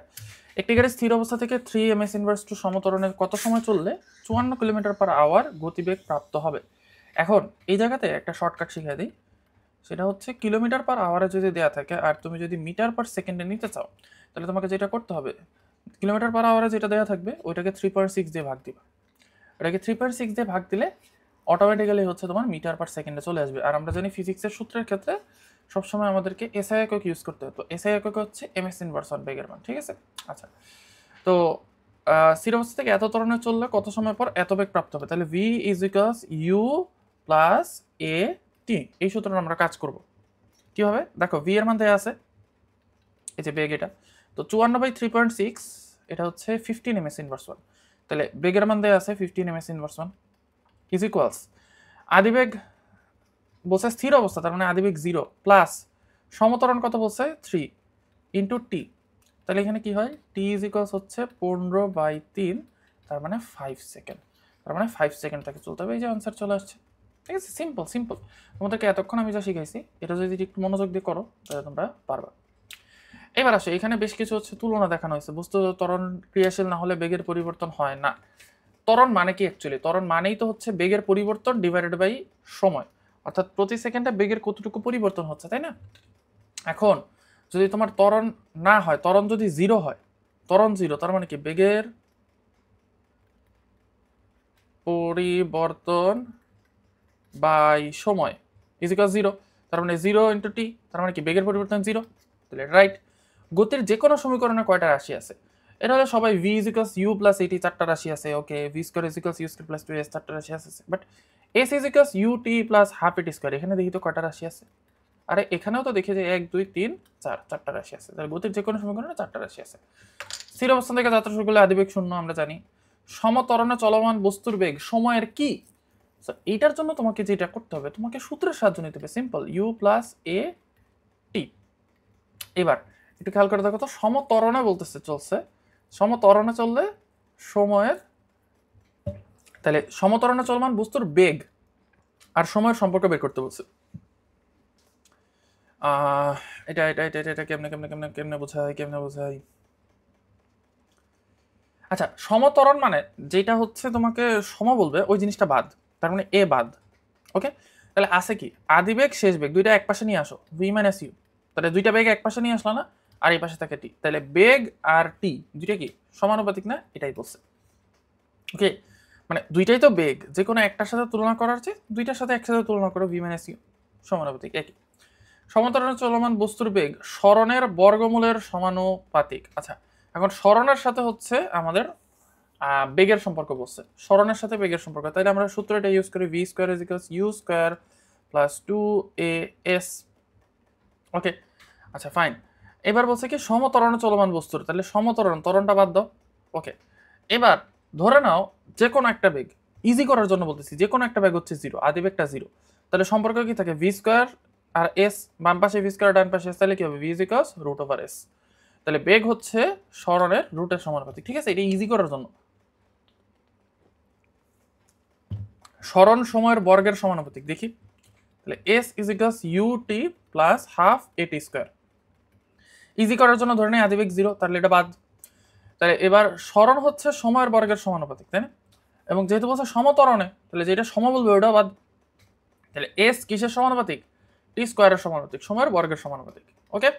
একটি গাড়ি স্থির অবস্থা থেকে 3 ms ইনভার্স টু সমত্বরণের কত সময় চললে 54 কিলোমিটার পার আওয়ার গতিবেগ প্রাপ্ত হবে? এখন এই জায়গাতে একটা শর্টকাট শিখিয়ে দিই, সেটা হচ্ছে কিলোমিটার পার আওয়ারে যদি দেওয়া থাকে আর তুমি যদি মিটার পার সেকেন্ডে নিতে চাও, তাহলে তোমাকে যেটা করতে হবে, কিলোমিটার পার আওয়ারে যেটা দেওয়া থাকবে ওইটাকে 3.6 দিয়ে ভাগ দিবা। ওটাকে 3.6 দিয়ে ভাগ দিলে অটোমেটিক্যালি হচ্ছে তোমার মিটার পার সেকেন্ডে চলে আসবে। আর আমরা জানি ফিজিক্সের সূত্রের ক্ষেত্রে সবসময় আমাদেরকে এসআই একক ইউজ করতে হতো। এসআই একক হচ্ছে এমএস ইনভার্স অন বেগের মান, ঠিক আছে। আচ্ছা, তো স্থির অবস্থা থেকে এত ত্বরণে চললে কত সময় পর এত বেগ প্রাপ্ত হবে? তাহলে V is equals U plus A T, এই সূত্রে আমরা কাজ করব। কিভাবে? দেখো, ভি এর মান দেয়া আছে, এই যে বেগ এটা, তো 54/3.6, এটা হচ্ছে 15 ms ইনভার্স 1, তাহলে বেগের মান দেয়া আছে 15 ms ইনভার্স 1 ইজ ইকুয়ালস আদিবেগ বলছে স্থির অবস্থা, তার মানে আদিবেগ 0 প্লাস সমত্বরণ কত বলছে 3 ইন্টু টি, তাহলে এখানে কি হয়? টি ইজ ইকুয়ালস হচ্ছে 15/3, তার মানে 5 সেকেন্ড, তার মানে 5 সেকেন্ড তাকে চলতে হবে। এই যে আনসার চলে আসছে, ঠিক আছে। সিম্পল সিম্পল, তোমাদেরকে এতক্ষণ আমি যা শিখাইছি এটা যদি একটু মনোযোগ দিয়ে করো তাহলে তোমরা পারবা। এবার আসো, এখানে বেশ কিছু হচ্ছে তুলনা দেখানো হয়েছে। বস্তু ত্বরণ ক্রিয়াশীল না হলে বেগের পরিবর্তন হয় না। ত্বরণ মানে কি অ্যাকচুয়ালি? ত্বরণ মানেই তো হচ্ছে বেগের পরিবর্তন ডিভাইডেড বাই সময়, অর্থাৎ প্রতি সেকেন্ডে বেগের কতটুকু পরিবর্তন হচ্ছে, তাই না? এখন যদি তোমার ত্বরণ না হয়, ত্বরণ যদি 0 হয়, ত্বরণ 0, তার মানে কি বেগের পরিবর্তন বাই সময় ইজ ইকুয়াল 0, তার মানে 0 ইন্টু টি, তার মানে কি বেগের পরিবর্তন 0, তাহলে রাইট। গতির যে কোনো সমীকরণে কয়টা রাশি আছে? এটা হলে সবাই V is equals U plus A T, 4টা রাশি আছে, okay. V square is equals U square plus 2s, 4টা রাশি আছে, but S is equals U T plus half A T square, এখানে দেখি তো কয়টা রাশি আছে? আরে এখানেও তো দেখি যে 1 2 3 4, 4টা রাশি আছে। তাহলে গতির যে কোনো সমীকরণে 4টা রাশি আছে। স্থির অবস্থান থেকে যাত্রা শুরু করলে আদিবেগ 0 আমরা জানি। সমত্বরণে চলমান বস্তুর বেগ সময়ের কি? এইটার জন্য তোমাকে যেটা করতে হবে, তোমাকে সূত্রের সাহায্য নিতে হবে, simple, you plus A T. এবার একটু খেয়াল করে দেখো তো, সমত্বরণে বলতেছে চলছে, সমত্বরণে চললে সময়ের, তাহলে সমত্বরণে চলমান বস্তুর বেগ আর সময়ের সম্পর্ক বের করতে বলছে। এটা এটা এটা এটা কেমনে কেমনে কেমনে কেমনে বোঝাই? আচ্ছা, সমত্বরণ মানে যেটা হচ্ছে তোমাকে সম বলবে ওই জিনিসটা বাদ, তার মানে এ বাদ, ওকে। তাহলে আছে কি? আদিবেগ শেষ বেগ দুইটা এক পাশে নিয়ে আসো, ভি মাইনাস ইউ, তাহলে দুইটা বেগ এক পাশে নিয়ে আসলো না, আর এই পাশে থাকে টি, তাহলে বেগ আর টি দুইটা কি সমানুপাতিক না? এটাই বলছে, ওকে। মানে দুইটাই তো বেগ, যে কোনো একটার সাথে তুলনা করার চেয়ে দুইটার সাথে একসাথে তুলনা করো, ভি মাইনাস ইউ সমানুপাতিক, একই। সমত্বরণে চলমান বস্তুর বেগ সরণের বর্গমূলের সমানুপাতিক। আচ্ছা, এখন সরণের সাথে হচ্ছে আমাদের বেগের সম্পর্ক বলছে, সরণের সাথে বেগের সম্পর্ক, তাইলে আমরা সূত্রটা ইউজ করি, V square is equals U square plus 2as, okay. আচ্ছা ফাইন, এবার বলছে কি সমত্বরণে চলমান বস্তুর, তাহলে সমত্বরণ, ত্বরণটা বাদ দাও, ওকে। এবার ধরে নাও যে কোনো একটা বেগ, ইজি করার জন্য বলতেছি, যে কোনো একটা বেগ হচ্ছে 0, আদি বেগটা 0, তাহলে সম্পর্ক কি থাকে, ভি স্কোয়ার আর এস, বাম পাশে ভি স্কোয়ার ডান পাশে এস, তাহলে কি হবে, V is equals root over S. তাহলে বেগ হচ্ছে সরণের রুটের সমানুপাতিক। ঠিক আছে, এটা ইজি করার জন্য। সরণ সময়ের বর্গের সমানুপাতিক দেখি, তাহলে S is equals U T plus half A T square. Easy করার জন্য ধরে নেই আদিবেগ 0, তাহলে এটা বাদ। তাহলে এবার সরণ হচ্ছে সময়ের বর্গের সমানুপাতিক, তাই না? এবং যেহেতু বলছে সমতরণে, তাহলে যেটা সম বলবে ওটা বাদ। তাহলে এস কিসের সমানুপাতিক, টি স্কোয়ারের সমানুপাতিক, সময়ের বর্গের সমানুপাতিক। ওকে,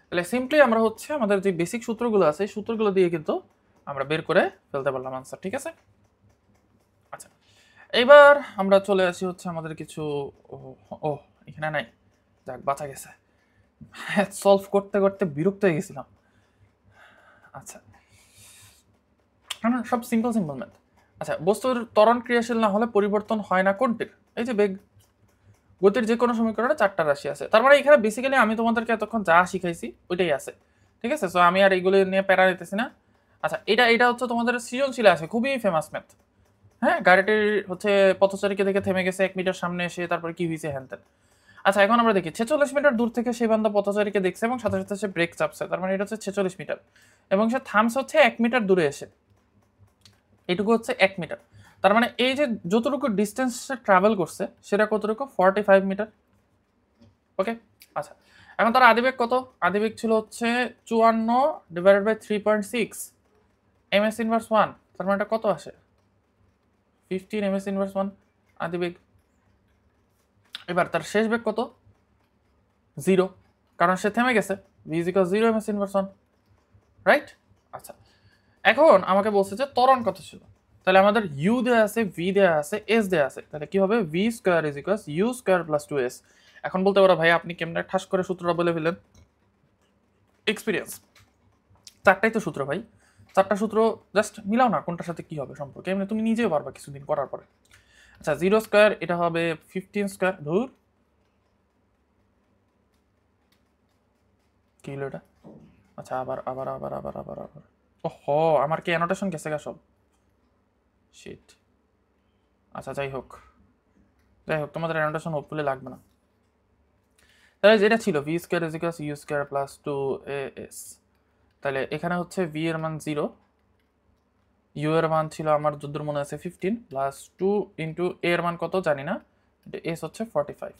তাহলে সিম্পলি আমরা হচ্ছে আমাদের যে বেসিক সূত্রগুলো আছে এই সূত্রগুলো দিয়ে কিন্তু আমরা বের করে ফেলতে পারলাম আনসার। ঠিক আছে, আচ্ছা এইবার আমরা চলে আসি হচ্ছে আমাদের কিছু, ও এখানে নাই, যাক বাঁচা গেছে, সলভ করতে করতে বিরক্ত হয়ে গেছিলাম। আচ্ছা, সব সিম্পল সিম্পল ম্যাথ। আচ্ছা, বস্তুর ত্বরণ ক্রিয়াশীল না হলে পরিবর্তন হয় না কোনটির, এই যে বেগ। গতির যে কোনো সমীকরণে 4টা রাশি আছে, তার মানে এখানে বেসিক্যালি আমি তোমাদেরকে এতক্ষণ যা শিখাইছি ওইটাই আছে। ঠিক আছে, সো আমি আর এইগুলো নিয়ে প্যারা নিতেছি না। আচ্ছা, এটা হচ্ছে তোমাদের সৃজনশীলে আছে, খুবই ফেমাস ম্যাথ। হ্যাঁ, গাড়িটির হচ্ছে পথচারীকে দেখে থেমে গেছে 1 মিটার সামনে এসে, তারপরে কি হয়েছে হ্যান। আচ্ছা, এখন আমরা দেখি 46 মিটার দূর থেকে সেই বান্দা পথচারীকে দেখছে এবং সাথে সাথে সে ব্রেক চাপছে, তার মানে এটা হচ্ছে 46 মিটার, এবং সে থামছে হচ্ছে 1 মিটার দূরে এসে, এটুকু হচ্ছে 1 মিটার। তার মানে এই যে যতটুকু ডিস্টেন্স সে ট্রাভেল করছে সেটা কতটুকু, 45 মিটার। ওকে, আচ্ছা এখন তার আদিবেগ কত, আদিবেগ ছিল হচ্ছে 54 ডিভাইডেড বাই 3.6 ms ইনভার্স 1, তার মানে এটা কত আসে, 15 ms ইনভার্স 1 আদিবেগ। এবার তার শেষ বেগ কত, 0, কারণ সে থেমে গেছে, v is equal 0 ms inverse 1, right? আচ্ছা, এখন আমাকে বলছে যে ত্বরণ কত ছিল, তাহলে আমাদের u দেয়া আছে, v দেয়া আছে, s দেয়া আছে, তাহলে কি হবে, v square is equals u square plus 2s। এখন বলতে পারো ভাই আপনি কেমনে ঠাস করে সূত্রটা বলে ফেলেন, এক্সপিরিয়েন্স। 4টাই তো সূত্র ভাই, 4টা সূত্র জাস্ট মিলাও না কোনটার সাথে কি হবে সম্পর্কে, এমনি তুমি নিজেও পারবা কিছুদিন করার পরে। আচ্ছা, 0 স্কয়ার এটা হবে 15 স্কয়ার, ধুর কি হলো এটা। আচ্ছা, আবার আবার আবার আবার আবার আবার ওহো, আমার কি অ্যানোটেশন গেছে গা সব, শিট। আচ্ছা, যাই হোক তোমাদের অ্যানোটেশন হোপফুলি লাগবে না। তাহলে যেটা ছিল V square is equals U square plus 2as, তাহলে এখানে হচ্ছে ভি এর মান 0, ইউ এর মান ছিল আমার যদ্দূর মনে আছে 15 প্লাস 2 ইন্টু এ এর মান কত জানি না, এস হচ্ছে 45।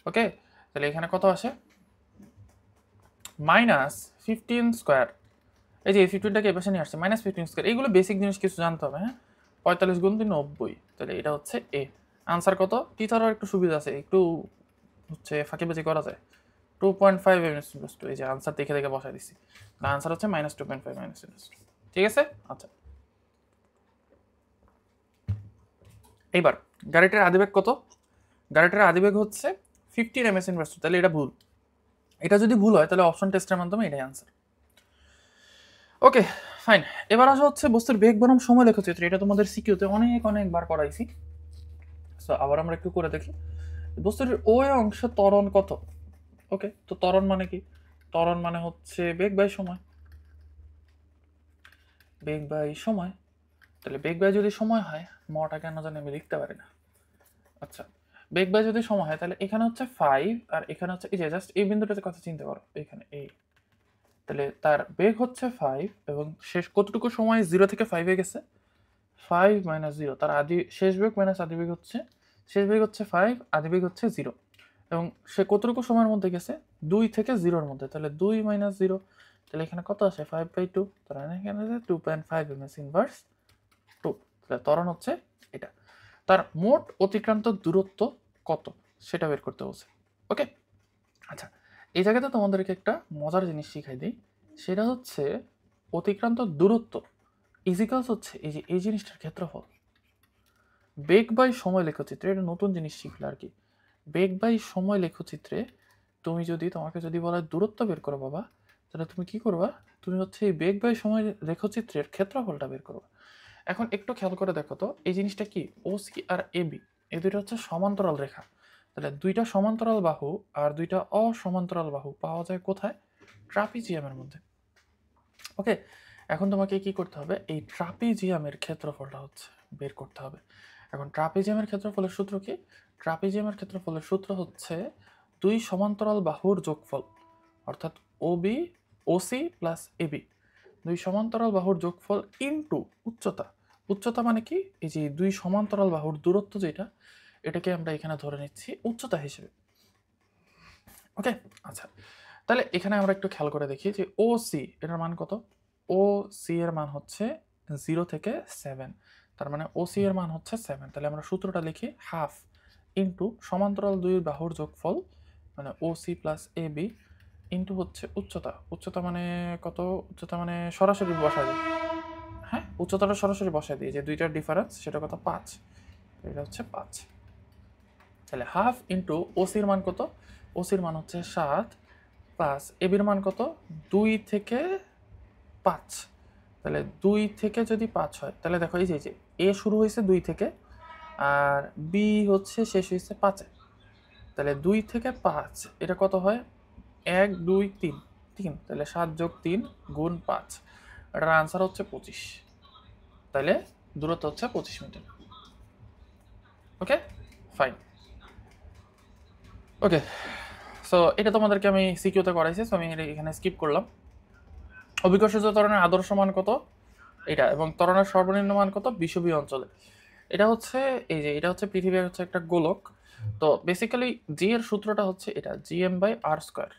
ওকে, তাহলে এখানে কত আসে, মাইনাস 15 স্কোয়ার, এই যে এই 15টাকে এ পাশে নিয়ে আসছে, মাইনাস 15 স্কোয়ার, এইগুলো বেসিক জিনিস কিছু জানতে হবে। হ্যাঁ, 45 গুণ 3 90, তাহলে এটা হচ্ছে এ। আনসার কত, টিচারও একটু সুবিধা আছে, একটু হচ্ছে ফাঁকিবাজি করা যায়। 2.5 ms ইনভার্স 2, এই যে আনসার দেখে দেখে বসাই দিচ্ছি, আনসার হচ্ছে মাইনাস 2.5 মাইনাস ইনভার্স 2। ঠিক আছে, আচ্ছা এইবার গাড়িটার আদিবেগ কত, গাড়িটার আদিবেগ হচ্ছে 15 ms ইনভার্স 2, তাহলে এটা ভুল। এটা যদি ভুল হয় তাহলে অপশন টেস্টের মাধ্যমে এটাই আনসার। ওকে ফাইন, এবার আসা হচ্ছে বস্তুর বেগ বনাম সময় লেখচিত্র, এটা তোমাদের সিকিউতে অনেকবার করাইছি, সো আবার আমরা একটু করে দেখি। বস্তুর ওই অংশে ত্বরণ কত। ওকে, তো ত্বরণ মানে কি, ত্বরণ মানে হচ্ছে বেগ বাই সময়, বেগ বাই সময়। তাহলে বেগ বাই যদি সময় হয়, মটা কেন জানি আমি লিখতে পারি না। আচ্ছা, বেগ বাই যদি সময় হয় তাহলে এখানে হচ্ছে 5 আর এখানে হচ্ছে, এই যে জাস্ট এই বিন্দুটাতে কথা চিন্তা করো, এখানে এই, তাহলে তার বেগ হচ্ছে 5 এবং শেষ কতটুকু সময় 0 থেকে 5 এ গেছে, 5 মাইনাস 0, তার শেষ বেগ মাইনাস আদি বেগ হচ্ছে, শেষ বেগ হচ্ছে 5, আদি বেগ হচ্ছে 0, এবং সে কতটুকু সময়ের মধ্যে গেছে, 2 থেকে 0-র মধ্যে, তাহলে 2 মাইনাস 0, তাহলে এখানে কত আসে, 5/2, তার মানে এখানে আছে 2.5 ms ইনভার্স 2। তাহলে ত্বরণ হচ্ছে এটা, তার মোট অতিক্রান্ত দূরত্ব কত সেটা বের করতে বলছে। ওকে, আচ্ছা এই জায়গাতে তোমাদেরকে একটা মজার জিনিস শিখাই দিই, সেটা হচ্ছে অতিক্রান্ত দূরত্ব ইজিক্যালস হচ্ছে এই যে এই জিনিসটার ক্ষেত্রফল। বেগ বাই সময় লেখচিত্রে, এটা নতুন জিনিস শিখলে আর কি, বেগ বাই সময় লেখচিত্রে তোমাকে যদি বলা হয় দূরত্ব বের করো বাবা, তাহলে তুমি কি করবা, তুমি হচ্ছে এই বেগ বাই সময় লেখচিত্রের ক্ষেত্রফলটা বের করবা। এখন একটু খেয়াল করে দেখো তো, এই জিনিসটা কি, ও সি আর এ বি, এই দুইটা হচ্ছে সমান্তরাল রেখা, তাহলে দুইটা সমান্তরাল বাহু আর দুইটা অসমান্তরাল বাহু পাওয়া যায় কোথায়, ট্রাপিজিয়ামের মধ্যে। ওকে, এখন তোমাকে কি করতে হবে, এই ট্রাপিজিয়ামের ক্ষেত্রফলটা হচ্ছে বের করতে হবে। এখন ট্রাপিজিয়ামের ক্ষেত্রফলের সূত্র কি? ট্রাপিজিয়ামের ক্ষেত্রফলের সূত্র হচ্ছে দুই সমান্তরাল বাহুর যোগফল, অর্থাৎ ওবি ওসি প্লাস এবি, দুই সমান্তরাল বাহুর যোগফল ইনটু উচ্চতা। উচ্চতা মানে কি? এই যে দুই সমান্তরাল বাহুর দূরত্ব যেটা, এটাকে আমরা এখানে ধরে নিচ্ছি উচ্চতা হিসেবে। ওকে, আচ্ছা, তাহলে এখানে আমরা একটু খেয়াল করে দেখি যে ও সি এটার মান কত। ও সি এর মান হচ্ছে 0 থেকে 7, তার মানে ও সি এর মান হচ্ছে 7। তাহলে আমরা সূত্রটা লিখি হাফ ইন্টু সমান্তরাল দুই বাহুর যোগফল মানে ও C plus A B into হচ্ছে উচ্চতা। উচ্চতা মানে কত? উচ্চতা মানে সরাসরি বসায় দিই, হ্যাঁ উচ্চতাটা সরাসরি বসায় দিই, যে দুইটার ডিফারেন্স সেটা কত? 5। এটা হচ্ছে 5। তাহলে হাফ ইন্টু ওসির মান কত? ওসির মান হচ্ছে 7 প্লাস এবির মান কত? 2 থেকে 5। তাহলে 2 থেকে যদি 5 হয়, তাহলে দেখো এই যে এ শুরু হয়েছে 2 থেকে আর বি হচ্ছে শেষ হয়েছে 5-এ। তাহলে 2 থেকে 5 এটা কত হয়? 1 2 3 3, তাহলে 7 যোগ 3 গুণ 5, এটার আনসার হচ্ছে 25। তাহলে দূরত্ব হচ্ছে 25 মিটার। ওকে, ফাইন। ওকে, সো এটা তোমাদেরকে আমি সিকিউতে করাইছি, সো আমি এখানে স্কিপ করলাম। অভিকর্ষজ ত্বরণের আদর্শ মান কত? এটা, এবং ত্বরণের সর্বনিম্ন মান কত বিষুবীয় অঞ্চলে? এটা হচ্ছে এই যে এটা হচ্ছে পৃথিবী হচ্ছে একটা গোলক। তো বেসিক্যালি জি এর সূত্রটা হচ্ছে এটা GM by R square.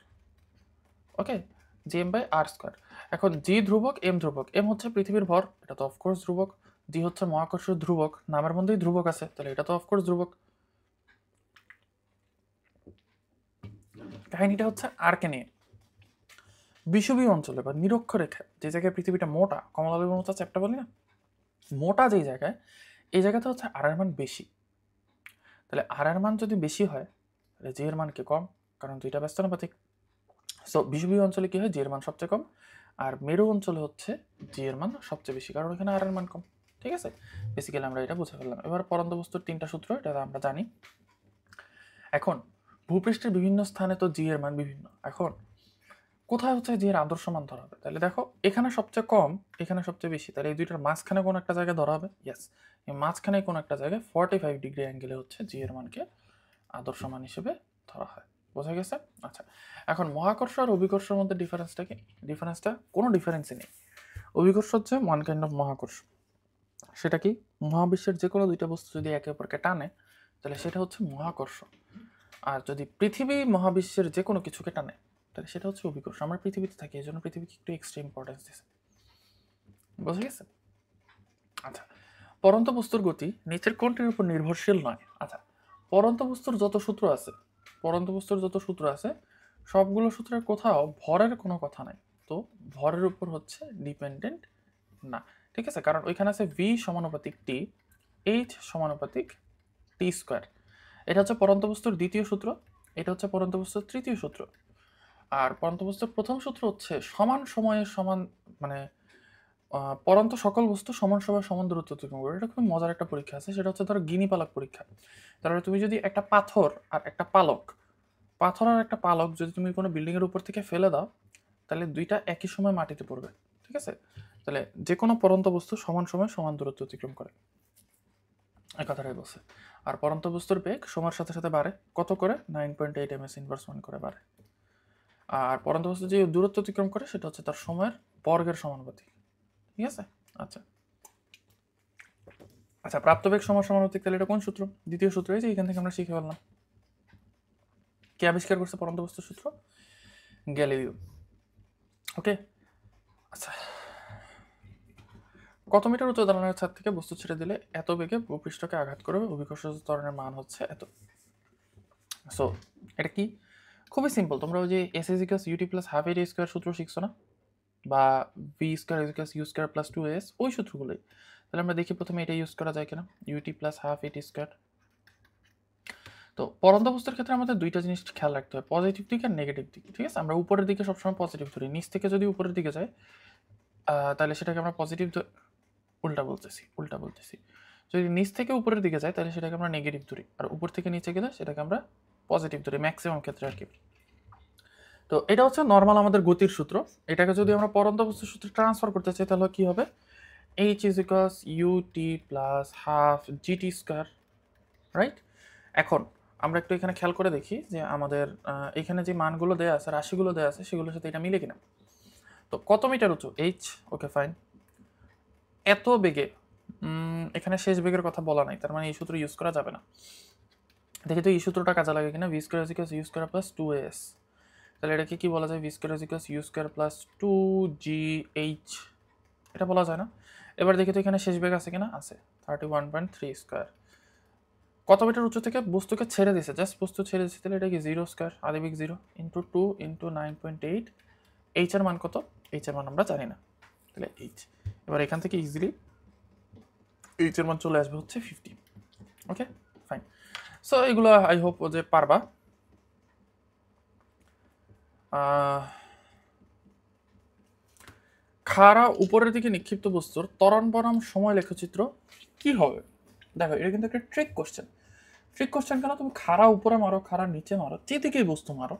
Okay, GM by R square. এখন জি ধ্রুবক, এম ধ্রুবক। এম হচ্ছে পৃথিবীর ভর, এটা তো অফকোর্স ধ্রুবক। জি হচ্ছে মহাকর্ষ ধ্রুবক, নামের মধ্যেই ধ্রুবক আছে, তাহলে এটা তো অফকোর্স ধ্রুবক। কাহিনীটা হচ্ছে আরকে নিয়ে। বিষুবীয় অঞ্চলে বা নিরক্ষরেখা যে জায়গায় পৃথিবীটা মোটা, কমলালেবুর মতো চ্যাপ্টা বলি না, মোটা যেই জায়গায়, এই জায়গাতে হচ্ছে আর এর মান বেশি। তাহলে আর এর মান যদি বেশি হয় তাহলে জি এর মান কি কম, কারণ দুইটা ব্যস্তানুপাতিক। সো বিষুবীয় অঞ্চলে কি হয়? জি এর মান সবচেয়ে কম, আর মেরু অঞ্চলে হচ্ছে জি এর মান সবচেয়ে বেশি, কারণ ওখানে আর এর মান কম। ঠিক আছে, বেসিক্যালি আমরা এটা বুঝে ফেললাম। এবার পরন্ত বস্তুর 3টা সূত্র, এটা আমরা জানি। এখন ভূপৃষ্ঠের বিভিন্ন স্থানে তো জি এর মান বিভিন্ন। এখন কোথায় হচ্ছে জি এর আদর্শ মান ধরা হবে? তাহলে দেখো এখানে সবচেয়ে কম, এখানে সবচেয়ে বেশি, তাহলে এই দুইটার মাঝখানে কোন একটা জায়গায় ধরা হবে। ইয়েস, এই মাঝখানে কোন একটা জায়গায় 45 ডিগ্রি অ্যাঙ্গেলে হচ্ছে জি এর মানকে আদর্শ মান হিসেবে ধরা হয়। বোঝা গেছে? আচ্ছা, এখন মহাকর্ষ আর অভিকর্ষের মধ্যে ডিফারেন্সটা কি? ডিফারেন্সটা কোনো ডিফারেন্সই নেই। অভিকর্ষ হচ্ছে ওয়ান কাইন্ড অফ মহাকর্ষ। সেটা কি? মহাবিশ্বের যে কোনো দুইটা বস্তু যদি একে অপরকে টানে তাহলে সেটা হচ্ছে মহাকর্ষ। আর যদি পৃথিবী মহাবিশ্বের যে কোনো কিছুকে টানে তাহলে সেটা হচ্ছে অভিকর্ষ। আমরা পৃথিবীতে থাকি, এই জন্য পৃথিবীকে একটু এক্সট্রা ইম্পর্টেন্স দিচ্ছে। বোঝা গেছে? আচ্ছা, পরন্ত বস্তুর গতি নিচের কোনটির উপর নির্ভরশীল নয়? আচ্ছা, পরন্ত বস্তুর যত সূত্র আছে, পরন্ত বস্তুর যত সূত্র আছে সবগুলো সূত্রের কোথাও ভরের কোনো কথা নাই। তো ভরের উপর হচ্ছে ডিপেন্ডেন্ট না। ঠিক আছে, কারণ ওইখানে আছে ভি সমানুপাতিক টি, এইচ সমানুপাতিক টি স্কোয়ার। এটা হচ্ছে পরন্ত বস্তুর দ্বিতীয় সূত্র, এটা হচ্ছে পরন্ত বস্তুর তৃতীয় সূত্র। আর পরন্ত বস্তুর প্রথম সূত্র হচ্ছে সমান সময়ে সমান, মানে পরন্ত সকল বস্তু সমান সময়ে সমান দূরত্ব অতিক্রম করে। এটা খুব মজার একটা পরীক্ষা আছে, সেটা হচ্ছে ধরো গিনি পালক পরীক্ষা। তাহলে তুমি যদি একটা পাথর আর একটা পালক, পাথর আর একটা পালক যদি তুমি কোনো বিল্ডিং এর উপর থেকে ফেলে দাও তাহলে দুইটা একই সময় মাটিতে পড়বে। ঠিক আছে, তাহলে যে কোনো পরন্ত বস্তু সমান সময়ে সমান দূরত্ব অতিক্রম করে, এই কথাটাই বলছে। আর পরন্ত বস্তুর বেগ সময়ের সাথে সাথে বাড়ে, কত করে? 9.8 ms ইনভার্স 1 করে বাড়ে। আর পরন্ত বস্তু যে দূরত্ব অতিক্রম করে সেটা হচ্ছে তার সময়ের বর্গের সমানুপাতিক। ঠিক আছে, আচ্ছা আচ্ছা, প্রাপ্ত বেগ সময় সমানুপাতিক, তাহলে এটা কোন সূত্র? দ্বিতীয় সূত্র, এই যে এখান থেকে আমরা শিখে ফেললাম। কে আবিষ্কার করছে পরন্ত বস্তুর সূত্র? গ্যালিলিও। ওকে, আচ্ছা, কত মিটার উচ্চ দালানের ছাদ থেকে বস্তু ছেড়ে দিলে এত বেগে ভূপৃষ্ঠকে আঘাত করবে? অভিকর্ষজ ত্বরণের মান হচ্ছে এত। সো এটা কি? খুবই সিম্পল। তোমরা ওই যে S is equals UT plus half A square সূত্র শিখছো না, বা V square is equals U square plus 2s, ওই সূত্রগুলোই। তাহলে আমরা দেখি প্রথমে এটা ইউজ করা যায় কিনা, ইউটি প্লাস হাফ এটি স্কোয়ার। তো পরন্ত বস্তুর ক্ষেত্রে আমাদের দুইটা জিনিস খেয়াল রাখতে হয়, পজিটিভ দিক আর নেগেটিভ দিক। ঠিক আছে, আমরা উপরের দিকে সবসময় পজিটিভ ধরি, নিচ থেকে যদি উপরের দিকে যায় তাহলে সেটাকে আমরা পজিটিভ, উল্টা বলতেছি। যদি নিচ থেকে উপরের দিকে যায় তাহলে সেটাকে আমরা নেগেটিভ ধরি, আর উপর থেকে নিচে গেলে সেটাকে আমরা পজিটিভ ধরি ম্যাক্সিমাম ক্ষেত্রে আর কি। তো এটা হচ্ছে নর্মাল আমাদের গতির সূত্র। এটাকে যদি আমরা পরন্ত বস্তুর সূত্রে ট্রান্সফার করতে চাই তাহলে কি হবে? h is equals ut plus half gt square, right? এখন আমরা একটু এখানে খেয়াল করে দেখি যে আমাদের এখানে যে মানগুলো দেওয়া আছে, রাশিগুলো দেওয়া আছে, সেগুলোর সাথে এটা মিলে কিনা। তো কত মিটার উঁচু? h, okay fine. এত বেগে, এখানে শেষ বেগের কথা বলা নাই, তার মানে এই সূত্র ইউজ করা যাবে না। দেখি তো এই সূত্রটা কাজে লাগে কিনা। V square is equals U square plus 2as, তাহলে এটাকে কি বলা যায়? V square is equals U square plus 2gh, এটা বলা যায় না? এবার দেখি তো এখানে শেষ বেগ আছে কিনা, আছে, 31.3 স্কোয়ার। কত মিটার উঁচু থেকে বস্তুকে ছেড়ে দিছে? জাস্ট বস্তু ছেড়ে দিচ্ছে, তাহলে এটা কি 0 স্কোয়ার, আদিবিক 0 ইন্টু 2 ইন্টু 9.8। এইচ এর মান কত? এইচ এর মান আমরা জানি না, তাহলে এইচ। এবার এখান থেকে ইজিলি এইচ এর মান চলে আসবে হচ্ছে 50। Okay fine. সো এগুলো আই হোপ যে পারবা। খাড়া উপরের দিকে নিক্ষিপ্ত বস্তুর ত্বরণ বনাম সময় লেখচিত্র কি হবে? দেখো এটা কিন্তু একটা ট্রিক কোশ্চেন। ট্রিক কোশ্চেন কেন? তুমি খাড়া উপরে মারো, খাড়া নিচে মারো, যেদিকেই বস্তু মারো,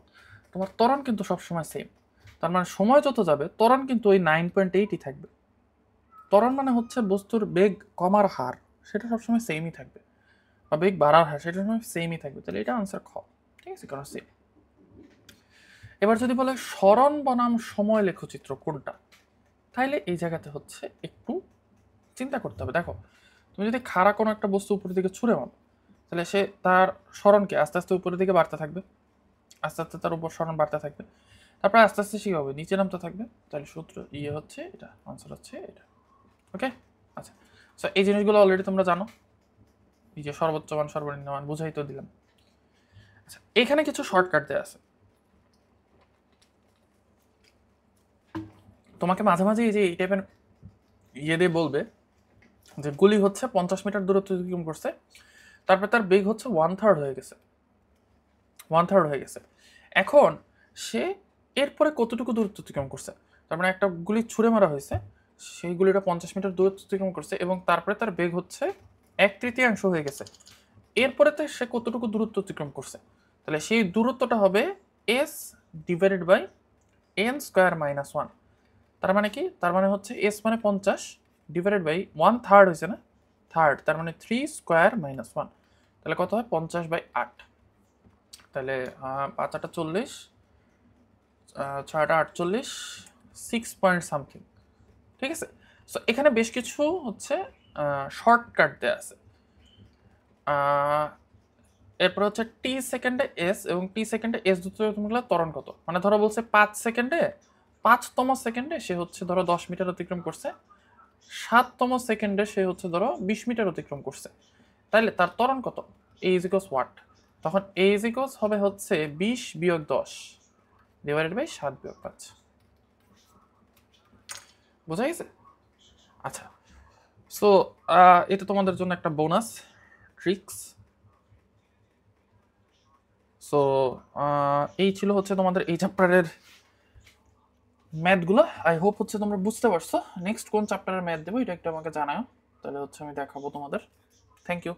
তোমার ত্বরণ কিন্তু সবসময় সেম। তার মানে সময় যত যাবে ত্বরণ কিন্তু ওই 9.8ই থাকবে। ত্বরণ মানে হচ্ছে বস্তুর বেগ কমার হার, সেটা সবসময় সেমই থাকবে, বা বেগ বাড়ার হার সেটা সবসময় সেমই থাকবে। তাহলে এটা আনসার খ, ঠিক আছে, কারণ সেম। এবার যদি বলে সরণ বনাম সময় লেখচিত্র কোনটা, তাহলে এই জায়গাতে হচ্ছে একটু চিন্তা করতে হবে। দেখো তুমি যদি খাড়া কোনো একটা বস্তু উপরের দিকে ছুঁড়ে মারো, তাহলে সে তার সরণকে আস্তে আস্তে উপরের দিকে বাড়তে থাকবে, আস্তে আস্তে তার উপর সরণ বাড়তে থাকবে, তারপরে আস্তে আস্তে সে হবে নিচে নামতে থাকবে। তাহলে সূত্র হচ্ছে এটা, আনসার হচ্ছে এটা। ওকে আচ্ছা, সো এই জিনিসগুলো অলরেডি তোমরা জানো। এই যে সর্বোচ্চ মান সর্বনিম্ন মান বুঝাই তো দিলাম। আচ্ছা, এখানে কিছু শর্টকাট দেওয়া আছে। তোমাকে মাঝে মাঝে এই যে এই টাইপের দিয়ে বলবে যে গুলি হচ্ছে 50 মিটার দূরত্ব অতিক্রম করছে, তারপর তার বেগ হচ্ছে 1/3 হয়ে গেছে, 1/3 হয়ে গেছে। এখন সে এরপরে কতটুকু দূরত্ব অতিক্রম করছে? তার মানে একটা গুলি ছুঁড়ে মারা হয়েছে, সেই গুলিটা 50 মিটার দূরত্ব অতিক্রম করছে এবং তারপরে তার বেগ হচ্ছে 1/3 হয়ে গেছে। এরপরে তো সে কতটুকু দূরত্ব অতিক্রম করছে? তাহলে সেই দূরত্বটা হবে s divided by n square minus 1। তার মানে কি? তার মানে হচ্ছে s মানে 50 ডিভাইডেড বাই 1/3 হয়েছে না, থার্ড, তার মানে 3 স্কোয়ার মাইনাস 1। তাহলে কত হয়? 50/8। তাহলে 5 × 8 = 40, 6 × 8 = 48, 6 পয়েন্ট সামথিং। ঠিক আছে, সো এখানে বেশ কিছু হচ্ছে শর্টকাট দেওয়া আছে। এরপর হচ্ছে টি সেকেন্ডে এস এবং টি সেকেন্ডে এস দুটো তোমরা ত্বরণ কত, মানে ধরো বলছে 5 সেকেন্ডে, 5তম সেকেন্ডে সে হচ্ছে ধরো 10 মিটার অতিক্রম করছে, 7তম সেকেন্ডে সে হচ্ছে ধরো 20 মিটার অতিক্রম করছে, তাহলে তার ত্বরণ কত? এ ইজ ইকুয়ালস হোয়াট? তখন এ ইজ ইকুয়ালস হবে হচ্ছে 20 বিয়োগ 10 ডিভাইডেড বাই 7 বিয়োগ 5। বোঝা গেছে? আচ্ছা, সো এটা তোমাদের জন্য একটা বোনাস ট্রিক্স। সো এই ছিল হচ্ছে তোমাদের এই চ্যাপ্টারের ম্যাথগুলো। আই হোপ হচ্ছে তোমরা বুঝতে পারছো। নেক্সট কোন চ্যাপ্টারের ম্যাথ দেবো এটা একটু আমাকে জানাও, তাহলে হচ্ছে আমি দেখাবো তোমাদের। Thank you.